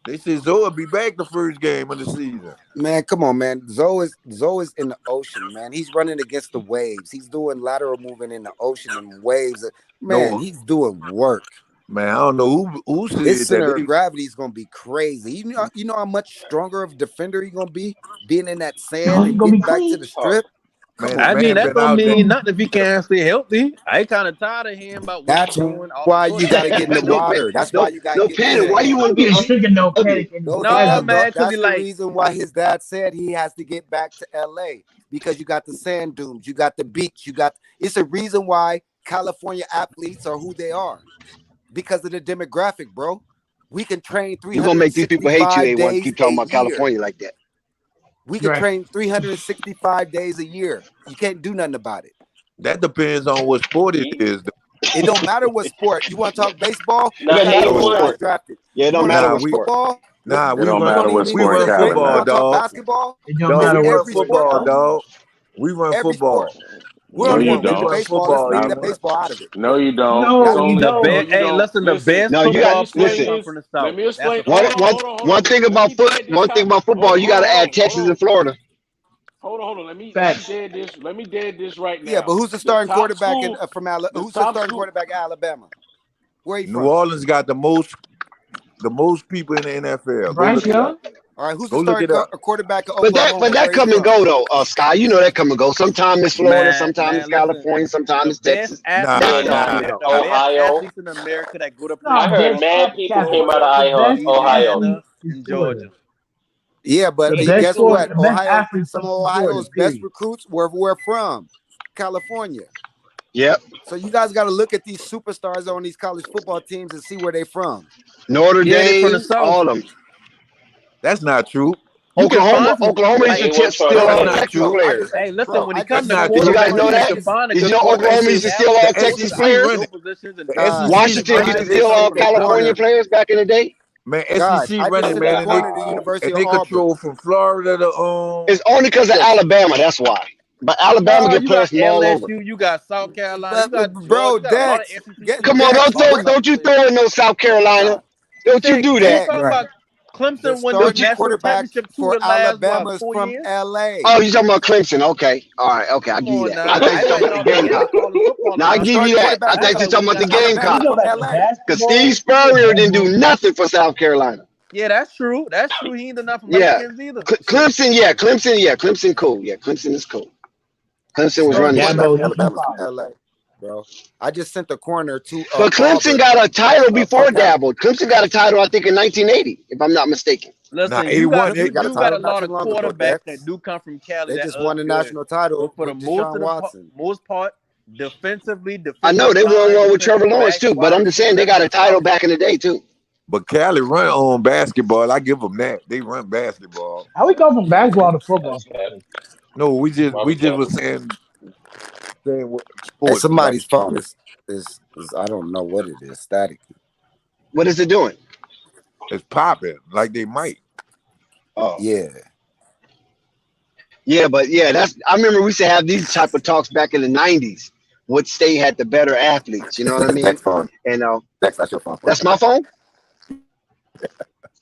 They said Zoe will be back the first game of the season. Man, come on, man. Zoe is in the ocean, man. He's running against the waves. He's doing lateral movement in the ocean and waves. Man, No, he's doing work. Man, I don't know who said His center that. of gravity is gonna be crazy. You know how much stronger of a defender he gonna be being in that sand He's and gonna be getting back to clean. the strip. Come Man, on, the I mean, man that been don't out there. mean nothing if he can't stay healthy. I kind of tired of hearing about what he's that's doing off the why court. you got to get in the No, water. That's why no, you got to no get in the panic. Why you sand. want I'm to be getting sick of no ugly? panic in this No, game. man, because he That's the like, reason why his dad said he has to get back to LA because you got the sand dunes, you got the beach, it's a reason why California athletes are who they are because of the demographic, bro. We can train You're gonna make these people hate you. 365 A1 days keep a talking about year. California like that. We can Right. train 365 days a year. You can't do nothing about it. That depends on what sport it is. It don't matter what sport. You want to talk baseball? It Now, We don't got matter the what A1, guys sport. drafted. Yeah, it You don't want to matter talk what sport. football? it don't You matter don't what even need we to sport run say strength. You football, want to talk dog. basketball? It don't Dog, It's matter we what run every sport. sport, football, bro. dog. We run Every sport. football. We're No, only you gonna We mention don't. run baseball. Let's football. leave You Stop. the run. baseball out of it. No, you don't. It's No, you only no, don't. you hey, don't. listen, the Listen, best No, you let got me football explain players listen. come this. from the Let South. me That's explain. a Hold One on, fact. hold one on, hold on, hold one on. thing Let about me dead this one thing top. about Hold football, on, you hold got on, to hold add on, hold Texas on. and Florida. Hold on, hold on. Let me Facts. dead this. Let me dead this right Yeah, but now. who's the The starting top quarterback school, the Who's the top starting school. quarterback at Alabama? Where he New from? Orleans got the most people in the NFL. Go Bryce look it up. Young? All right, who's the Go look starting it up. quarterback at But Oklahoma? that Where he come and from? go though, Sky. You know that come and go. Sometimes it's Florida, sometimes it's Man, listen, California, sometimes the it's best Texas. That athletes Nah, in come nah. and go. the best Ohio. athletes in America that go to play I No, heard there's football mad cap, is people cap. came out Florida, of The best Ohio. athlete Louisiana, is and Florida. Georgia. Yeah, but The best guess Florida, what? the best Ohio, athletes some come of from Florida. Ohio's best Period. recruits were from California. Yep. So you guys got to look at these superstars on these college football teams and see where they from. Notre Yeah, they from the Dame, South. all of them. That's not true. You can find some Oklahoma used like, to A1 trying to steal That's all tell you. not Texas true. players. hey, listen, when it That's comes to not Did you true. guys know quarterbacks, you that? can find a Did you good know quarterback. Oklahoma They used to have steal all the The most Texas SEC players? run it. skill positions and The talent. SEC Washington run used it, to Guys, and they I steal just all sent the California corner. players back in the day. man, Guys, SEC I run just it, sent the man, corner to the University and of they Auburn. control from Florida to It's only because of Yes, Alabama. That's why. But Alabama No, get you got players from all over. LSU, you got South Carolina, you but got Georgia, bro, you got a lot of Dex, SEC Come schools on, that Dex, produce don't you players. throw in no South Carolina. You Don't you said do you that. talking Dex. about The Clemson won the Don't starting you? national quarterback championship two for the last Alabama is 4 from years? LA. Oh, you talking about Clemson? Okay, all right, okay, I Come give you on that. now. I thought you I talking went about off the the end of Gamecock. college football Now and I I The give said you starting that. that. I quarterback That's thought for you how talking we about the got If Alabama. we Gamecock. go back to LA. Because Steve basketball, we get Spurrier didn't basketball. do nothing for South Carolina. Yeah, that's true. That's true. He ain't done nothing from light Yeah, skins either. Shit. Clemson. Clemson. Cool. Yeah, Clemson is cool. The Clemson was starting running quarterback shit. Dabo, for he can Alabama is from fire. LA, bro. I just sent the corner to But Clemson Auburn got a title for before Cal. Dabo. Clemson got a title, I think, in 1980, if I'm not mistaken. now Listen, you got 81. you Clemson got a do got title a not lot too of long ago, quarterbacks that Dex. do come from Cali They that just are won a good, national title but for the with Deshaun Watson. most part, defensively, I know defensive they won line, one with Trevor defensive Lawrence backs, too, but wide I'm just saying receivers, they that's got from a the title South. back in the day too. But Cali run on basketball. I give them that. They run basketball. How we go from basketball to football That's so cap. quick? No, we Bobby just cap. was saying what Hey, sports like. somebody's phone is I don't know what it is, static. What is it doing? It's popping like they might. Oh, Yeah. yeah, but yeah, I remember we used to have these type of talks back in the '90s. What state had the better athletes? You know what I mean? Dex phone. And Dex, that's your phone. that's my phone.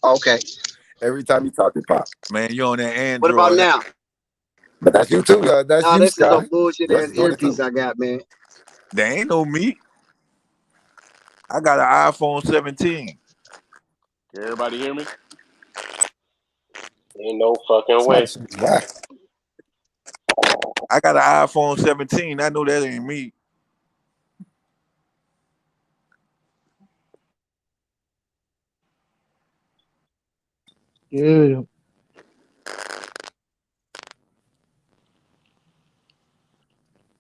Okay. Every time you talk, it pop. Man, you on that What about Android. now? But that's you too. That's Nah, you, this is a Sky. bullshit Russ ass is on it earpiece too. I got, man. There ain't no me. I got an iPhone 17. Can everybody hear me? Ain't no fucking Somebody way. shit's whack. I got an iPhone 17. I know that ain't me. Dude,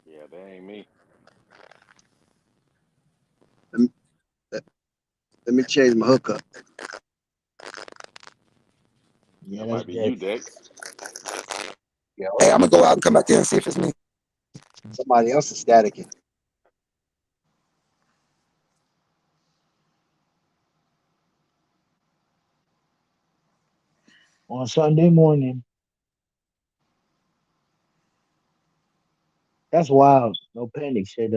Yeah, that ain't me. Let me, let me change my hookup. yeah, That that's might be you, dead. Dex. Yeah. Hey, I'm gonna go out and come back in and see if it's me. Somebody else is static. On Sunday morning. That's wild. No panic. Said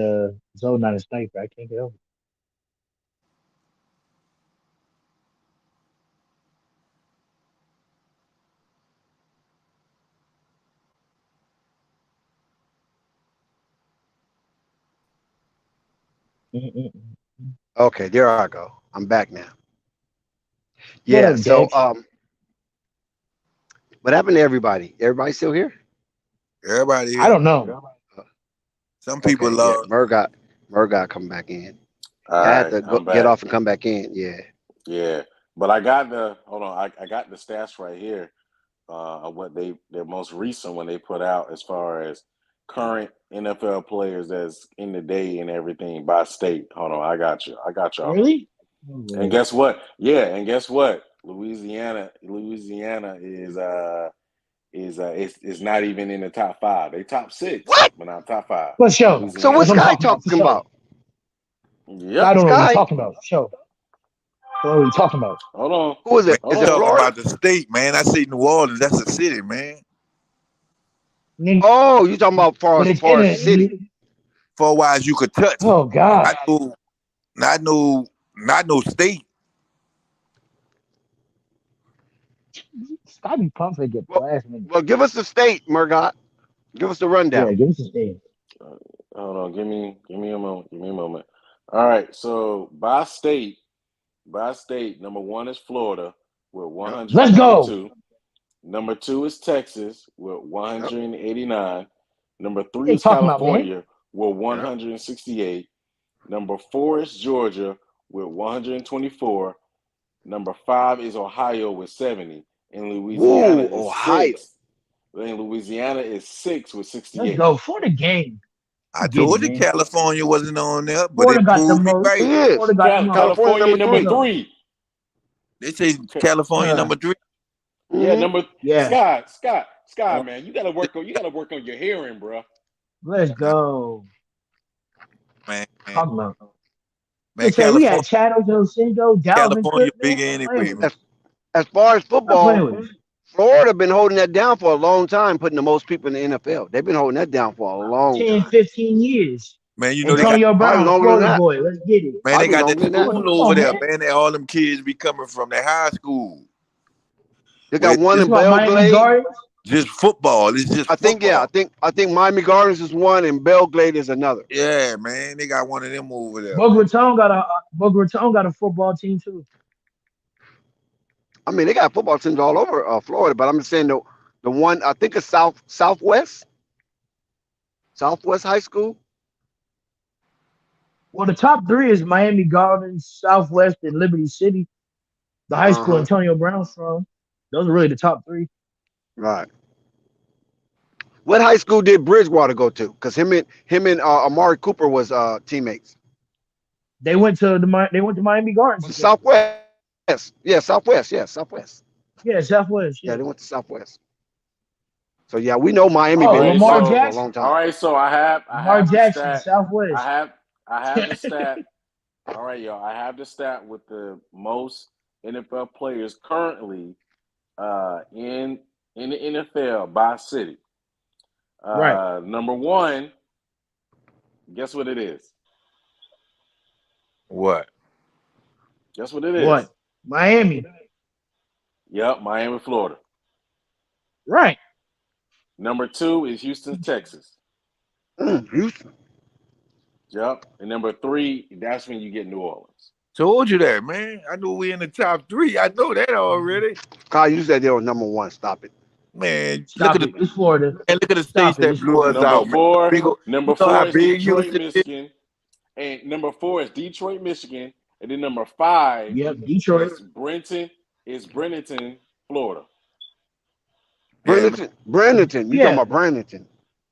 Zoe not a sniper. I can't get over it. Mm-mm-mm. Okay, there I go. I'm back now. What Yeah. up, So Dex? what happened to everybody? Everybody still here? Everybody I here. don't know. Some people Okay. Yeah. lost. Murgot come back in. All Yeah, I had right, to I'm get back. off and come back in. Yeah. Yeah, but I got the hold on. I got the stats right here of what their most recent one they put out as far as current NFL players that's in the day and everything by state. Hold on, I got you. I got y'all. Really? And guess what? Yeah, and guess what? Louisiana is not even in the top five. They top six, What? but not top five. For sure. So Louisiana what's That's what I'm is Sky talking about. For talking sure. about? So I yep. don't know what you're Sky? talking about. For sure. What are we talking about? Hold on. Who is Man, it? you Is it Hold talking on. Florida? about the state, man. I say New Orleans. That's a city, man. Nigga, Oh, you talking about but it's in far as a. city? For wise you could touch. Oh God. Not no state. Scotty be pumped to get Well, last minute. well, give us the state, Murgot. Give us the rundown. Yeah, give us a stage. Hold on. Give me a moment. Give me a moment. All right. So by state, number one is Florida with Yep. Let's go. 192. Number two is Texas with Yep. 189. Number What three they is talking about, man? California with Yep. 168. Number four is Georgia with 124. Number five is Ohio with 70. And Louisiana Woo, is Ohio. six. And Louisiana is six with Let's 68. go for the game. I Get it, told you man. California wasn't on there, but Florida it got the proved me most. He right. is. Florida got the most. California California number number Let's three. go. three. They say California Uh, number 3. Yeah, Mm-hmm. yeah. Scott, Oh, man, you gotta work on your hearing, bro. Let's nah, go. man, Talking about. man, Let's say we had California, Chad Ochocinco, Dalvin California Cook, man. bigger Stop playing anyway, with man. me. As far as Stop playing football, with me. Florida been holding that down for a long time, putting the most people in the NFL. They've been holding that down for a long 10, time. 15 years. Man, you know they got Antonio Probably Brown, longer than Florida that. boy. Let's get it. man, they Probably got that longer than that. school Come over on, there, man. man. That all them kids be coming from that high school. They Where got one You in talking about Miami Belgrade. Gardens? just football. It's just I think football. Miami Gardens is one and Belgrade is another. Yeah, man. They got one of them over there, Boca man. Raton got a Boca Raton got a football team too. I mean, they got football teams all over Florida, but I'm just saying the one I think is Southwest High School. Well, the top three is Miami Gardens, Southwest, and Liberty City. The high school Uh-huh. Antonio Brown's from. Those are really the top three. Right. What high school did Bridgewater go to? Because him and Amari Cooper was teammates. They went to Miami Gardens together. Southwest. Yeah, Southwest. Yeah, Southwest. Yeah, Southwest. Yeah, Yeah. they went to Southwest. So yeah, we know Miami Oh, All been right, in Lamar Florida so for a long Jackson. all time. right, so I Lamar have the Jackson, stat. Southwest. I have the stat. All right, y'all. I have the stat with the most NFL players currently in the NFL by city. Right. Number one, guess what it is? What? Guess what it is? What? Miami. Yep, Miami, Florida. Right. Number two is Houston, Texas. Houston. Yep. And number three, that's when you get New Orleans. Told you that, man. I knew we in the top 3. I know that already. Kyle, you said they were number one. Stop it. Man, look Stop at it. It's Florida. the states Stop it. that It's blew Florida. us out, man. Big, you Number know how four is big Detroit, Houston is? Michigan. And number four is Detroit, Michigan. And then number five Yep. Detroit. is Brenton, Florida. Yeah, man. Brandon. You talking Yeah. about Brandon?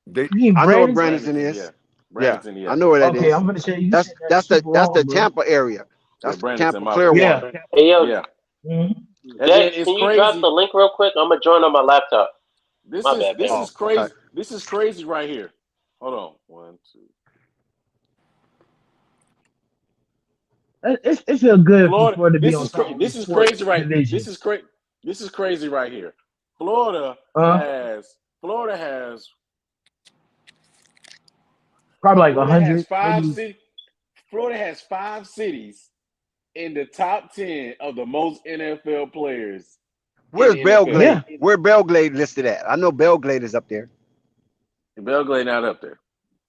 They, You mean I know what Brandon? Brandon is. Yeah. Yeah, Brandon, I yeah. know where that Okay, is. I'm gonna say you That's said that that's the super that's the wrong, bro. Tampa area. Yeah, That's the Brandon, Tampa my Clearwater. bad. Hey yo, Yeah. Mm-hmm. And then Dex, it's can you drop crazy. the link real quick? I'm gonna join on my laptop. This My is bad, man. crazy. Okay. This is crazy right here. Hold on. 1, 2. It feels good for Florida. Florida to be on top of the This is sports crazy right. division. This is crazy right here. Florida Uh, has probably like Florida has 100, five maybe. cities. Florida has 5 cities in the top 10 of the most NFL players Where's in the NFL. Yeah. Belgrade? Where Belgrade listed at? I know Belgrade is up there. Belgrade not up there.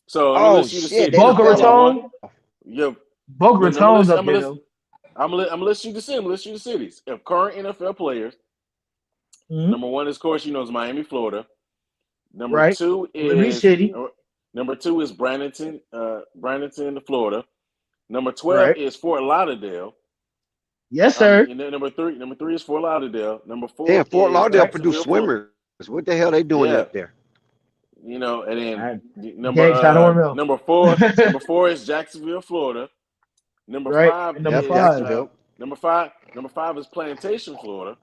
So let me Oh list you the shit, cities. they done Boca fell Number off. one, Raton. yeah, Boca Then Raton's up there though. I'm gonna list you the cities. If current NFL players, number one is, of course, is Miami, Florida. Number Right. two Liberty is City. Bradenton, Florida. Number 12 Right. is Fort Lauderdale. Yes, sir. And then number three is Fort Lauderdale. Number 4 Damn, Fort is Lauderdale produced Jacksonville, Florida. swimmers. What the hell they doing up there? And then Hormel. number four is Jacksonville, Florida. Number right. 5 number is Jacksonville. Number five is Plantation, Florida.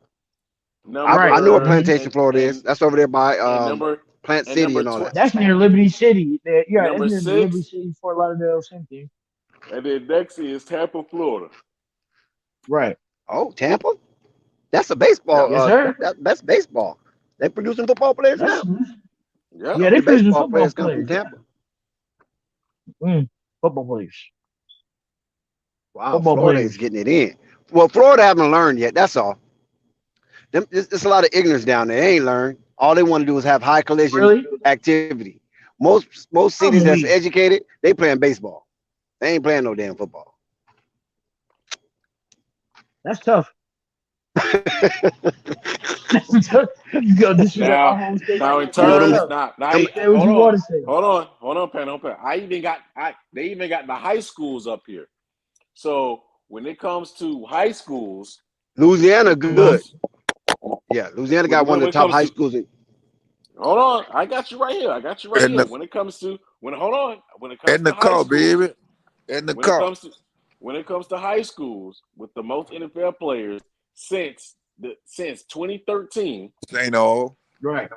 I know what Plantation, Florida is. That's over there by Plant City and all that. That's near Liberty City. Yeah, number that's near Liberty City, Fort Lauderdale, same thing. And then next is Tampa, Florida. Right. Oh, Tampa? That's a baseball. Yes, sir. That's baseball. They producing football players now. Yeah, they producing baseball football players come from Tampa. Football players. Wow, football Florida players. is getting it in. Well, Florida haven't learned yet. That's all. There's a lot of ignorance down there. They ain't learned. All they want to do is have high collision activity. Most cities that's educated, they playing baseball. They ain't playing no damn football. That's tough. Go disrespect our home state. Now in terms, hold on, Pan. They even got the high schools up here. So when it comes to high schools, Louisiana good. Yeah, Louisiana got one of the top high schools. Hold on, I got you right here. When it comes to when it comes to high schools with the most NFL players since 2013, right?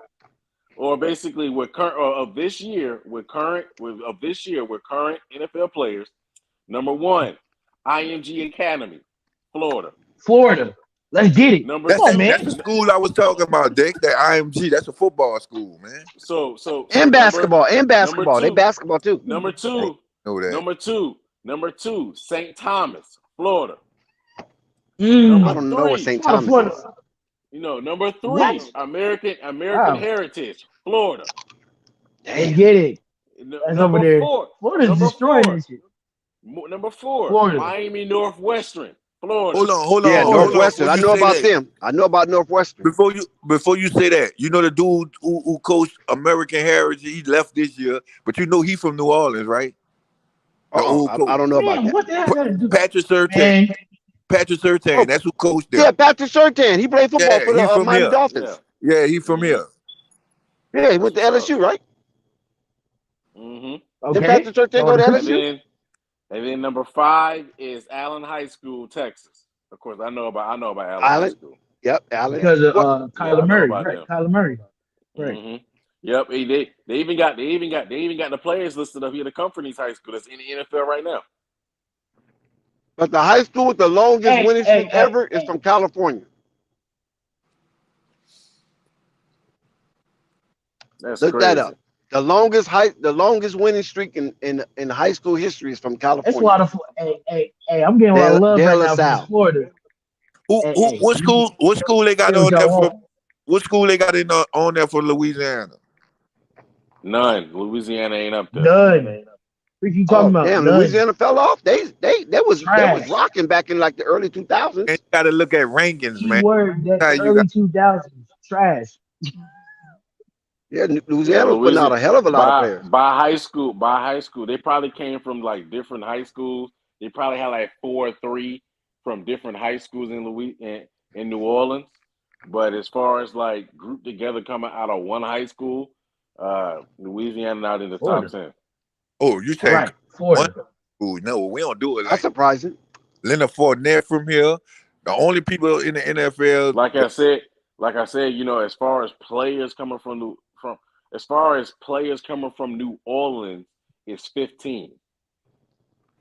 Or basically with current NFL players. Number 1, IMG Academy, Florida. Let's get it. That's the school I was talking about, Dick. That IMG. That's a football school, man. So basketball. They basketball too. Number two, St. Thomas, Florida. I don't know what St. Thomas is. Number 3, American Heritage, Florida. They get it. That's over there. Florida's destroying this shit. Number 4, Florida. Miami Northwestern, Florida. Hold on. Yeah, Northwestern. I know about them. I know about Northwestern. Before you say that, the dude who coached American Heritage, he left this year, but he from New Orleans, right? I don't know about that. What the hell got to do? Patrick Surtain. Patrick Surtain, that's who coached them. Yeah, Patrick Surtain. He played football for the Miami Dolphins. Yeah, he from here. Yeah, he went to LSU, right? Mm-hmm. Did Patrick Surtain go to LSU? And then number 5 is Allen High School, Texas. Of course, I know about Allen High School. Yep, Allen. Because of Kyler Murray, right? Kyler Murray, right? Mm-hmm. Yep. They even got the players listed up here to come from these high schools that's in the NFL right now. But the high school with the longest winning streak ever is from California. That's Look crazy. that up. The longest winning streak in high school history is from California. It's a lot of hey, I'm getting a lot of love right now from Florida. What school they got on there for? What school they got on there for Louisiana? None. Louisiana ain't up there. None. What you talking about? Damn, None. Louisiana fell off. They was rocking back in like the early 2000s. And you got to look at rankings, man. Early 2000s. Trash. Yeah, Louisiana was putting out a hell of a lot of players. By high school, they probably came from like different high schools. They probably had like 4 or 3 from different high schools in New Orleans. But as far as like grouped together coming out of one high school, Louisiana not in the top 10. Oh, you saying right. Florida? No, we don't do it. That's surprising. Leonard Fournette from here. The only people in the NFL. Like I said, as far as players coming from New Orleans, it's 15.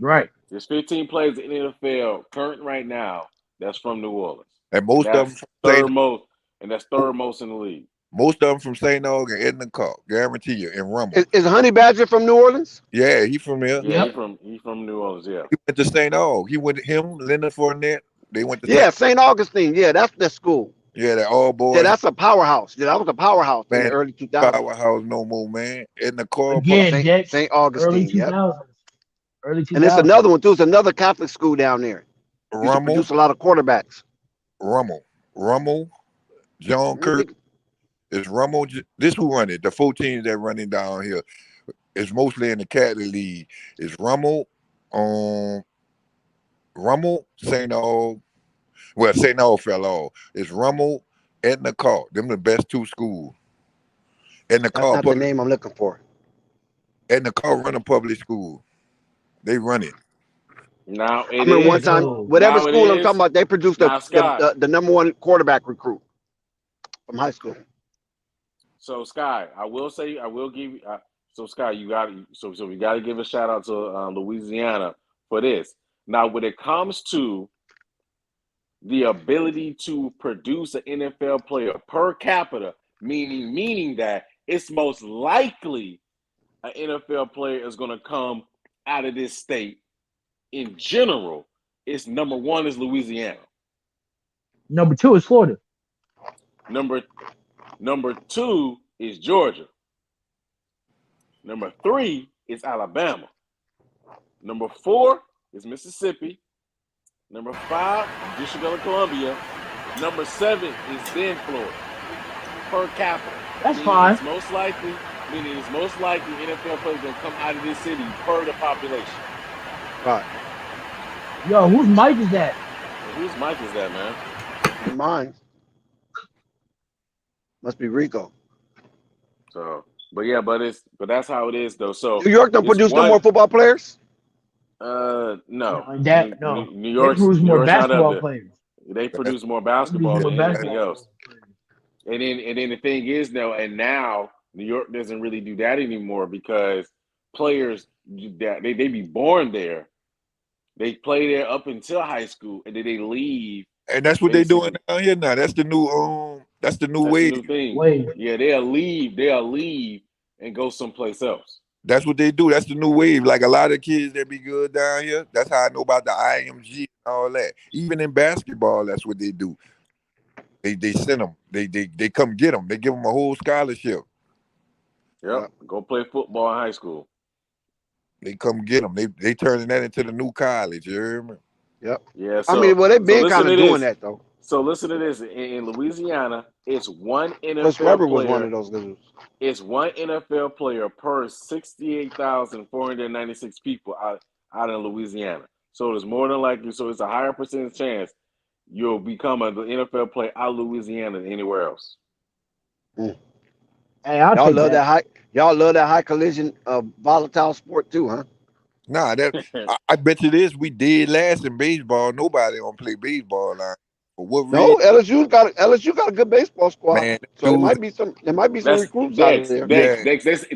Right. There's 15 players in the NFL current right now that's from New Orleans. And most of them third most in the league. Most of them from St. Aug and Edna Carr, guarantee you, in Rumble. Is Honey Badger from New Orleans? Yeah, he from here. Yeah, he from New Orleans, yeah. He went to St. Aug. He went to him, Leonard Fournette. They went to St. Augustine. Yeah, that's the school. Yeah, that all boys. Yeah, that's a powerhouse. Yeah, that was a powerhouse in the early 2000s. Powerhouse no more, man. Edna Carr. Again, St. Augustine. Early 2000s. Early And it's 2000s. another one too. It's another Catholic school down there. Used to produce a lot of quarterbacks. Rummel, John Kirk. It's Rummel. This who run it. The 4 teams that running down here. It's mostly in the Catholic League. It's Rummel, St. Aug. Well, St. Aug fell off. It's Rummel, Edna Carr. Them the best 2 schools. Edna That's Carr. not the name I'm looking for. Edna Carr run a public school. They run it. Now I remember one time, whatever school I'm talking about, they produced the number 1 quarterback recruit from high school. So Sky, I will give you. So Sky, you got so we got to give a shout out to Louisiana for this. Now, when it comes to the ability to produce an NFL player per capita, meaning that it's most likely an NFL player is going to come out of this state. In general, it's number 1 is Louisiana. Number 2 is Florida. Number 2 is Georgia. Number 3 is Alabama. Number 4 is Mississippi. Number 5, District of Columbia. Number 7 is then Florida. Per capita. That's fine. It's most likely NFL players going to come out of this city per the population. Right. Yo, whose mic is that? Whose mic is that, man? Mine. Must be Rico. So, but that's how it is though. So New York don't produce no more football players? No. New York produce more basketball players. They produce more basketball than anything else. And then the thing is now New York doesn't really do that anymore because players they be born there. They play there up until high school and then they leave. And that's what they're doing down here now. That's the new that's the new way. New thing. Yeah, they'll leave and go someplace else. That's what they do. That's the new wave. Like a lot of kids that be good down here. That's how I know about the IMG and all that. Even in basketball, that's what they do. They send them. They come get them. They give them a whole scholarship. Yep. Go play football in high school. They come get them. They turning that into the new college. You hear me? Yep. Yeah. So, I mean, well, they've been kind of doing that though. So listen to this. In Louisiana, it's one NFL Chris Webber player. Was one of those dudes. It's one NFL player per 68,496 people out in Louisiana. So it's more than likely. So it's a higher percentage chance you'll become an NFL player out of Louisiana than anywhere else. Mm. Hey, y'all love that high. Y'all love that high collision volatile sport too, huh? Nah, I bet you this. We did last in baseball. Nobody gonna play baseball now. No, LSU got a good baseball squad. Man, so there might be some recruits out there. Dex, that's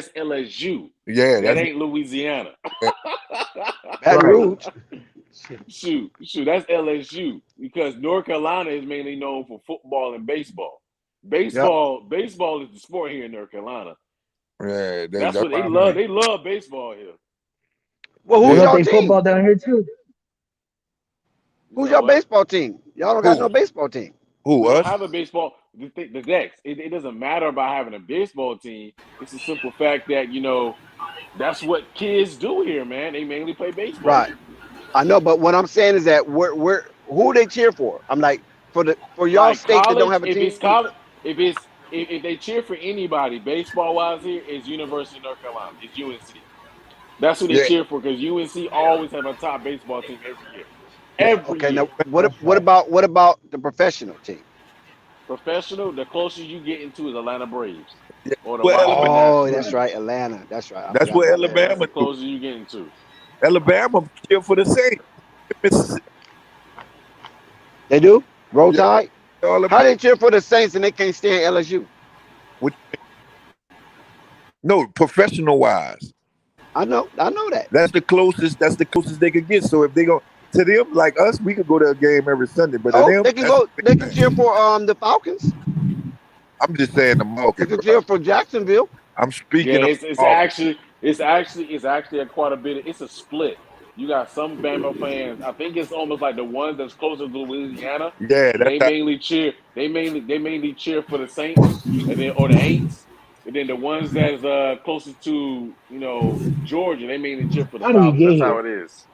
LSU. Yeah, that ain't Louisiana. Baton Rouge. Shoot, that's LSU because North Carolina is mainly known for football and baseball. Baseball is the sport here in North Carolina. Yeah, that's what they love. They love baseball here. Well, who's y'all team? Football down here too. Who's your baseball team? Y'all don't got no baseball team. Who we us? Don't have a baseball. The Dex. It doesn't matter about having a baseball team. It's the simple fact that that's what kids do here, man. They mainly play baseball. Right. I know, but what I'm saying is that who they cheer for? I'm like for y'all like state college, that don't have a if team. It's college, if they cheer for anybody baseball wise here, it's University of North Carolina. It's UNC. That's who they cheer for because UNC always have a top baseball team every year. Every year. Now what about the professional team? Professional, the closest you get into is Atlanta Braves. Yeah. Or the that's right, Atlanta. That's right. That's what Alabama. That's the closest you get into. Alabama cheer for the Saints. They do? Roll Tide? How they cheer for the Saints and they can't stand LSU? No, professional wise. I know that. That's the closest they could get. So if they go to them like us, we could go to a game every Sunday. But them, they can cheer for the Falcons. I'm just saying the market. They can cheer for Jacksonville. I'm speaking. Yeah, it's actually quite a bit. It's a split. You got some Bama fans. I think it's almost like the ones that's closer to Louisiana. Yeah, they mainly cheer for the Saints and then or the Aints. And then the ones that's closest to, Georgia, they mainly cheer for the How do we Falcons. get That's how here? it is.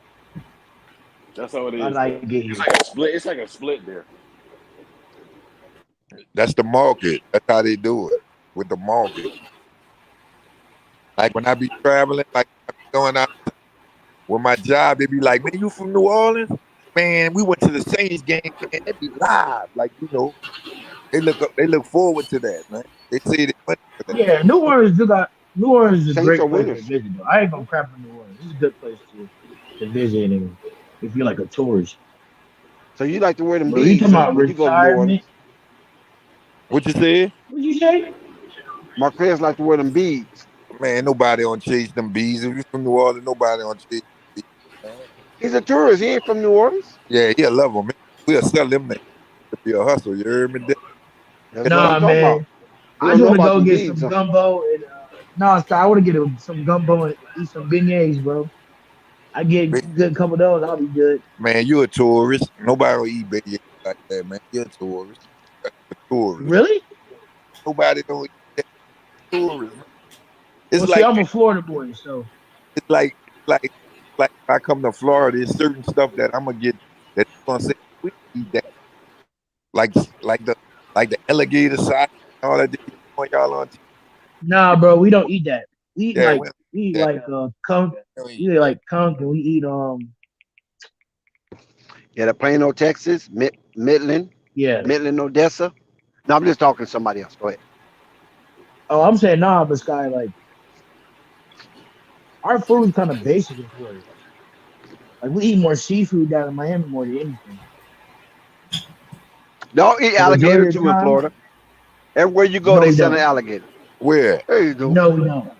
That's how it How did is I there. get It's here? like a split. It's like a split there. That's the market. That's how they do it with the market. Like when I be traveling, like I be going out with my job, they be like, "Man, you from New Orleans? Man, we went to the Saints game, man. They be live, like they look forward to that, man. They say they went for that. Yeah, New Orleans is a Saints are great place to winners. visit though. I ain't gonna crap on New Orleans. It's a good place to visit and if you're like a tourist. So you like to wear them But you beads, talking huh? about When you go to New retirement? Orleans, What you say? What'd you say? Marquez like to wear them beads. Man, nobody on chase them bees. If you from New Orleans, nobody on chase them bees, man. He's a tourist. He ain't from New Orleans. Yeah, he'll love them. We'll sell them. They be a hustle. You heard me? That's what I'm Nah, talking about. man. He I don't just know want to about go them get beads, some huh? gumbo and I want to get some gumbo and eat some beignets, bro. I get a good couple of those, I'll be good. Man, you a tourist. Nobody will eat bacon like that, man. You're a tourist. That's a tourist. Really? Nobody don't eat that. Tourist, man. It's Well, see, like I'm a Florida boy, so it's like if I come to Florida, there's certain stuff that I'm gonna get that I'm gonna say we eat that. Like like the like the alligator side and all that they be showing y'all on TV. nah, bro, we don't eat that. Yeah, We eat yeah, like conch. we don't We eat eat that. like conch, and we eat Yeah, the Plano, Texas, Midland, yeah. Odessa. No, I'm just talking to somebody else. Go ahead. Oh, I'm saying nah, but Sky, like our food is kind of basic in Florida. Like we eat more seafood down in Miami more than anything. Don't eat The alligator majority of the too in time, Florida. Everywhere you go, no, they we sell an don't. alligator. Where? There you go. No, we don't.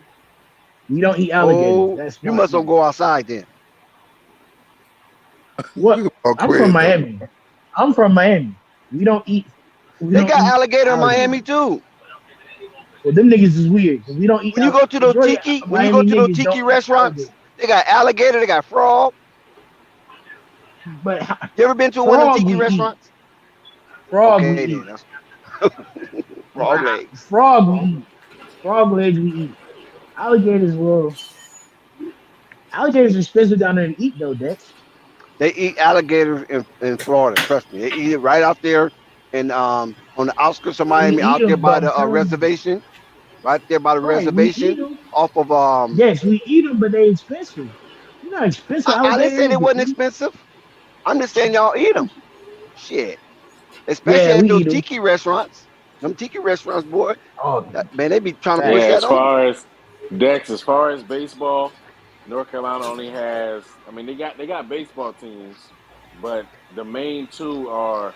We don't eat alligators. Oh, That's you not must don't eating. go outside then. What? You on I'm from quiz though. Miami. I'm from Miami. We don't eat. We They don't got eat alligator in alligators. Miami too. Well, them niggas is weird because we don't eat. Majority of When you go Miami to those niggas tiki don't eat restaurants, alligator. they got alligator, they got frog. But You ever been to one of them frog tiki we eat. restaurants? Frog we Okay, eat. then that's frog legs. Frog we eat. Frog legs we eat. Alligators, well, alligators are expensive down there to eat though, Dex. They eat alligators in Florida. Trust me, they eat it right out there, and on the outskirts of We Miami, eat out there them, but by I'm the telling you, reservation, right there by the right? We eat reservation, them. off of Yes, we eat them, but they expensive. You know how expensive I didn't alligator say is they to wasn't eat? expensive. I'm just saying y'all eat them. Shit, especially Yeah, at we those eat them. tiki restaurants. Them tiki restaurants, boy, Oh, man, they be trying to Yeah, push facts. that as on you. far as Dex, as far as baseball, North Carolina only has. I mean, they got baseball teams, but the main two are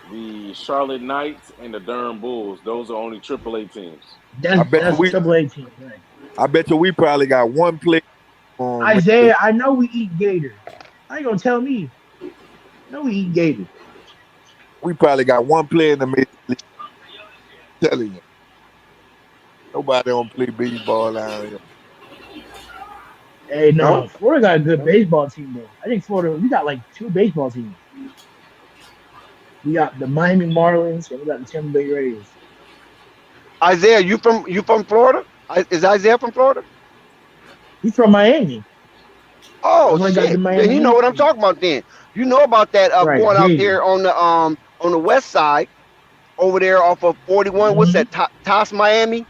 the Charlotte Knights and the Durham Bulls. Those are only AAA teams. I That's bet you that's we triple A team, right? I bet you we probably got one play on maybe Isaiah, I know we eat gator. How you gonna tell me? No, we eat gator. we probably got one player in the major league. Telling you. Nobody don't play baseball out here. Hey, No, no, Florida got a good no. baseball team though. I think Florida, we got like two baseball teams. We got the Miami Marlins and we got the Tampa Bay Rays. Isaiah, you from Florida? Is Isaiah from Florida? He's from Miami. Oh That's why I got the shit! Then Miami you know Heat what I'm from. talking about. Then you know about that Right, going out there Gators. on the west side over there off of 41. What's Mm-hmm. that? Toss Miami,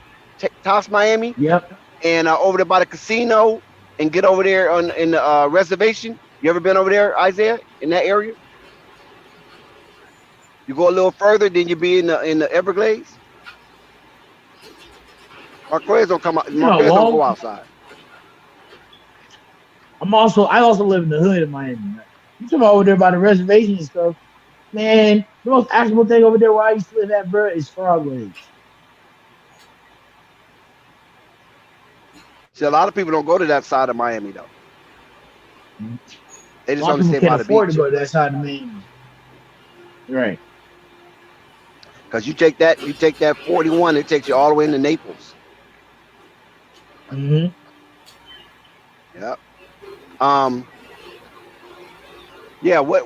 Toss Miami, Yep. and over there by the casino, and get over there on in the reservation. You ever been over there, Isaiah, in that area? You go a little further, then you be in the Everglades. Marquez don't come out. You know, Marquez don't go long. outside. I also live in the hood of Miami. Right? You talking about over there by the reservation and stuff. Man, the most actionable thing over there where I used to live at, bro, is frog legs. See, a lot of people don't go to that side of Miami though. They A just lot of only people stay can't by the afford to beach. go to that side of Miami. Right. Cause you take that 41, it takes you all the way into Naples. Mm-hmm. Yeah. Um. Yeah. What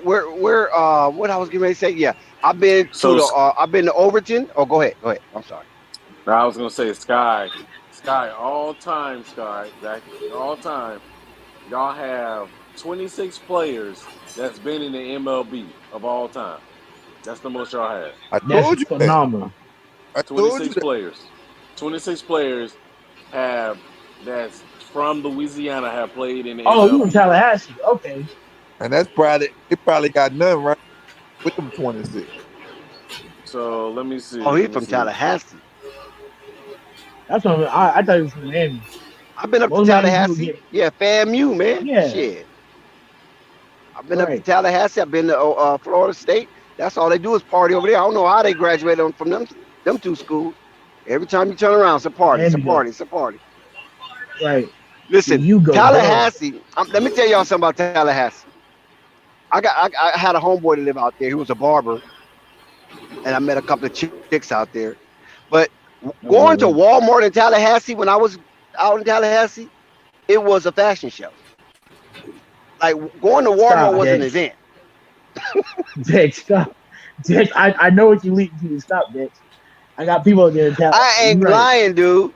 I was getting ready to say. Yeah. I've been So to Overton. Oh, go ahead. Go ahead. I'm sorry. I was gonna say Sky, all time, back all time. Y'all have 26 players that's been in the MLB of all time. That's the most y'all have. I That's told you that. phenomenal. I told you 26 that. players. 26 players have that's from Louisiana have played in the Oh, you in MLB. Tallahassee? Okay, And that's probably they probably got none right with them 26. So let me Oh, see. he's Let me from see. Tallahassee. that's what I thought he was from Miami. I've been up to Most Miami people Tallahassee. get Yeah, FAMU, man. yeah, Shit. I've been up to right. Tallahassee. I've been to Florida State. That's all they do is party over there. I don't know how they graduated from them two schools. Every time you turn around, it's a party. It's a Miami though, party. It's a party. right. See, Listen, you go dumb. Tallahassee. Let me tell y'all something about Tallahassee. I had a homeboy to live out there. He was a barber, and I met a couple of chicks out there. But going to Oh, Walmart in Tallahassee when I was out in Tallahassee, it was a fashion show. Like going to Walmart stop, was an Dex. event. Dex, stop. Dex, I know what you leading to. Stop, Dex. I got people out there in I Tallahassee. You ain't right. lying, dude.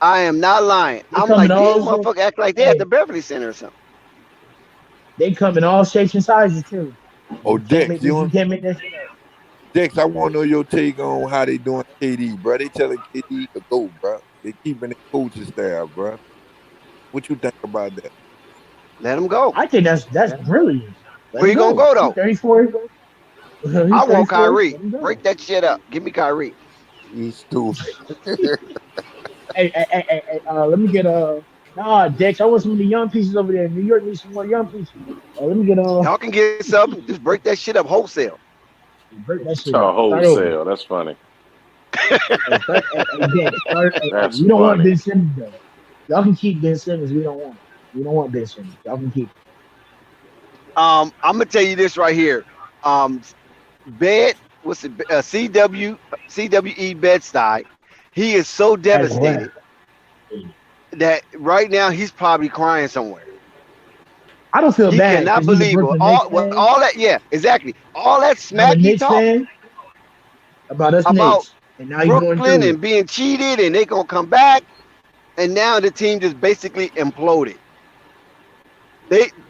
I am not lying. They I'm come in like, these all shapes. motherfuckers act like they at the Hey, Beverly Center or something. they come in all shapes and sizes too. Oh, You can't Dex, make this. You you can't make that shit up. Dex, I want to know your take on how they doing KD, bro. They telling KD to go, bro. They keeping their coaching staff, bro. What you think about that? Let him go. I think that's brilliant. Let Where him you gonna go. go He's though? 34. He's I want 34. Kyrie. Let him Break go. that shit up. Give me Kyrie. He's stupid. Let me get nah, Dex. I want some of the young pieces over there. New York needs some more young pieces. Let me get Y'all can get some. Just break that shit up wholesale. break that shit Oh, up. Start over. wholesale. That's funny. Dex. Start. That's We don't want funny. Ben Simmons though. Y'all can keep Ben Simmons. We don't want. We don't want Ben Simmons. Y'all can keep. I'm gonna tell you this right here. Um, Bed, what's it? CWE Bedside. He is so Has left. devastated that right now he's probably crying somewhere. I don't feel He bad cannot because he's a believe it. Brooklyn Knicks fan. All that, yeah, exactly. All that And I'm a smack he Knicks talked fan about us about Knicks, and now he's going Brooklyn through it. and being cheated, and they gonna come back, and now the team just basically imploded.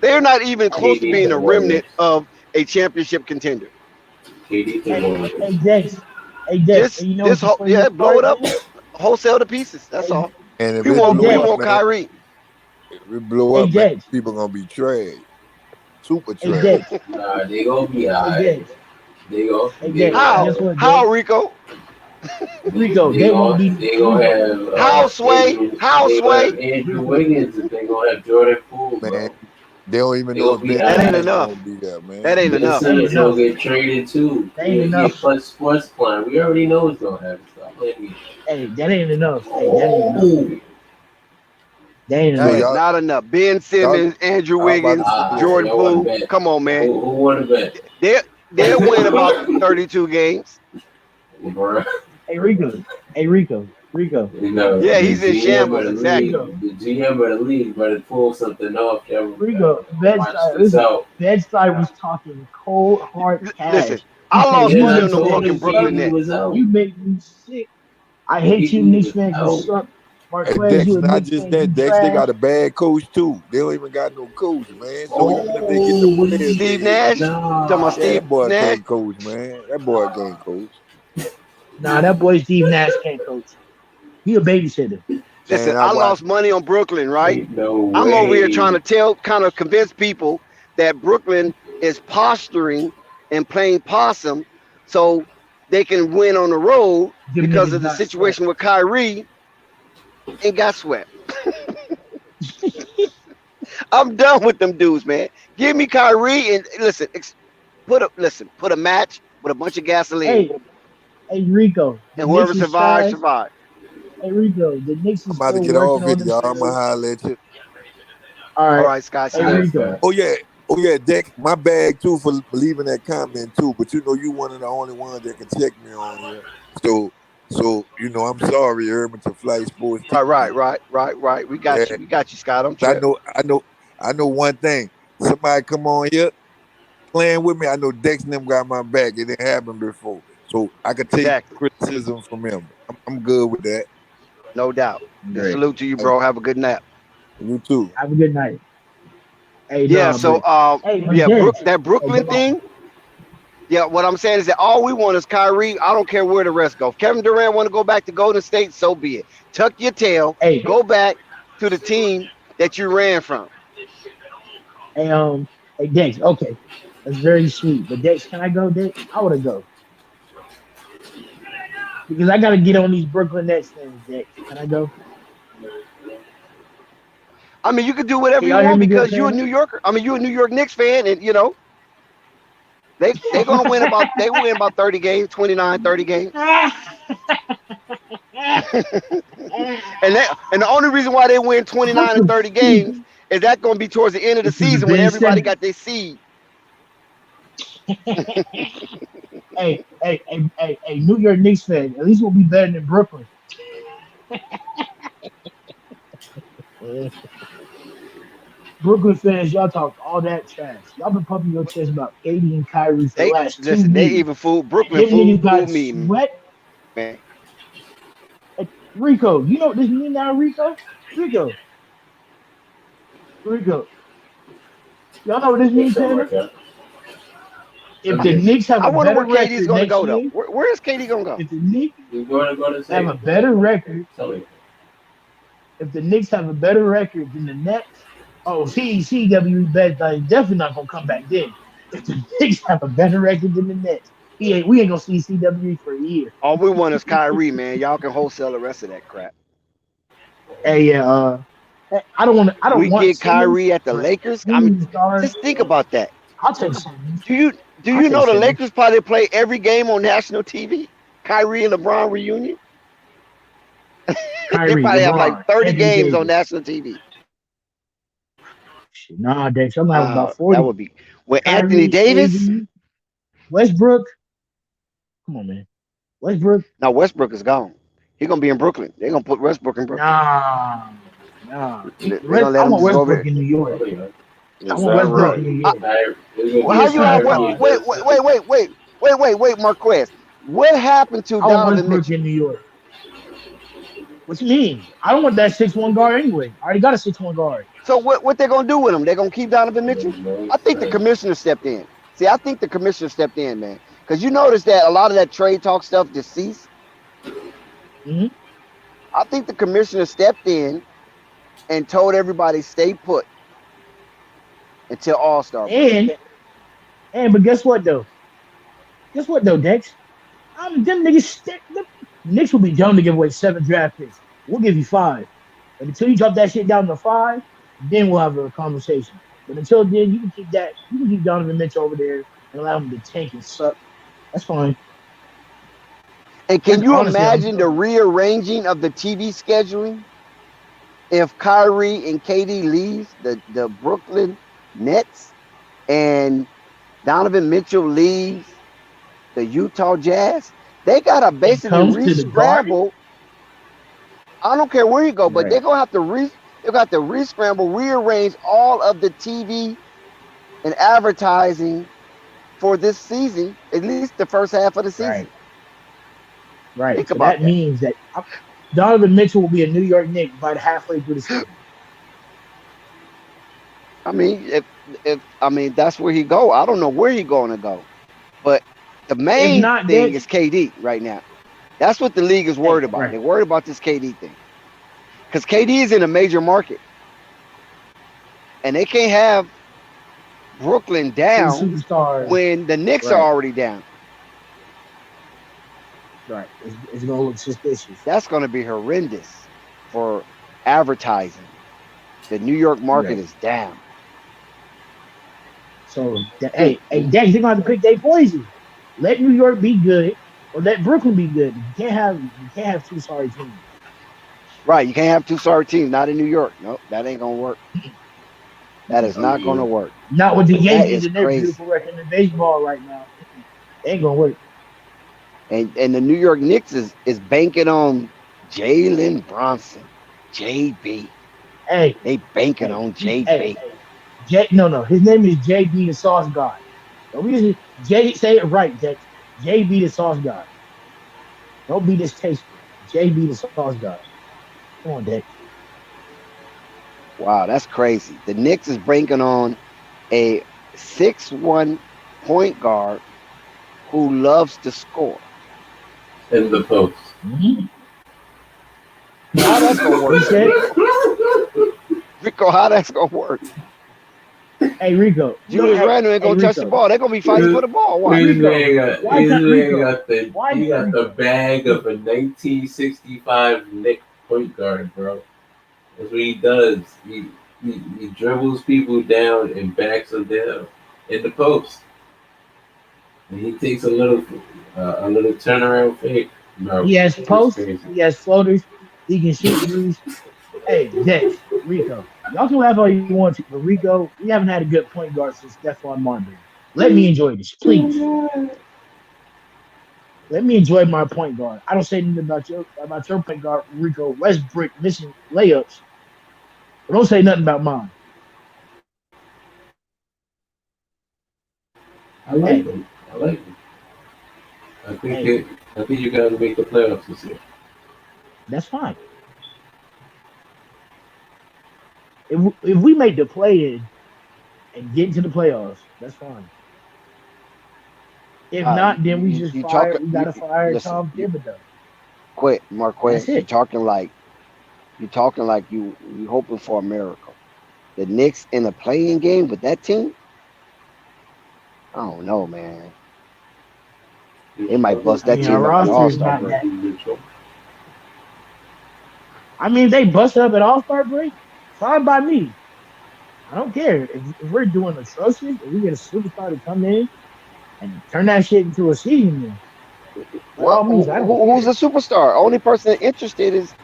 They're not even close to KD to being the a remnant Warriors. of a championship contender. KD to Hey, Warriors. hey Dex. Hey Dex. And Just you know what this the whole, yeah, funniest blow it part up, is? wholesale to pieces. That's Hey, all. And if We it hey want blow up, Dex. man, Kyrie. if it blow Hey up, man, Dex. people gonna be trash. Super Hey trash. Dex. Nah, they gonna be Hey alright. Dex. They Hey gonna Dex. How? Guess have what, Dex? How, Rico? Rico. They won't be they gonna Rico. have How, Sway? How, they gonna Sway? have Andrew Rico. Wiggins and they gonna have Jordan Poole, Man, bro. they don't even They know gonna if be Ben That ain't alright. Simmons gonna enough. be there, man. That ain't Ben enough. That ain't Simmons gonna enough. get traded too. That ain't He a enough. plus plan. We already know what's gonna happen. Stop playing me. Hey, that ain't enough. Hey, that ain't enough. Oh, That ain't So That is enough. not enough. Ben y'all, Simmons, Andrew I about to Wiggins, say, Jordan y'all want to Poole. bet? Come on, man. Who want to bet? They they'll win about 32 games. LeBron. Hey, Rico. Hey, Rico. Rico. You know, Yeah, the he's in GM of shambles. the Exactly. Rico. league, better pull something off. Y'all Rico. watch Bedside. this Listen. out. Bedside was talking cold hard Listen, cash. He I said, lost "You And money I on Knicks them told fans fucking him suck. Brooklyn KD Nets. was out. You make me sick. I hate you, KD Knicks was fans. You out. suck. hey Marquez, Dex, you a not Knicks just fan. You that, Dex, they trash." got a bad coach too. They don't even got no coach, man. So even if they get the Oh, what do players you? Steve they need, Nash. You talking about Nah. yeah, Steve that boy Nash? can't coach, man. That boy can't coach. Nah, that boy Steve Nash can't coach. He a babysitter. Listen, Man, I I watched lost money on Brooklyn, right? Ain't no I'm over here trying way. to kind of convince people that Brooklyn is posturing and playing possum so they can win on the road Them because niggas of the got swept. situation with Kyrie and got swept. I'm done with them dudes, man. Give me Kyrie and listen, put a match with a bunch of gasoline, Hey, hey Rico, the and whoever Knicks is survives, trash. survives. Hey Rico, the Knicks I'm is about to still get working off on it, y'all. I'm gonna themselves. holler at you. All All right. right, Scott, Hey see ya. Alright, Rico. Scott. Oh yeah, Dex, my bag too for leaving that comment too. But you know, you one of the only ones that can check me on here. So, I'm sorry, Urban to Flight Sports TV. Right. We got Yeah, you. We got you, Scott. Don't I trip. know one thing. Somebody come on here playing with me. I know Dex and them got my back. It didn't happen before, so I could take Exactly. criticism from him. I'm good with that. No doubt. And Great. salute to you, bro. Have a good nap. You too. Have a good night. Hey, Yeah. no, So, but hey, but yeah, Diggs. That Brooklyn thing. Yeah, what I'm saying is that all we want is Kyrie. I don't care where the rest go. If Kevin Durant want to go back to Golden State, so be it. Tuck your tail. Hey, Go back to the team that you ran from. hey, hey, Dex. Okay, that's very sweet. But Dex, can I go, Dex? I want to go because I got to get on these Brooklyn Nets fans, Dex. Can I go? I mean, you can do Can whatever you y'all hear want me good, because you're a fam? New Yorker. I mean, you're a New York Knicks fan, and they're gonna win about 30 games, 29, 30 games. And the only reason why they win 29 and 30 games is that going to be towards the end of the This is a season when Ben everybody Simmons. got their seed. Hey, New York Knicks fan. At least we'll be better than Brooklyn. Brooklyn fans, y'all talk all that trash. Y'all been pumping your chest about KD and Kyrie for the They last 2 listen. They years. even fooled And Brooklyn. them niggas Fooled got me, man. sweat. Hey, Rico, you know what this mean now, Rico? Rico, Rico. Y'all know what this means, Tanner? If the Knicks have I a wonder better where KD's record going to next go though. year, Where is KD going to go? if the Knicks have a better record, if the Knicks have a better record than the Nets, oh, CW bet definitely not gonna come back then. If the Knicks have a better record than the Nets, we ain't gonna see CW for a year. All we want is Kyrie, man. Y'all can wholesale the rest of that crap. Hey, yeah, I don't We want get Simmons, Kyrie at the but Lakers. he I mean, needs to start. just think about that. I'll take Simmons. Do I'll you take know the Simmons. Lakers probably play every game on national TV? Kyrie and LeBron reunion. They Kyrie, probably have like LeBron, 30 Anthony games on Davis. national TV. Nah, Dex, I'm gonna have about That 40. would be with Anthony Kyrie, Davis. AD, Westbrook. Come on, man. Westbrook. Now Westbrook is gone. He's gonna be in Brooklyn. They're gonna put Westbrook in Brooklyn. Nah. They're gonna I let him want just go over Westbrook there. in New York. I Is want that Westbrook in right? New York. He How a you have superstar. wait, Marquez. What happened to I want Donovan Westbrook Mitchell? in New York. What you mean? I don't want that 6'1" guard anyway. I already got a 6'1" guard. So what they're gonna do with him? They're gonna keep Donovan Mitchell? I think the commissioner stepped in. See, I think the commissioner stepped in, man. Because you notice that a lot of that trade talk stuff deceased. Mm-hmm. I think the commissioner stepped in and told everybody stay put until All Star break. But guess what though? Guess what though, Dex? Them niggas, the Knicks will be dumb to give away 7 draft picks. We'll give you 5. And until you drop that shit down to 5, then we'll have a conversation. But until then, you can keep that. You can keep Donovan Mitchell over there and allow him to tank and suck. That's fine. And can That's you honestly how I'm imagine the feeling. rearranging of the TV scheduling if Kyrie and KD leaves the Brooklyn Nets and Donovan Mitchell leaves the Utah Jazz? They gotta And basically comes to the Garden. re-scramble. I don't care where you go, but Right. they're gonna have to re-scramble, rearrange all of the TV and advertising for this season, at least the first half of the season. Right. Right. Think So about that that. means that Donovan Mitchell will be a New York Knick by the halfway through the season. I mean, if that's where he go, I don't know where he going to go, but the If main not, thing Dex, is KD right now. That's what the league is worried about. right. They're worried about this KD thing because KD is in a major market, and they can't have Brooklyn 2 down superstars. when the Knicks are Right. already down. Right. It's gonna look suspicious. That's going to be horrendous for advertising. The New York market Right. is down. So Dex, they're gonna have to pick their poison. Let New York be good or let Brooklyn be good. You can't have 2 sorry teams. Right. You can't have two sorry teams, not in New York. Nope, that ain't going to work. That is not going to work. Not with the That Yankees is and their crazy. beautiful record in baseball right now. It ain't gonna work. And the New York Knicks is banking on Jalen Bronson, JB. Hey, They banking hey, on hey, JB. no. His name is JB the Sauce God. Don't be J. Say it right, Dex. JB the Sauce God. Don't be distasteful. JB the Sauce God. Come on, Dex. Wow, that's crazy. The Knicks is bringing on a 6'1" point guard who loves to score. In the post. Mm-hmm. How that's gonna What work, you said? Rico? Rico, how that's gonna work? Hey Rico, look, Julius Randle ain't hey gonna touch the Rico, ball. They're gonna be fighting for the ball. Watch. Rico. Why can't Rico? Why He got the Rico? bag of a 1965 Nick point guard, bro. That's what he does. He dribbles people down and backs them down in the post, and he takes a little turnaround fake. He Bro, has it's posts. crazy. He has floaters. He can shoot threes. Hey, Dex, Rico. Y'all can laugh all you want to, but Rico, we haven't had a good point guard since Stephon Marbury. Let me enjoy this, please. Let me enjoy my point guard. I don't say anything about your point guard, Rico Westbrook missing layups. But don't say nothing about mine. I like Hey, him. I like him. I think hey, it. I think you got to make the playoffs this year. that's fine. If we make the play in and get into the playoffs, that's fine. If not, then we just You fire. talking? We You gotta fire listen. Tom Thibodeau. Quit, That's Marquez. it. You talking like you hoping for a miracle. The Knicks in a playing game with that team? I don't know, man. He's They might bust I that mean, our team up at roster All is Star not break. that. I mean, they bust up at All Star break. Fine by me. I don't care if we're doing atrocious. If we get a superstar to come in and turn that shit into a season, then by Well, all means, I don't who's a care. superstar? Only person interested is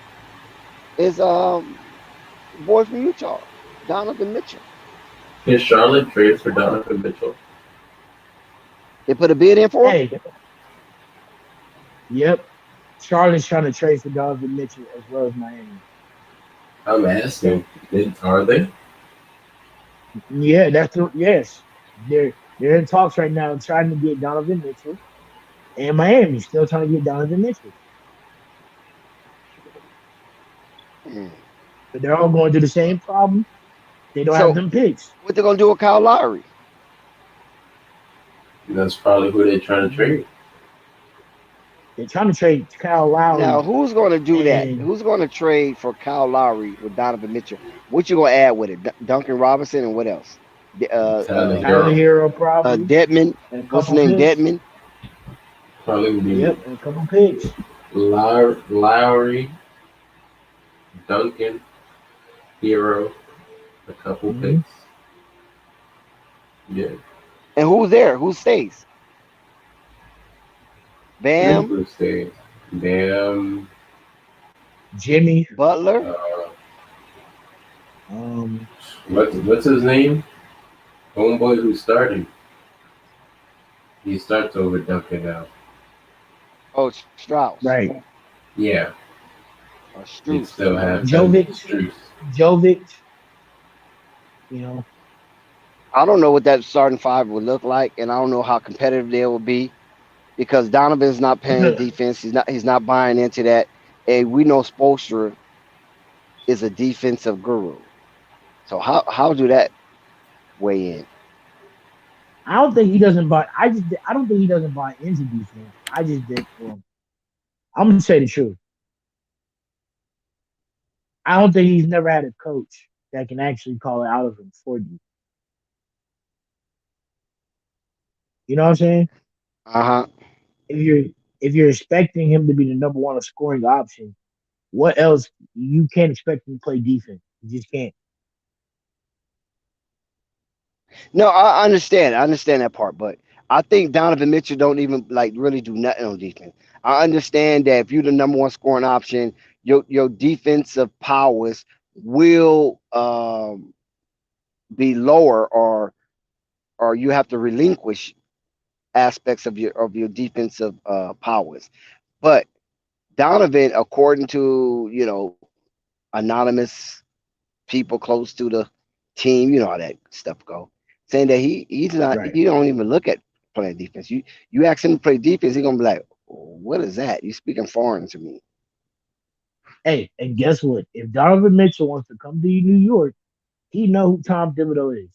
boy from Utah, Donovan Mitchell. Can Charlotte trade for Donovan Mitchell? They put a bid in for him. Hey, yep. Charlotte's trying to trade for Donovan Mitchell as well as Miami. I'm asking. Are they? Yeah, yes. They're in talks right now trying to get Donovan Mitchell, and Miami still trying to get Donovan Mitchell. Hmm. But they're all going through the same problem. They don't have So them picks. what they gonna do with Kyle Lowry? That's probably who they're trying to trade. They're trying to trade Kyle Now, Lowry, who's going to do that? and Who's going to trade for Kyle Lowry with Donovan Mitchell? What you going to add with it? Duncan Robinson and what else? The, Tyler Tyler Hero Hero probably, Deadman. and a What's his couple name? picks. Deadman. probably would be Yep, and a couple picks. Lowry, Duncan, Hero, a couple Mm-hmm. picks. Yeah, And who's there? Who stays? three Bam. blue stays. Bam. Jimmy, Butler. Uh, um, what's his name? Homeboy who's starting. He starts over Duncan now. Oh, Strauss right, Yeah, or he'd Struess. still have Jovic, Struce. Jovic. You know, I don't know what that starting five would look like, and I don't know how competitive they will be because Donovan's not playing defense. He's not buying into that. And we know Spoelstra is a defensive guru. So how do that weigh in? I don't think he doesn't buy. I don't think he doesn't buy into defense. I just did. Well, I'm gonna say the truth. I don't think he's never had a coach that can actually call it out of him for you. You know what I'm saying? Uh huh. If you're if you're expecting him to be the number one scoring option, what else you can't expect him to play defense? You just can't. No, I understand. I understand that part, but I think Donovan Mitchell don't even like really do nothing on defense. I understand that if you're the number one scoring option, your defensive powers will be lower, or you have to relinquish aspects of your defensive powers. But Donovan, according to anonymous people close to the team, you know how that stuff go, saying that Right. he don't even look at playing defense. You ask him to play defense, he gonna be like, what is that? You speaking foreign to me. Hey, and guess what? If Donovan Mitchell wants to come to New York, he know who Tom Thibodeau is.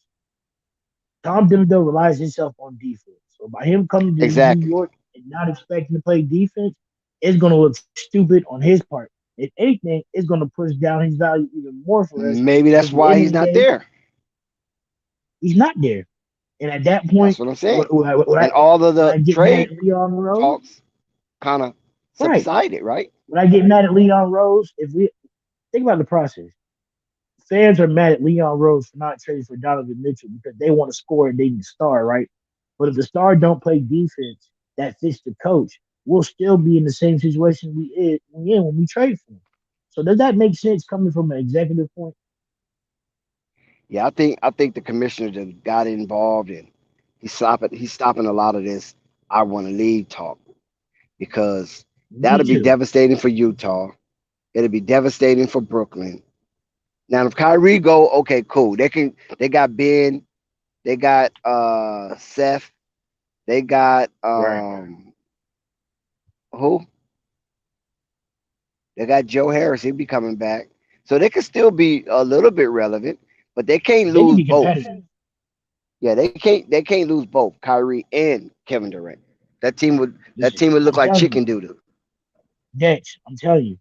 Tom Thibodeau relies himself on defense. So by him coming to New Exactly. York and not expecting to play defense, it's going to look stupid on his part. If anything, it's going to push down his value even more for us. Maybe Because that's at the why end of he's the not day, there. he's not there. And at that That's point, what I'm saying. would And all of would the I get mad trade at Leon Rose? talks kind of Right. subsided, right? Would I get mad at Leon Rose? If we think about the process, fans are mad at Leon Rose for not trading for Donovan Mitchell because they want to score and they need a star, right? But if the star don't play defense that fits the coach, we'll still be in the same situation we in when we trade for him. So does that make sense coming from an executive point? Yeah, I think the commissioner just got involved and he's stopping a lot of this I want to leave talk because Me that'll be too. devastating for Utah. It'll be devastating for Brooklyn. Now if Kyrie go, okay, cool. They got Ben, they got Seth, they got Right. who? They got Joe Harris, he'll be coming back. So they could still be a little bit relevant, but they can't They can lose be both. competitive. Yeah, they can't lose both Kyrie and Kevin Durant. That Listen, team would look I'm like telling you, chicken doodle. Dex, I'm telling you,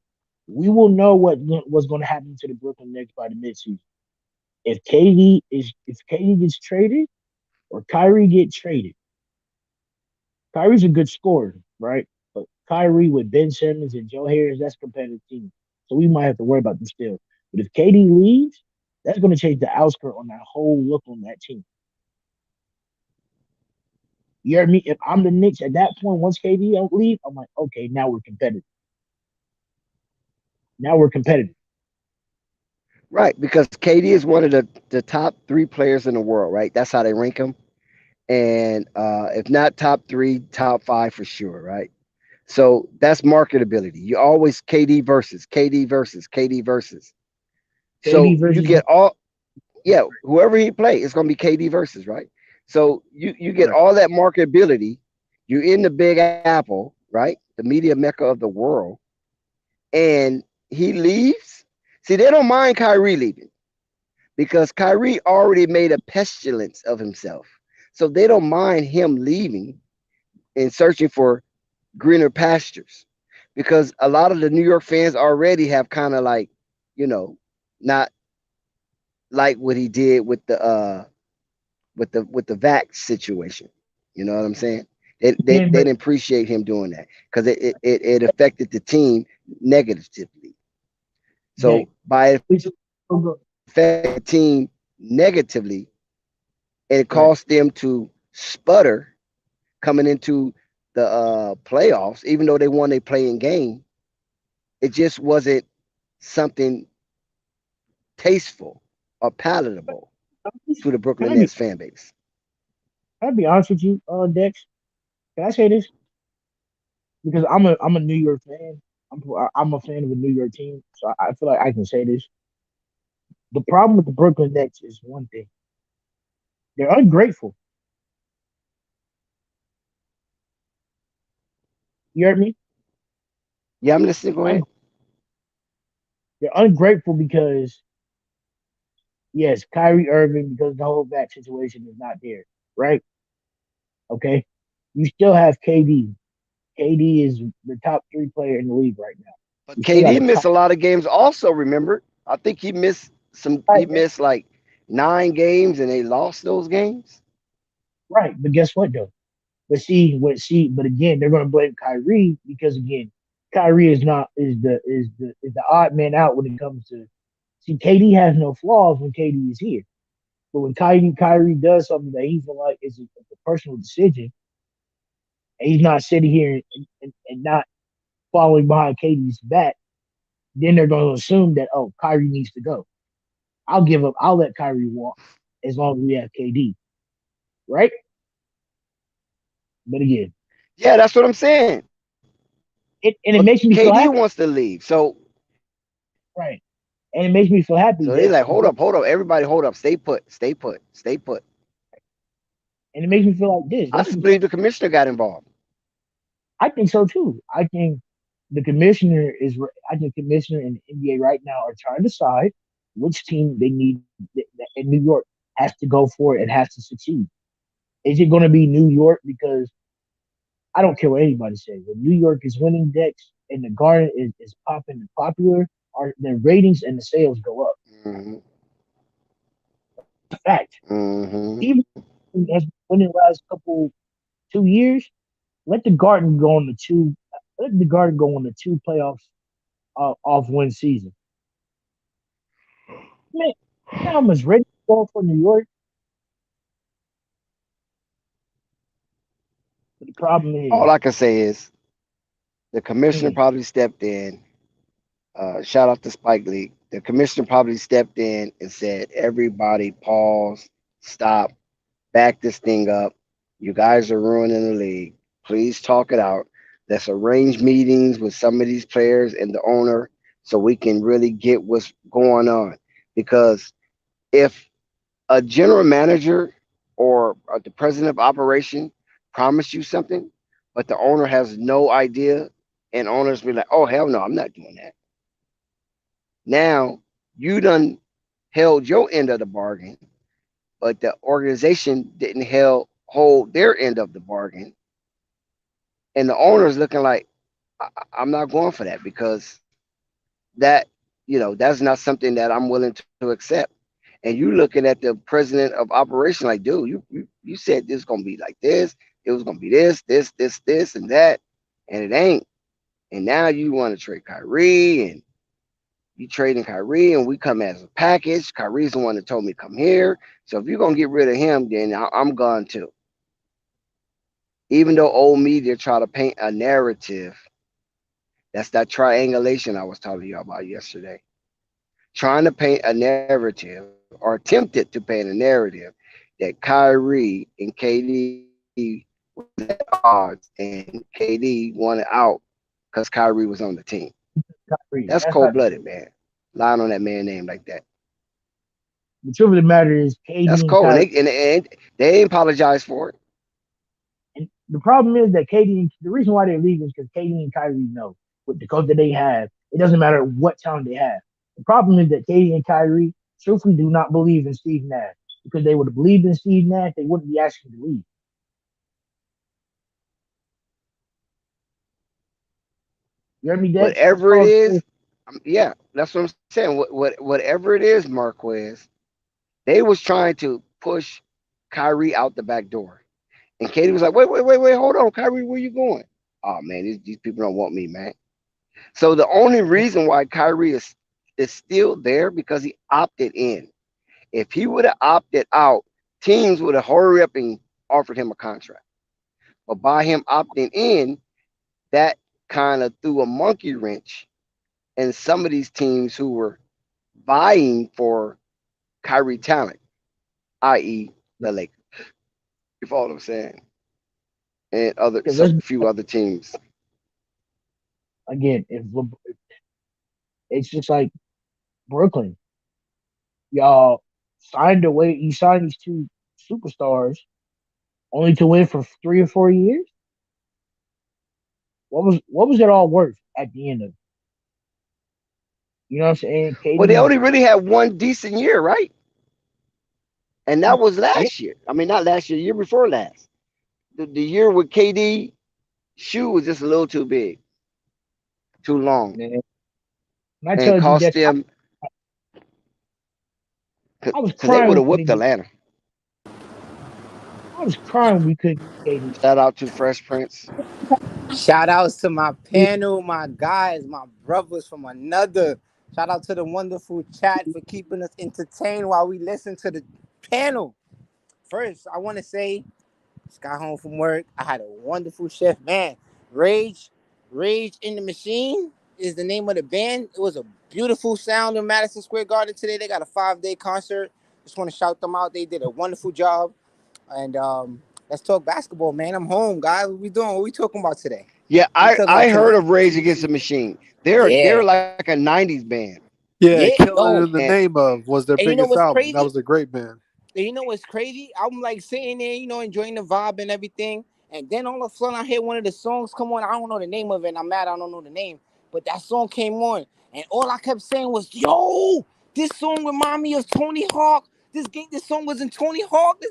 we will know what's going to happen to the Brooklyn Nets by the midseason. If KD gets traded or Kyrie gets traded, Kyrie's a good scorer, right? But Kyrie with Ben Simmons and Joe Harris, that's a competitive team. So we might have to worry about them still. But if KD leaves, that's going to change the outskirt on that whole look on that team. You heard me? If I'm the Knicks at that point, once KD don't leave, I'm like, okay, now we're competitive. Now we're competitive. Right, because KD is one of the top three players in the world, right? That's how they rank him. And if not top three, top five for sure, right? So that's marketability. You always KD versus KD versus KD versus. KD So you versus get all, yeah, whoever he play, it's gonna be KD versus, right? So you get right. all that marketability. You're in the Big Apple, right? The media mecca of the world, and he leaves. See, they don't mind Kyrie leaving because Kyrie already made a pestilence of himself. So they don't mind him leaving and searching for greener pastures because a lot of the New York fans already have kind of like, you know, not like what he did with the vax situation. You know what I'm saying? They Again, didn't but appreciate him doing that because it affected the team negatively. Dex, So by we should go. affecting the team negatively, it Right. caused them to sputter coming into the playoffs, even though they won a playing game. It just wasn't something tasteful or palatable to the Can Brooklyn I be Nets fan base. can I be honest with you, Dex? Can I say this? Because I'm a New York fan. I'm a fan of a New York team, so I feel like I can say this. The problem with the Brooklyn Nets is one thing: they're ungrateful. You heard me? Yeah, I'm listening. Go ahead. Un- they're ungrateful because yes, Kyrie Irving, because the whole back situation is not there, right? Okay, you still have KD. KD is the top three player in the league right now. But You still got KD a missed a lot of games also, remember? I think he missed some he right, missed like 9 games and they lost those games. right. But guess what though? But again, they're going to blame Kyrie because again, Kyrie is the odd man out when it comes to see. KD has no flaws when KD is here, but when Kyrie does something that he feel like is a personal decision, and he's not sitting here and not following behind KD's back, then they're going to assume that oh Kyrie needs to go. I'll give up. I'll let Kyrie walk as long as we have KD, right? But again, Yeah, that's what I'm saying. it and But it makes me feel KD happy, wants to leave. right? And it makes me feel happy So that they like, hold up, everybody hold up, stay put, stay put, stay put. and it makes me feel like this. I Let's just be. believe the commissioner got involved. I think so too. I think. the commissioner is. I think the commissioner and the NBA right now are trying to decide which team they need. And New York has to go for it and has to succeed. Is it going to be New York? Because I don't care what anybody says. When New York is winning decks and the Garden is popping and popular, the ratings and the sales go up. Mm-hmm. That's a fact. Mm-hmm. Even as winning the last couple 2 years, let the Garden go on the two. Let the Garden go on the two playoffs off one season. Man, you know how much ready going for New York. But the problem All is, I can say is the commissioner mm, probably stepped in. Shout out to Spike Lee. The commissioner probably stepped in and said, "Everybody, pause, stop, back this thing up. You guys are ruining the league. Please talk it out. Let's arrange meetings with some of these players and the owner so we can really get what's going on. Because if a general manager or the president of operation promised you something, but the owner has no idea, and owners be like, oh, hell no, I'm not doing that. Now you done held your end of the bargain, but the organization didn't hold their end of the bargain. And the owner's looking like, I'm not going for that because that, that's not something that I'm willing to accept. And you looking at the president of operation like, dude, you said this was gonna be like this, it was gonna be this, and that, and it ain't. And now you want to trade Kyrie, and you trading Kyrie, and we come as a package. Kyrie's the one that told me to come here. So if you're gonna get rid of him, then I'm gone too. Even though old media try to paint a narrative, that's that triangulation I was talking to you about yesterday. Trying to paint a narrative or attempted to paint a narrative that Kyrie and KD was at odds and KD wanted out because Kyrie was on the team. That's Kyrie, cold that's not blooded, true. man. Lying on that man name like that. The truth of the matter is, That's KD and cold. And Kyrie. they ain't apologized for it. And the problem is that KD, the reason why they're leaving is because KD and Kyrie know with the coach that they have, it doesn't matter what talent they have. The problem is that KD and Kyrie truthfully do not believe in Steve Nash because they would have believed in Steve Nash, they wouldn't be asking to leave. You heard me, Dex? That's Whatever it all. is, yeah, that's what I'm saying. Whatever it is, Marquez, they was trying to push Kyrie out the back door. And Katie was like, wait, hold on, Kyrie, where you going? Oh man, these people don't want me, man. So the only reason why Kyrie is still there because he opted in. If he would have opted out, teams would have hurried up and offered him a contract. But by him opting in, that kind of threw a monkey wrench in some of these teams who were vying for Kyrie talent, i.e., the Lakers. You follow what I'm saying? And Because some few other teams. again, if it's just like Brooklyn, y'all signed away, you signed these two superstars only to win for 3 or 4 years. What was it all worth at the end of it? You know what I'm saying? Well, they KD, only really had one decent year, right? And that was yeah, last year. I mean, not last year, year before last. The year with KD, shoe was just a little too big, too long, man. And I and told you cost that them I was because they would crying have when we whipped didn't. Atlanta. I was crying when we couldn't get KD. Shout out to Fresh Prince. Shout outs to my panel, my guys, my brothers from another. Shout out to the wonderful chat for keeping us entertained while we listen to the panel. First, I want to say, just got home from work. I had a wonderful chef, man. Rage in the Machine is the name of the band. It was a beautiful sound in Madison Square Garden today. They got a 5-day concert. Just want to shout them out. They did a wonderful job. And let's talk basketball, man. I'm home, guys. What we doing? What we talking about today? Yeah, What we I talking about I today? heard of Rage Against the Machine. They're Yeah. like a '90s band. Yeah, Yeah, Killing yo. in the And Name of was their And you know biggest what's album. That crazy? was a great band. And you know what's crazy? I'm like sitting there, enjoying the vibe and everything. And then all of a sudden I hear one of the songs come on. I don't know the name of it, and I'm mad I don't know the name. But that song came on, and all I kept saying was, "Yo, this song remind me of Tony Hawk. This song was in Tony Hawk."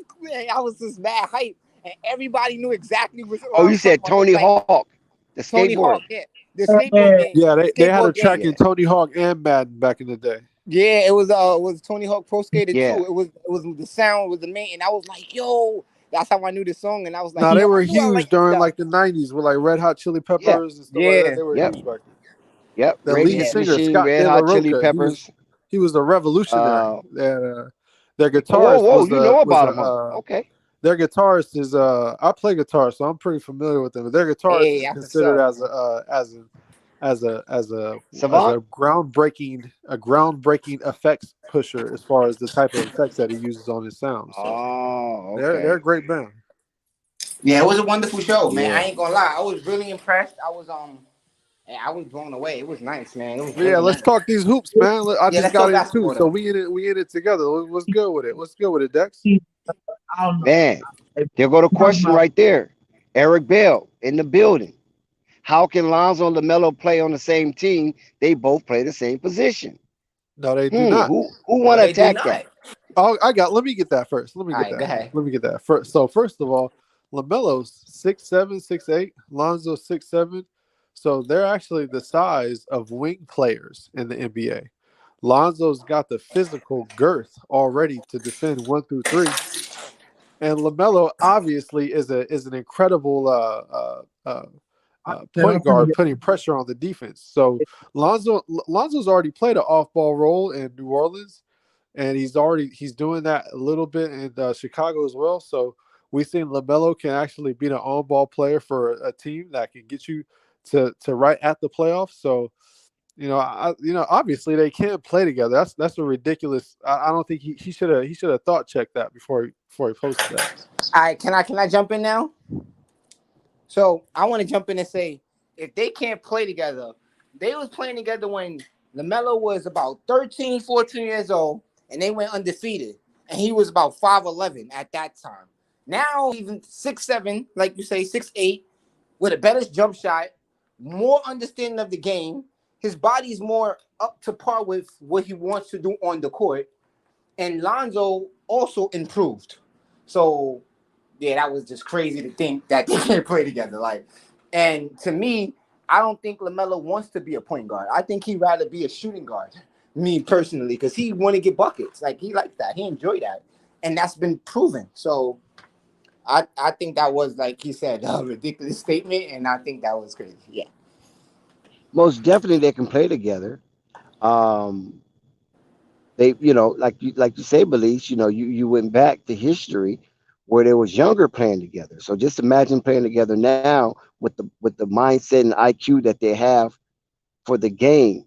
I was just mad hype, and everybody knew exactly what I Oh, was you talking said about. It was Tony like Hawk, the Tony skateboarder. Hawk, yeah, the skateboard game, Yeah, the they had a skateboard game. track Yeah, in Tony Hawk and Madden back in the day. Yeah, it was Tony Hawk Pro Skater 2. yeah. It was the sound was the main, and I was like, "Yo," that's how I knew the song, and I was like, Now they "Yo, were I knew I huge liked this during guy." like the '90s with like Red Hot Chili Yeah. Peppers and stuff like that. Yeah, They were Yep. huge back then. Yep. The Rage lead yeah, Against the singer Machine, Scott Red De La Hot Chili Roca, Peppers. he was a revolutionary. Uh, Their whoa, guitarist whoa, was you know was about a him, huh? Okay. their guitarist is I play guitar, so I'm pretty familiar with them. But their guitarist hey, is that's what's considered up. as Savant. a groundbreaking effects pusher as far as the type of effects that he uses on his sound. So Oh, they're okay. a great band. Yeah, it was a wonderful show, man. Yeah. I ain't gonna lie, I was really impressed. I was blown away. It was nice, man. It was But yeah, really let's nice. talk these hoops, man. I Yeah, just let's got talk in too, basketball so though. we in it together. What's good with it? What's good with it, Dex? I don't know. Man, there go the question right there. Eric Bell in the building. How can Lonzo and Lamelo play on the same team? They both play the same position. No, they do not. Who No, want to they do attack not. that? Oh, let me get that first. Let me All get right, go that. ahead. Let me get that first. So first of all, Lamelo's 6'7", 6'8". Lonzo 6'7". So they're actually the size of wing players in the NBA. Lonzo's got the physical girth already to defend 1 through 3, and Lamelo obviously is an incredible point guard putting pressure on the defense. So Lonzo's already played an off ball role in New Orleans, and he's doing that a little bit in Chicago as well. So we think LaMelo can actually be an on-ball player for a team that can get you to right at the playoffs. So obviously they can't play together. That's a ridiculous. I don't think he should have thought checked that before he posted that. All right, can I jump in now? So I want to jump in and say, if they can't play together, they was playing together when LaMelo was about 13, 14 years old, and they went undefeated. And he was about 5'11" at that time. Now, even 6'7", like you say, 6'8", with a better jump shot, more understanding of the game. His body's more up to par with what he wants to do on the court. And Lonzo also improved. So yeah, that was just crazy to think that they can't play together. And to me, I don't think LaMelo wants to be a point guard. I think he'd rather be a shooting guard, me personally, because he want to get buckets. Like, he likes that. He enjoy that. And that's been proven. So I think that was, like he said, a ridiculous statement, and I think that was crazy. Yeah. Most definitely, they can play together. Um, they, like you say, Belize. You went back to history where there was younger playing together. So just imagine playing together now with the mindset and IQ that they have for the game.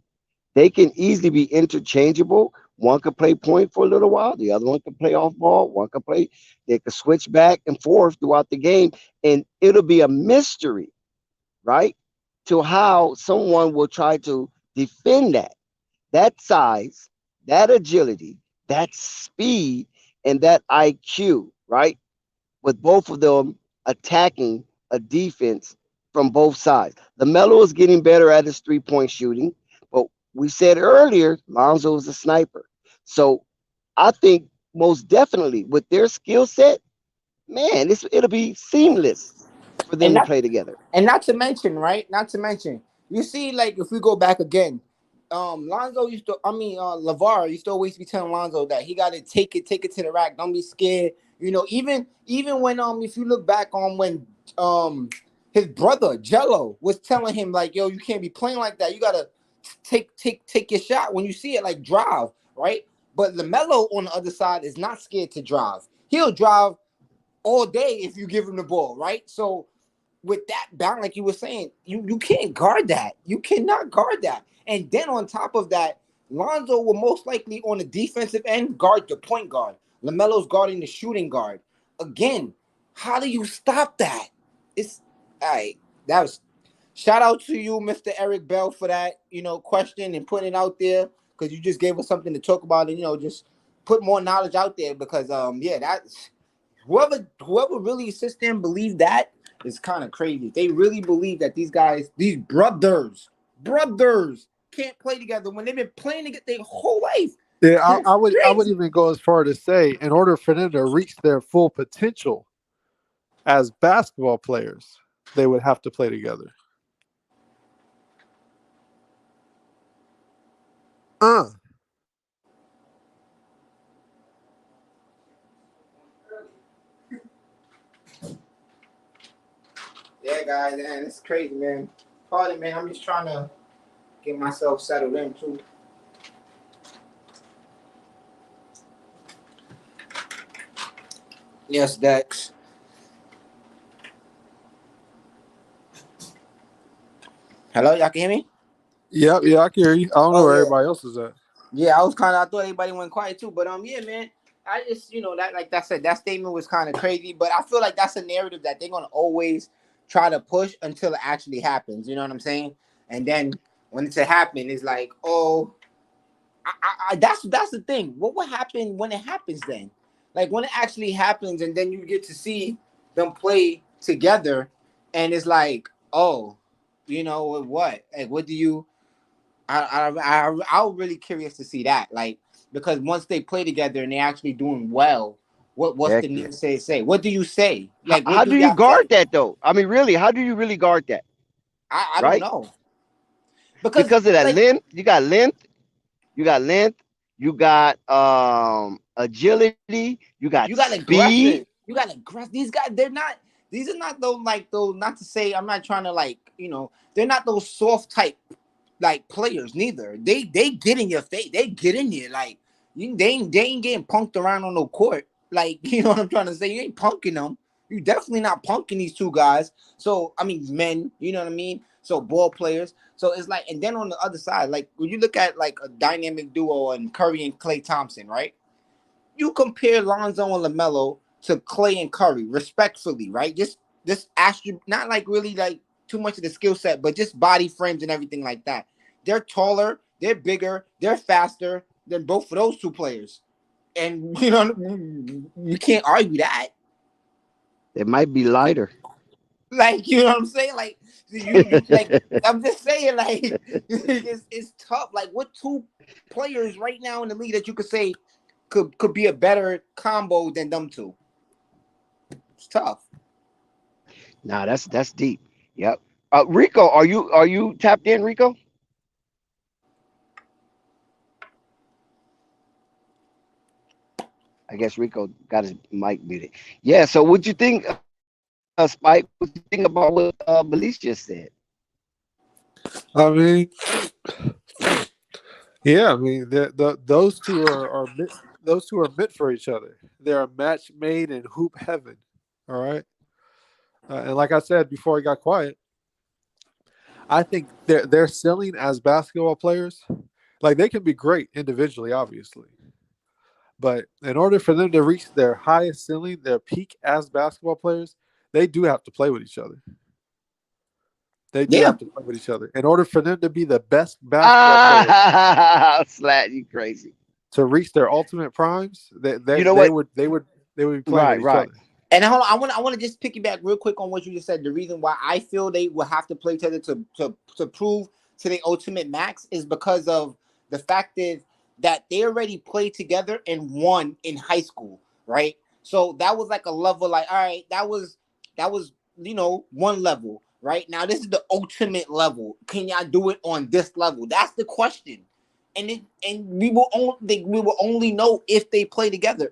They can easily be interchangeable. One could play point for a little while, the other one could play off ball. One could play. They could switch back and forth throughout the game, and it'll be a mystery, right, to how someone will try to defend that size, that agility, that speed, and that IQ, right? With both of them attacking a defense from both sides. LaMelo is getting better at his three-point shooting, but we said earlier, Lonzo is a sniper. So I think most definitely with their skill set, man, it'll be seamless for them And to not play together. and not to mention, right? Not to mention, you see, like, if we go back again, Lonzo used to, LeVar used to always be telling Lonzo that he got to take it to the rack. Don't be scared. Even when if you look back on when his brother Jello was telling him, like, yo, you can't be playing like that. You gotta take your shot when you see it, like, drive, right? But LaMelo on the other side is not scared to drive. He'll drive all day if you give him the ball, right? So with that bound, like you were saying, you can't guard that. You cannot guard that. And then on top of that, Lonzo will most likely on the defensive end guard the point guard. LaMelo's guarding the shooting guard. Again, how do you stop that? It's all right. That was shout out to you, Mr. Eric Bell, for that, question and putting it out there, because you just gave us something to talk about, and just put more knowledge out there, because that's whoever really sits there and believe that, is kind of crazy. They really believe that these guys, these brothers, can't play together when they've been playing together their whole life. Yeah, I would even go as far to say, in order for them to reach their full potential as basketball players, they would have to play together. Yeah, guys, man, it's crazy, man. Pardon, man. I'm just trying to get myself settled in too. Yes, Dex. Hello, y'all can hear me? Yep, yeah, I can hear you. I don't know where everybody else is at. Yeah, I thought everybody went quiet too, but yeah, man. I just, that, like I said, that statement was kind of crazy, but I feel like that's a narrative that they're gonna always try to push until it actually happens. You know what I'm saying? And then when it's a happen, it's like, oh, that's the thing. What will happen when it happens then? Like when it actually happens, and then you get to see them play together, and it's like, oh, what? Like, what do you? I'm really curious to see that, like, because once they play together and they're actually doing well, what's the need to say? What do you say? Like, How do you guard that though? I mean, really, how do you really guard that? I don't know. Because of that length, you got length, you got agility, you got speed. You got aggressive. These guys, these are not those, not to say, I'm not trying to they're not those soft type players neither. They get in your face. They get in you. They ain't getting punked around on no court. Like, you know what I'm trying to say? You ain't punking them. You definitely not punking these two guys. So, I mean, men, you know what I mean? So, ball players. So, it's like, and then on the other side, like, when you look at, like, a dynamic duo and Curry and Klay Thompson, right? You compare Lonzo and Lamelo to Klay and Curry, respectfully, right? Just not like really like too much of the skill set, but just body frames and everything like that. They're taller, they're bigger, they're faster than both of those two players. And, you can't argue that. It might be lighter. Like, you know what I'm saying? Like, you like, I'm just saying, like, it's tough. Like, what two players right now in the league that you could say could be a better combo than them two? It's tough. Nah, that's deep. Yep. Rico, are you tapped in, Rico? I guess Rico got his mic muted. Yeah. So, what you think, Spike? What you think about what Belize just said? I mean, yeah. I mean, those two are meant for each other. They're a match made in hoop heaven. All right. And like I said before, I got quiet. I think they're selling as basketball players. Like, they can be great individually, obviously, but in order for them to reach their highest ceiling, their peak as basketball players, they do have to play with each other. They do have to play with each other in order for them to be the best basketball players. Slat, you crazy. To reach their ultimate primes, they would be playing with each other. And hold on, I want to just piggyback real quick on what you just said. The reason why I feel they will have to play together to prove to their ultimate max is because of the fact that they already played together and won in high school, right? So that was like a level, like, all right, that was one level, right? Now this is the ultimate level. Can y'all do it on this level? That's the question, and we will only know if they play together.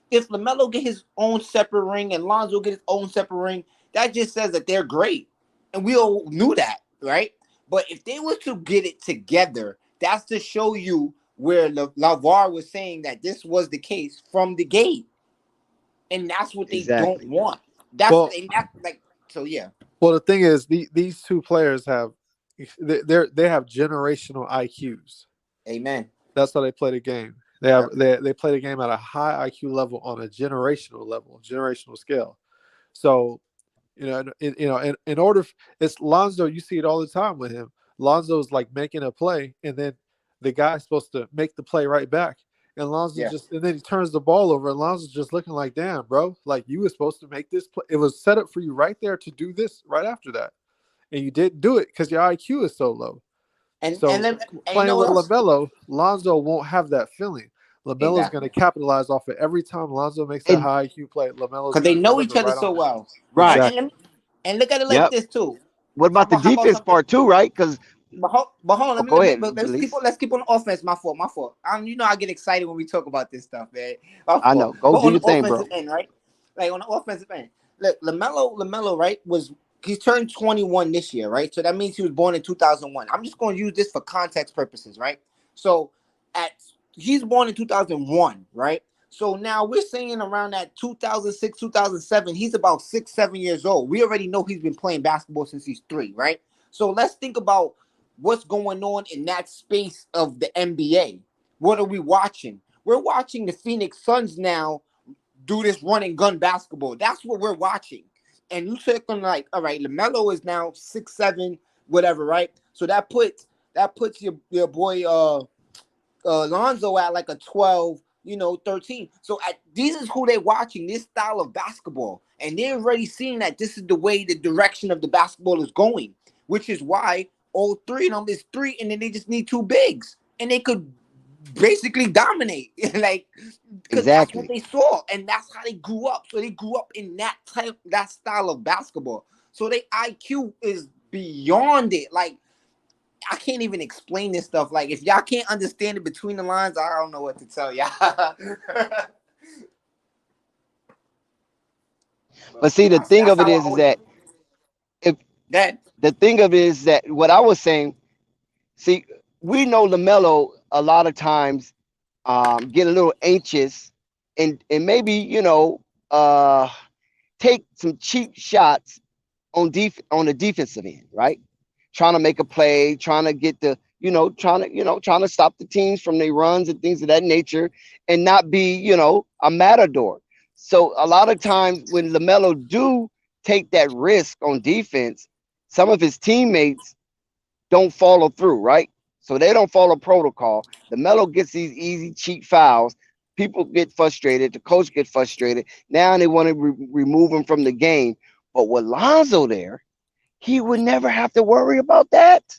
If Lamelo get his own separate ring and Lonzo get his own separate ring, that just says that they're great. And we all knew that, right? But if they were to get it together, that's to show you where LaVar was saying that this was the case from the gate. And that's what they don't want. Yeah. Well, the thing is, these two players they have generational IQs. Amen. That's how they play the game. They play the game at a high IQ level on a generational scale. So, in order, it's Lonzo. You see it all the time with him. Lonzo's like making a play, and then the guy's supposed to make the play right back, And Lonzo Yeah. and then he turns the ball over, and Lonzo's just looking like, damn, bro, like you were supposed to make this play. It was set up for you right there to do this right after that. And you didn't do it because your IQ is so low. And So you know playing what with else? LaMelo, Lonzo won't have that feeling. LaMelo's going Exactly. to capitalize off it every time Lonzo makes that And high IQ play. LaMelo's Because going they to know deliver each other right so on it. well. right. Exactly. And look at it like Yep. this too. What about the How about defense something? part too, right? Because But hold on, go ahead, let's keep on offense. My fault. You know I get excited when we talk about this stuff, man. My I fault. know. Go But do on the your thing, offensive bro. end, right? Like on the offensive end, look, Lamelo, right? He's turned 21 this year, right? So that means he was born in 2001. I'm just going to use this for context purposes, right? So he's born in 2001, right? So now we're saying around that 2006, 2007, he's about 6, 7 years old. We already know he's been playing basketball since he's 3, right? So let's think about what's going on in that space of the NBA. What are we watching? We're watching the Phoenix Suns now do this run and gun basketball. That's what we're watching. And you check on like, all right, LaMelo is now 6'7", whatever, right? So that puts your boy Lonzo at like a 12, 13. So these is who they're watching, this style of basketball. And they're already seeing that this is the way the direction of the basketball is going, which is why all three of them is 3, and then they just need 2 bigs. And they could basically dominate. Like, because that's what Exactly. they saw. And that's how they grew up. So they grew up in that style of basketball. So their IQ is beyond it. Like, I can't even explain this stuff. Like, if y'all can't understand it between the lines, I don't know what to tell y'all. But see, the thing That's of it how I is always that if that. the thing of it is that what I was saying, see, we know LaMelo a lot of times get a little anxious and maybe take some cheap shots on the defensive end, right? Trying to make a play, trying to get trying to stop the teams from their runs and things of that nature, and not be a matador. So a lot of times when LaMelo do take that risk on defense, some of his teammates don't follow through, right? So they don't follow protocol. LaMelo gets these easy, cheap fouls. People get frustrated. The coach gets frustrated. Now they want to remove him from the game. But with Lonzo there, he would never have to worry about that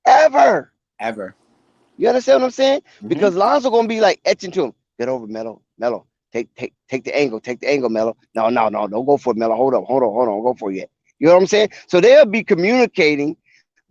ever. Ever. You understand what I'm saying? Mm-hmm. Because Lonzo gonna be like etching to him. Get over, Melo. Take the angle, Melo. No, don't go for it, Melo. Hold on, go for it yet. You know what I'm saying? So they'll be communicating.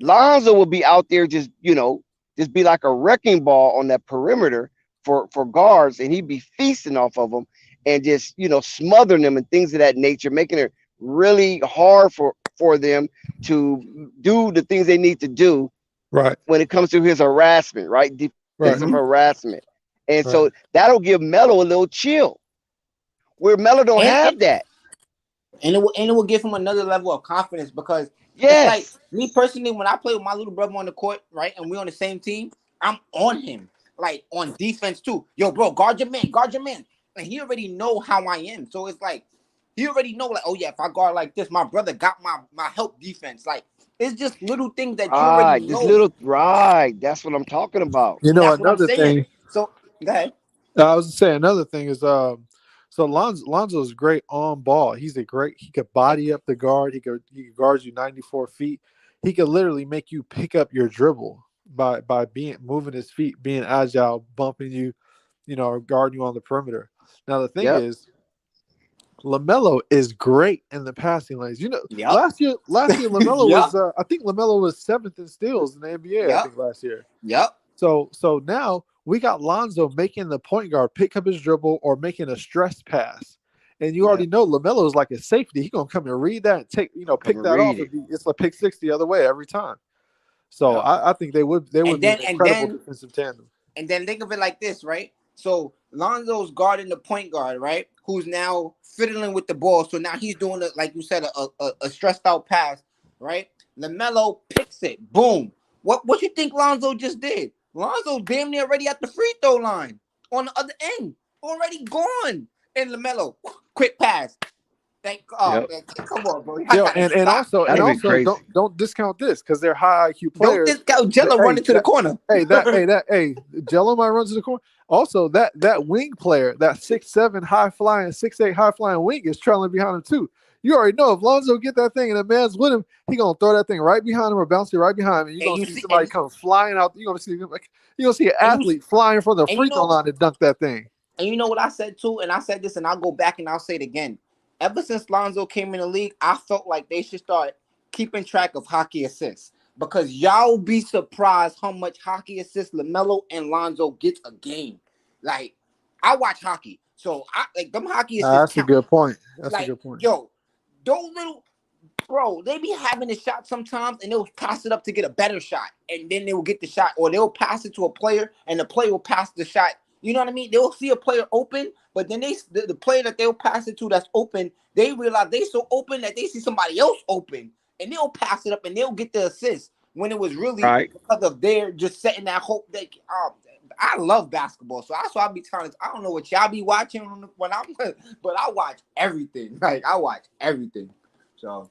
Lonzo will be out there just be like a wrecking ball on that perimeter for guards, and he'd be feasting off of them and just smothering them and things of that nature, making it really hard for them to do the things they need to do Right. when it comes to his harassment, right? Defensive harassment. And so that'll give Melo a little chill, where Melo don't have that. And it will give him another level of confidence, because it's like Yes. me personally, when I play with my little brother on the court, right, and we're on the same team, I'm on him, like on defense too. Yo, bro, guard your man. And he already know how I am. So it's like he already know, like, oh yeah, if I guard like this, my brother got my help defense. Like, it's just little things that you already know. That's what I'm talking about. You And know, that's what I'm another saying. thing. So go ahead. I was saying another thing is so Lonzo's great on ball. He could body up the guard. He could guard you 94 feet. He could literally make you pick up your dribble by moving his feet, being agile, bumping you, or guarding you on the perimeter. Now the thing Yep. is, LaMelo is great in the passing lanes. Yep. Last year LaMelo Yep. was I think LaMelo was 7th in steals in the NBA. Yep. I think last year. Yep. So now we got Lonzo making the point guard pick up his dribble or making a stress pass. And you already know LaMelo is like a safety. He's gonna come and read that and pick that off. It's a pick 6 the other way every time. So I think they would be an incredible defensive tandem. And then think of it like this, right? So Lonzo's guarding the point guard, right? Who's now fiddling with the ball. So now he's doing it, like you said, a stressed out pass, right? LaMelo picks it. Boom. What you think Lonzo just did? Lonzo's damn near already at the free throw line on the other end, already gone. And LaMelo, quick pass. Man, come on, bro. Yo, and also That'd be crazy. don't discount this because they're high IQ Don't players. discount Jello running to the corner. Jello might run to the corner. Also, that wing player, that 6'7" high flying, 6'8" high flying wing is trailing behind him too. You already know if Lonzo get that thing and the man's with him, he gonna throw that thing right behind him or bounce it right behind him. And you're gonna see somebody come flying out. You're gonna see an athlete flying from the free throw line to dunk that thing. And you know what I said too, and I said this, and I'll go back and I'll say it again. Ever since Lonzo came in the league, I felt like they should start keeping track of hockey assists because y'all be surprised how much hockey assists Lamelo and Lonzo get a game. Like, I watch hockey, so I like them hockey assists. That's a good point. That's a good point. Yo, those little bro, they be having a shot sometimes, and they'll pass it up to get a better shot, and then they will get the shot, or they'll pass it to a player, and the player will pass the shot. You know what I mean? They'll see a player open, but then the player that they'll pass it to that's open, they realize they so open that they see somebody else open, and they'll pass it up and they'll get the assist when it was really because of their just setting that hope. I love basketball, so that's why I be telling. I don't know what y'all be watching when I'm, but I watch everything. Like I watch everything. So.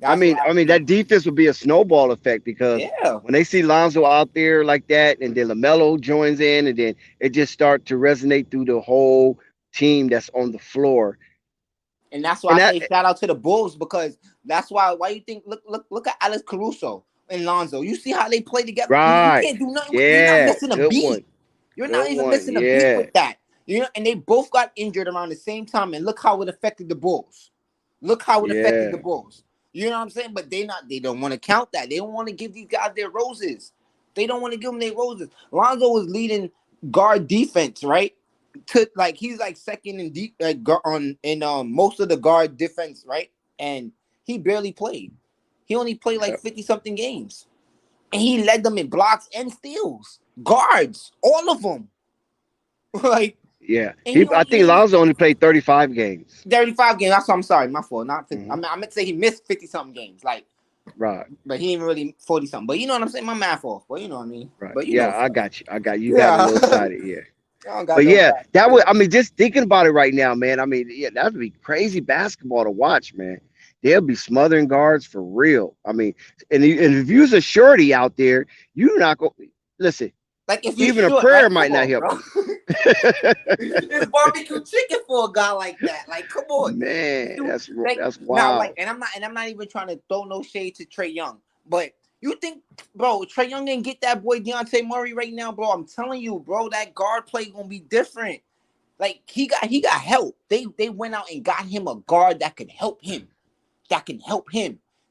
I mean, that defense would be a snowball effect because when they see Lonzo out there like that, and then Lamelo joins in, and then it just starts to resonate through the whole team that's on the floor. And that's why I say shout out to the Bulls because that's why you think look at Alex Caruso and Lonzo. You see how they play together. Right. You can't do nothing. You're not missing a beat. One. You're not even missing a beat with that. You know, and they both got injured around the same time, and look how it affected the Bulls. Look how it affected the Bulls. You know what I'm saying? But they don't want to count that. They don't want to give these guys their roses. They don't want to give them their roses. Lonzo was leading guard defense, right? He's like second in deep most of the guard defense, right? And he barely played. He only played like 50-something games. And he led them in blocks and steals. Guards, all of them. I think Lonzo only played 35 games. 35 games. That's what I'm sorry. My fault. Not 50. I meant to say he missed 50-something games. Right. But he ain't really 40-something. But you know what I'm saying? My math off. But you know what I mean? Right. But I got you. You got a little excited, But that would, I mean, just thinking about it right now, man. I mean, that would be crazy basketball to watch, man. They'll be smothering guards for real. I mean, and if you're a shorty out there, you're not going to listen. Like if even a prayer might not help. It's barbecue chicken for a guy like that. Like, come on, man, that's wild. Now, I'm not even trying to throw no shade to Trae Young, but you think, bro, Trae Young didn't get that boy Dejounte Murray right now, bro? I'm telling you, bro, that guard play gonna be different. Like he got help. They went out and got him a guard that could help him.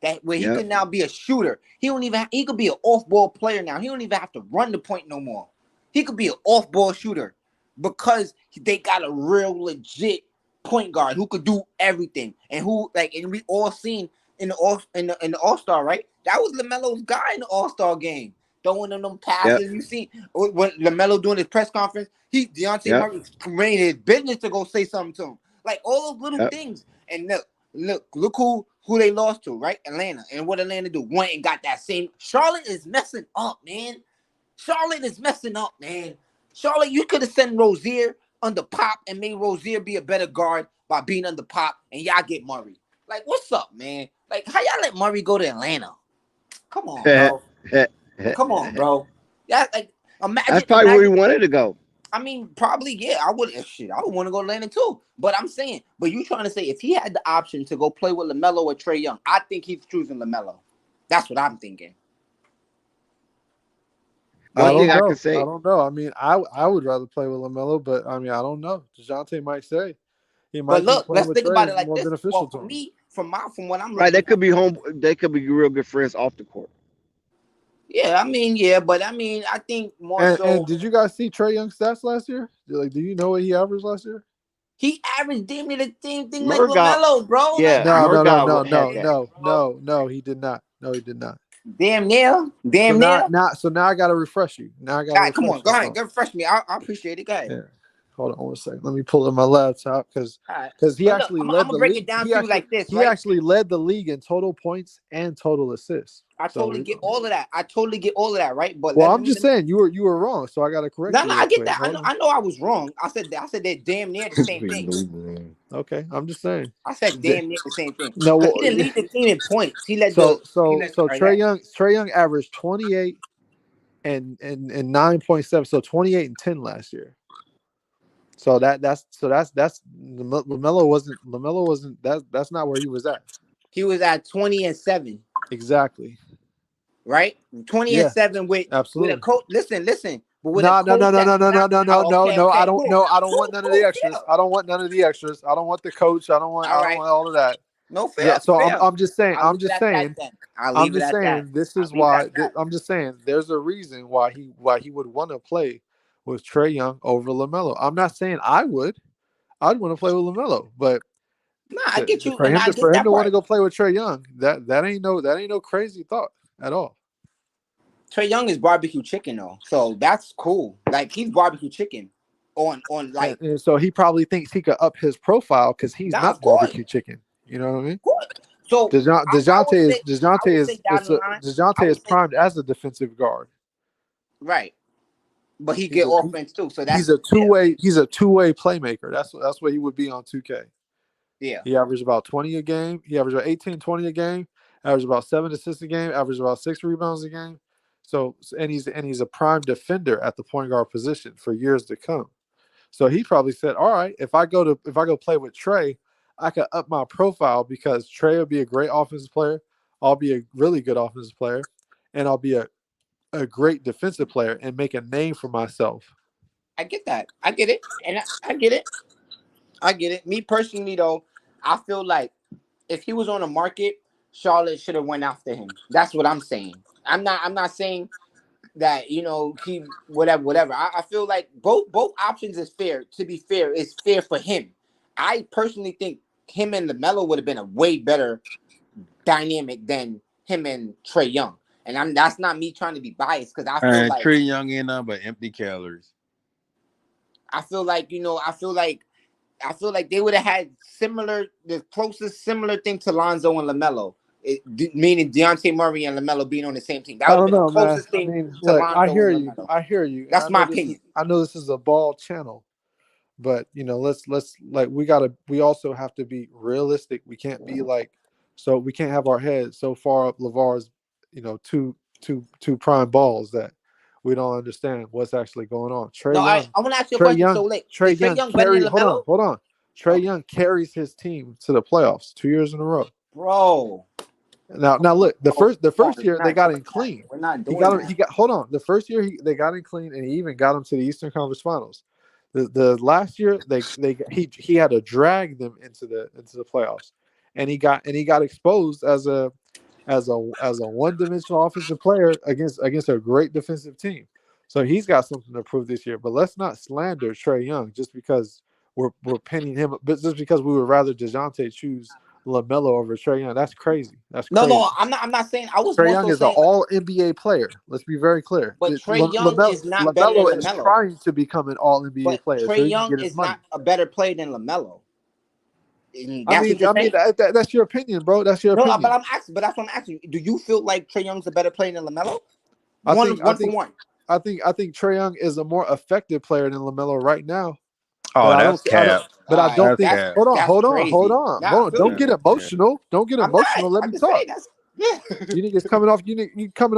That where he can now be a shooter. He could be an off-ball player now. He don't even have to run the point no more. He could be an off-ball shooter because they got a real legit point guard who could do everything and we all seen in the All-Star, right? That was LaMelo's guy in the All-Star game, throwing them passes. Yep. You see when LaMelo doing his press conference, Dejounte Murray made his business to go say something to him, like all those little things. And look who they lost to, right? Atlanta. And what Atlanta do? Went and got that same. Charlotte is messing up, man. Charlotte, you could have sent Rozier under Pop and made Rozier be a better guard by being under Pop, and y'all get Murray. Like, what's up, man? Like, how y'all let Murray go to Atlanta? Come on, bro. Yeah, like, imagine. That's probably where he wanted to go. I mean, probably, yeah. I would want to go to Atlanta too. But I'm saying, you trying to say if he had the option to go play with LaMelo or Trae Young, I think he's choosing LaMelo. That's what I'm thinking. I don't know. I mean, I would rather play with LaMelo, but I mean, I don't know. DeJounte might say he might. But look, let's think about it like this. Well, for me, from what I'm right, they could be home. They could be real good friends off the court. Yeah, I mean, but I mean, I think more so. And did you guys see Trae Young's stats last year? Like, do you know what he averaged last year? He averaged damn near the same thing like LaMelo, bro. Yeah, no, he did not. No, he did not. Damn near. So now I got to refresh you. Come on, go ahead, refresh me. I appreciate it. Go ahead. Yeah. Hold on 1 second. Let me pull up my laptop because All right. he But look, actually I'm led gonna the break it league. down to you like this, He right? actually led the league in total points and total assists. I totally get all of that. Right? But well, I'm just saying you were wrong, so I got to correct you. No, I get that. I know I was wrong. I said they're damn near the same thing. Okay, I'm just saying. I said damn near the same thing. No, Because he didn't lead the team in points. He led so right, Trae Young averaged 28 and 9.7, so 28 and 10 last year. So that's LaMelo wasn't that's not where he was at. He was at 20 and 7. Exactly. Right? 20 and 7 with a coach. Listen. But with No. a coach No. I don't want none of the extras. I don't want none of the extras. I don't want the coach. I don't want all of that. No fair. So I'm just saying. I'm just saying. This is why. I'm just saying. There's a reason why he would want to play with Trae Young over LaMelo. I'm not saying I would. I'd want to play with LaMelo, but I get you. For him to want to go play with Trae Young, that ain't no crazy thought at all. Trae Young is barbecue chicken though, so that's cool. Like he's barbecue chicken on like. And so he probably thinks he could up his profile because he's not barbecue chicken. You know what I mean? So DeJounte is primed as a defensive guard. Right. But he get offense too. So that's he's a two-way playmaker. That's what he would be on 2K. Yeah. He averaged about 20 a game. He averaged about 18, 20 a game, averaged about 7 assists a game, averaged about 6 rebounds a game. So and he's a prime defender at the point guard position for years to come. So he probably said, all right, if I go play with Trae, I can up my profile because Trae will be a great offensive player. I'll be a really good offensive player, and I'll be a great defensive player and make a name for myself. I get that. I get it. And I get it. I get it. Me personally, though, I feel like if he was on the market, Charlotte should have went after him. That's what I'm saying. I'm not saying that, he whatever. I feel like both options is fair. To be fair, it's fair for him. I personally think him and LaMelo would have been a way better dynamic than him and Trae Young. And that's not me trying to be biased because I feel like Trae Young ain't nothing but empty calories. I feel like they would have had the closest similar thing to Lonzo and LaMelo. Meaning Dejounte Murray and LaMelo being on the same team. That would be the closest thing to Lonzo. I hear you. That's my opinion. I know this is a ball channel, but let's we also have to be realistic. We can't be we can't have our heads so far up LeVar's two prime balls that we don't understand what's actually going on. I want to ask you a question. Trae Young better than LaMelo? Hold on. Trae Young carries his team to the playoffs 2 years in a row. Bro. Now look, the first year they got him clean. We're not doing the first year they got him clean and he even got him to the Eastern Conference Finals. The last year he had to drag them into the playoffs. And he got exposed as a one-dimensional offensive player against a great defensive team. So he's got something to prove this year. But let's not slander Trae Young just because we're pinning him, but just because we would rather DeJounte choose LaMelo over Trae Young. That's crazy. No, I'm not saying I was. Trae Young is an all NBA player. Let's be very clear. But Trae Young is not better than LaMelo. Is trying to become an all NBA player. Trae Young is not a better player than LaMelo. That's your opinion, bro. That's your opinion. But that's what I'm asking. Do you feel like Trae Young's a better player than LaMelo? One for one. I think Trae Young is a more effective player than LaMelo right now. Oh, that's cap. But I don't think. Hold on. Don't get emotional. Don't get emotional. Let me talk. You niggas coming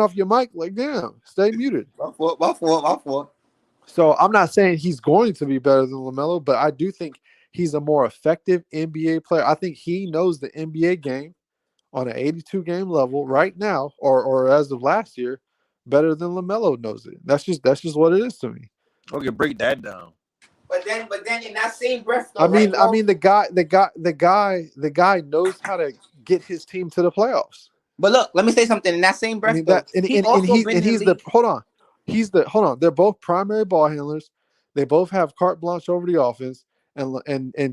off your mic like damn. Stay muted. My fault. So I'm not saying he's going to be better than LaMelo, but I do think he's a more effective NBA player. I think he knows the NBA game on an 82 game level right now, or as of last year, better than LaMelo knows it. That's just what it is to me. Okay, break that down. But then in that same breath, though, I mean the guy knows how to get his team to the playoffs. But look, let me say something. In that same breath, they're both primary ball handlers. They both have carte blanche over the offense. And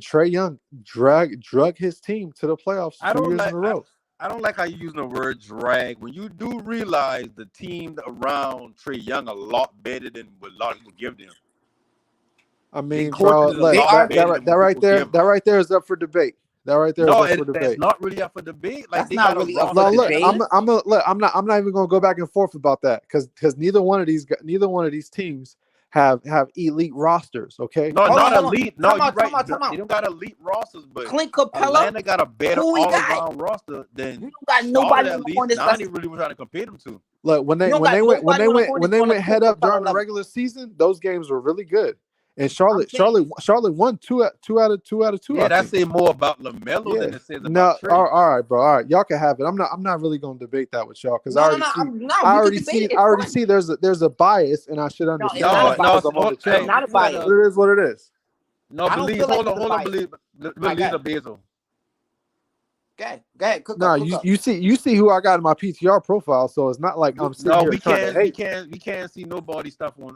Trae Young drug his team to the playoffs 2 years in a row. I don't like how you using the word drag when you do realize the team around Trae Young a lot better than what a lot of people give them. I They mean, bro, coaching is a look, They lot are. better than what people give that them. right there is up for debate. That right there is No, up for that's debate. not really up for debate. Like That's they not got a really up for No, roster look, that debate. I'm not even gonna go back and forth about that because neither one of these teams have elite rosters. Okay, no, Hold on, not hold on. elite. No, Time you're out, time right. out, time They out. don't got elite rosters, but Clint Capella, Atlanta got a better who we all got? around roster You than don't got Charlotte nobody at on the least. Hornets Now I that's ain't really trying to compare them to. look you don't got nobody on the when Hornets they on the went Clint head up Capella during the level. regular season, those games were really good. And I'm saying Charlotte won two out of two. Yeah, I that think. say more about LaMelo Yeah. than it says about No. Trey. All right, bro. All right, y'all can have it. I'm not really gonna debate that with y'all because no, no, no. We can debate it. I It's already fun. see there's a bias, and I should No, it's understand No, not a that but no, because bias. I'm on the It's hey, channel. not a you bias. But gotta it is what it is. no I don't believe. feel like Hold on, it's a bias. believe. All right, Believe the Basil. go ahead. Cook No, up, cook up. you see who I got in my PTR profile, so it's not like I'm sitting No, here trying to hate. we can't see nobody stuff on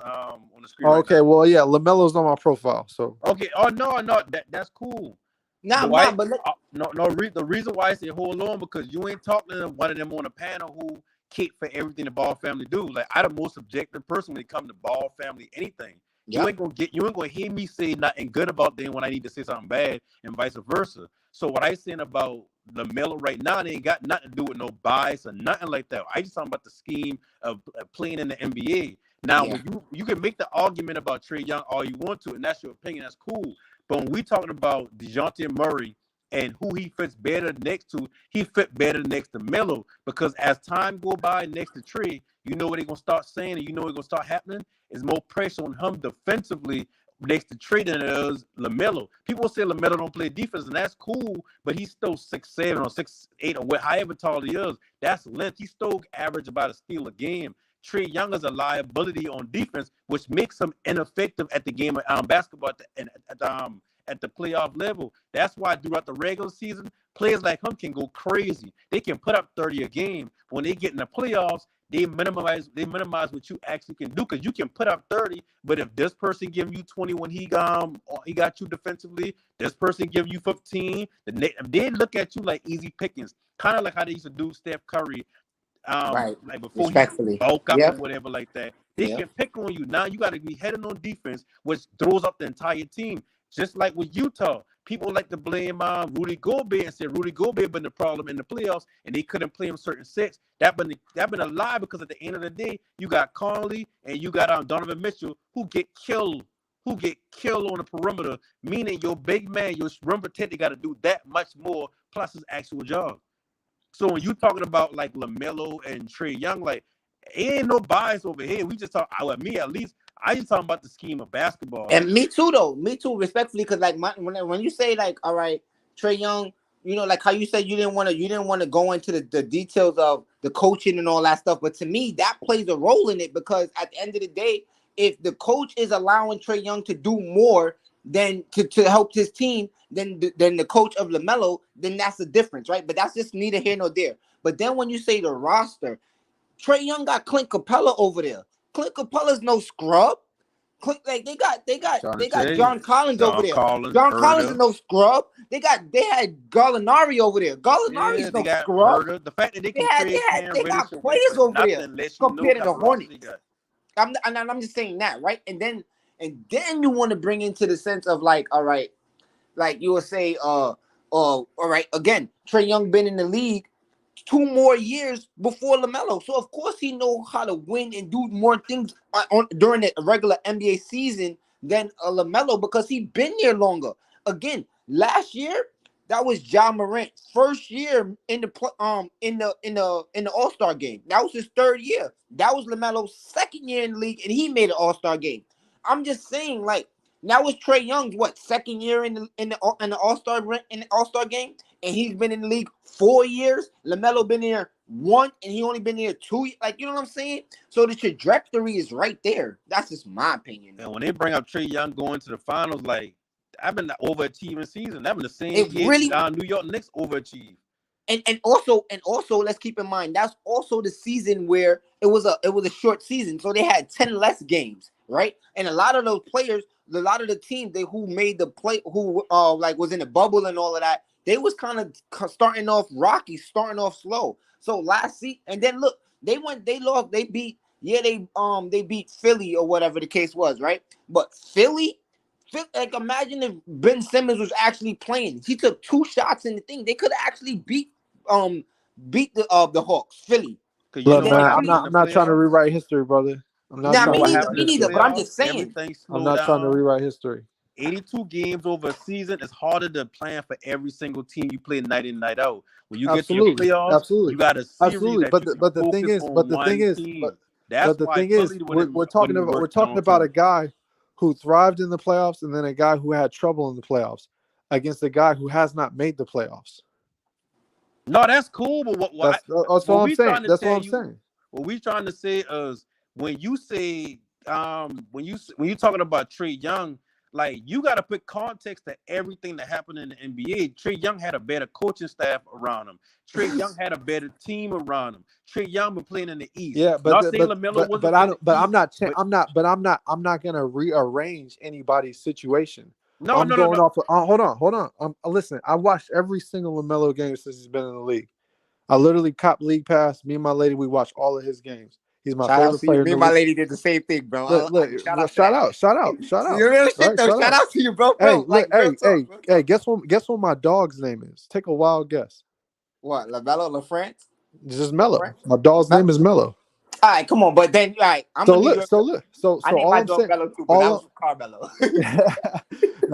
the screen Oh, right okay, now. well, yeah, Lamelo's on my profile, so Okay. Oh no, that's cool. Nah, Why? but The reason why I say hold on because you ain't talking to one of them on the panel who kick for everything the Ball family do. Like I the most objective person when it comes to Ball family anything. You ain't gonna hear me say nothing good about them when I need to say something bad, and vice versa. So what I saying about LaMelo right now, they ain't got nothing to do with no bias or nothing like that. I just talking about the scheme of playing in the NBA. Now, yeah, when you can make the argument about Trey Young all you want to, and that's your opinion, that's cool. But when we talking about DeJounte Murray and who he fits better next to, he fit better next to Melo because as time go by next to Trey, you know what they're gonna start saying, and you know what's gonna start happening is more pressure on him defensively next to Trey than it is LaMelo. People say LaMelo don't play defense, and that's cool, but he's still 6'7" or 6'8" or however tall he is. That's length. He still average about a steal a game. Trey Young is a liability on defense, which makes him ineffective at the game of basketball at the playoff level. That's why throughout the regular season, players like him can go crazy. They can put up 30 a game. When they get in the playoffs, they minimize what you actually can do because you can put up 30, but if this person give you 20 when he got you defensively, this person give you 15, they look at you like easy pickings, kind of like how they used to do Steph Curry right. like before he Respectfully. bulk up or Yep. whatever like that. They Yep. can pick on you. Now you got to be heading on defense, which throws up the entire team. Just like with Utah, people like to blame Rudy Gobert and say Rudy Gobert been the problem in the playoffs, and they couldn't play him certain sets. That been a lie because at the end of the day, you got Conley and you got Donovan Mitchell who get killed on the perimeter, meaning your big man, your rim protector got to do that much more plus his actual job. So when you talking about like LaMelo and Trey Young, like ain't no bias over here. We just talk. Me at least, I just talking about the scheme of basketball. And me too, though. Me too, respectfully, because like when you say like, all right, Trey Young, like how you said you didn't want to go into the details of the coaching and all that stuff. But to me, that plays a role in it because at the end of the day, if the coach is allowing Trey Young to do more than to help his team than the coach of LaMelo, then that's the difference, right? But that's just neither here nor there. But then when you say the roster, Trey Young got Clint Capella over there. Clint Capella's no scrub. Like they got John Collins over there. John Collins is no scrub. They had Gallinari over there. Gallinari's no scrub. The fact that they can They got players over there compared to the Hornets. I'm just saying that, right? And then you want to bring into the sense of like, all right, like you will say, all right, again, Trey Young been in the league 2 more years before LaMelo. So, of course, he know how to win and do more things during the regular NBA season than LaMelo because he been there longer. Again, last year, that was Ja Morant first year in the All-Star game. That was his 3rd year. That was LaMelo's 2nd year in the league, and he made an All-Star game. I'm just saying, like, now it's Trey Young's 2nd year in the All-Star game, and he's been in the league 4 years. LaMelo been there 1, and he only been there 2. Like, you know what I'm saying? So the trajectory is right there. That's just my opinion. And when they bring up Trey Young going to the finals, like I've been the overachieving season. I've been the same year New York Knicks overachieved. And also let's keep in mind that's also the season where it was a short season, so they had 10 less games, right? And a lot of those players, a lot of the teams who made the play, who like was in the bubble and all of that, they was kind of starting off rocky, starting off slow. So last season, and then look, they beat Philly or whatever the case was, right? But Philly Like, imagine if Ben Simmons was actually playing. He took 2 shots in the thing. They could have actually beat the Hawks, Philly. Look, man, I'm not trying to rewrite history, brother. I'm not trying to rewrite Me neither. history. But I'm just saying. Everything I'm slowed not trying to down. rewrite history. 82 games over a season is harder to plan for every single team you play night in, night out. When you get to the playoffs, you got a series that you can focus on one team. That's why Philly we're talking about a guy who thrived in the playoffs and then a guy who had trouble in the playoffs against a guy who has not made the playoffs. No, that's cool, but that's all I'm saying. That's what I'm saying. What we trying to say is when you say when you're talking about Trae Young, like, you got to put context to everything that happened in the NBA. Trae Young had a better coaching staff around him. Trae Young had a better team around him. Trae Young been playing in the East. Yeah, I'm not gonna rearrange anybody's situation. Hold on. Listen, I watched every single Lamelo game since he's been in the league. I literally copped league pass. Me and my lady, we watch all of his games. He's my favorite player. Me and my lady did the same thing, bro. Shout out. Real shit, though. Shout out to you, bro. Hey, guess what my dog's name is? Take a wild guess. What, Lamelo, LaFrance? Just Melo. My dog's name is Melo. All right, come on, but then, all right. I named my dog Melo too, but that was from Carmelo.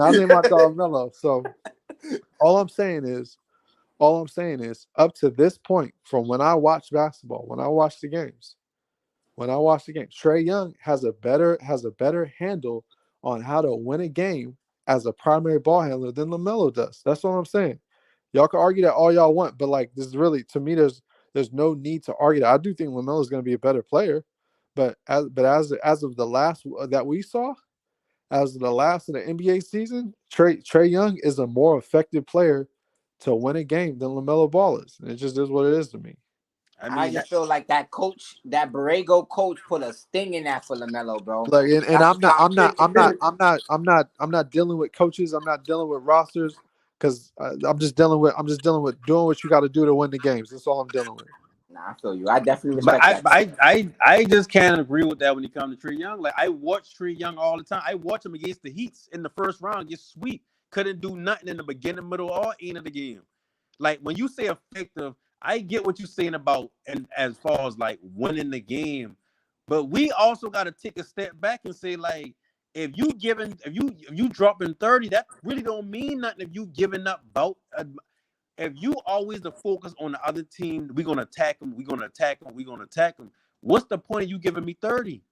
I named my dog Melo. So all I'm saying is, up to this point, from when I watch basketball, when I watch the games, Trae Young has a better handle on how to win a game as a primary ball handler than LaMelo does. That's what I'm saying. Y'all can argue that all y'all want, but like, this is really, to me, there's no need to argue that. I do think LaMelo is going to be a better player, but as of the last that we saw, as of the last of the NBA season, Trae Young is a more effective player to win a game than LaMelo Ball is. And it just is what it is to me. I just feel like that coach, that Borrego coach, put a sting in that for LaMelo, bro. Like, and I'm not dealing with coaches. I'm not dealing with rosters, because I'm just dealing with doing what you got to do to win the games. That's all I'm dealing with. Nah, I feel you. I definitely respect that. I just can't agree with that when it comes to Trae Young. Like, I watch Trae Young all the time. I watch him against the Heats in the first round, just sweep. Couldn't do nothing in the beginning, middle, or end of the game. Like, when you say effective, I get what you're saying about, and as far as like winning the game, but we also got to take a step back and say, like, if you dropping 30, that really don't mean nothing. If you giving up if you always the focus on the other team, we're gonna attack them, what's the point of you giving me 30?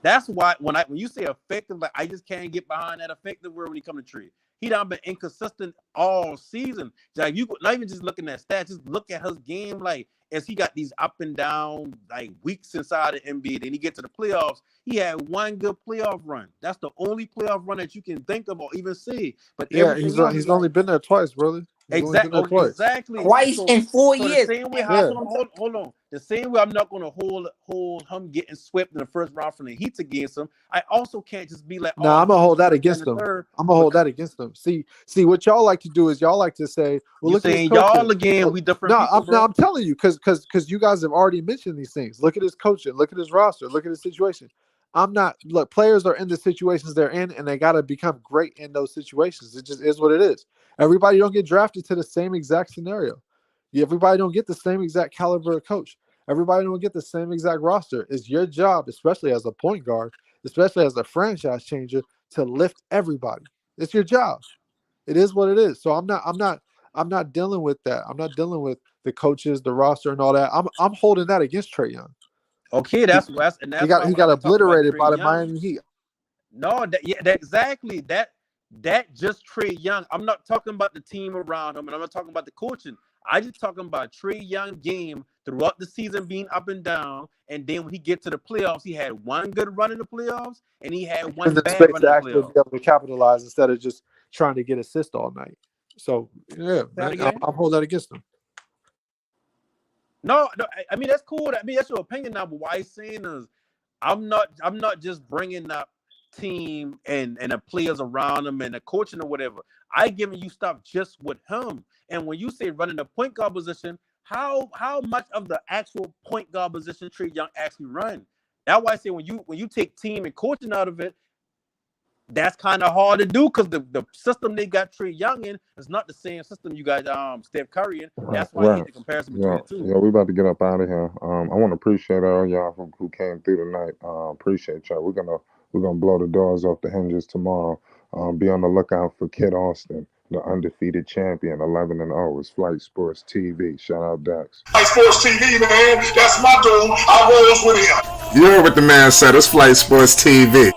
That's why when you say effective, like, I just can't get behind that effective word when you come to Trae. He done been inconsistent all season. Like, you not even just looking at stats, just look at his game. Like, as he got these up and down like weeks inside the NBA, then he get to the playoffs. He had one good playoff run. That's the only playoff run that you can think of or even see. But yeah, he's only been there twice, brother. Exactly. Twice in 4 years. The same way, hold on. The same way I'm not going to hold him getting swept in the first round from the Heat against him. I also can't just be like, no, I'm gonna hold that against him. See, what y'all like to do is y'all like to say, well, look at his y'all again. We different. I'm telling you, because you guys have already mentioned these things. Look at his coaching. Look at his roster. Look at his situation. Look, players are in the situations they're in, and they got to become great in those situations. It just is what it is. Everybody don't get drafted to the same exact scenario. Everybody don't get the same exact caliber of coach. Everybody don't get the same exact roster. It's your job, especially as a point guard, especially as a franchise changer, to lift everybody. It's your job. It is what it is. So I'm not dealing with that. I'm not dealing with the coaches, the roster, and all that. I'm holding that against Trae Young. Okay, that's he got obliterated by the Miami Heat. No, exactly. That just Trae Young. I'm not talking about the team around him, and I'm not talking about the coaching. I just talking about Trae Young game throughout the season being up and down, and then when he get to the playoffs, he had one good run in the playoffs, and he had one bad run in the playoffs. Be able to capitalize instead of just trying to get assists all night. So yeah, I'll hold that against him. No, I mean, that's cool. I mean, that's your opinion now. But why I'm saying is, I'm not just bringing up team and the players around him and the coaching or whatever. I giving you stuff just with him. And when you say running the point guard position, how much of the actual point guard position Trae Young actually run? That's why I say when you take team and coaching out of it, that's kind of hard to do because the system they got Trae Young in is not the same system you got Steph Curry in. That's why I hate the comparison between the two. Yeah, we about to get up out of here. I want to appreciate all y'all who came through tonight. Appreciate y'all. We're gonna blow the doors off the hinges tomorrow. Be on the lookout for Kid Austin, the undefeated champion, 11-0. It's Flight Sports TV. Shout out Dax. Flight Sports TV, man. That's my dude. I rolls with him. You heard what the man said. It's Flight Sports TV.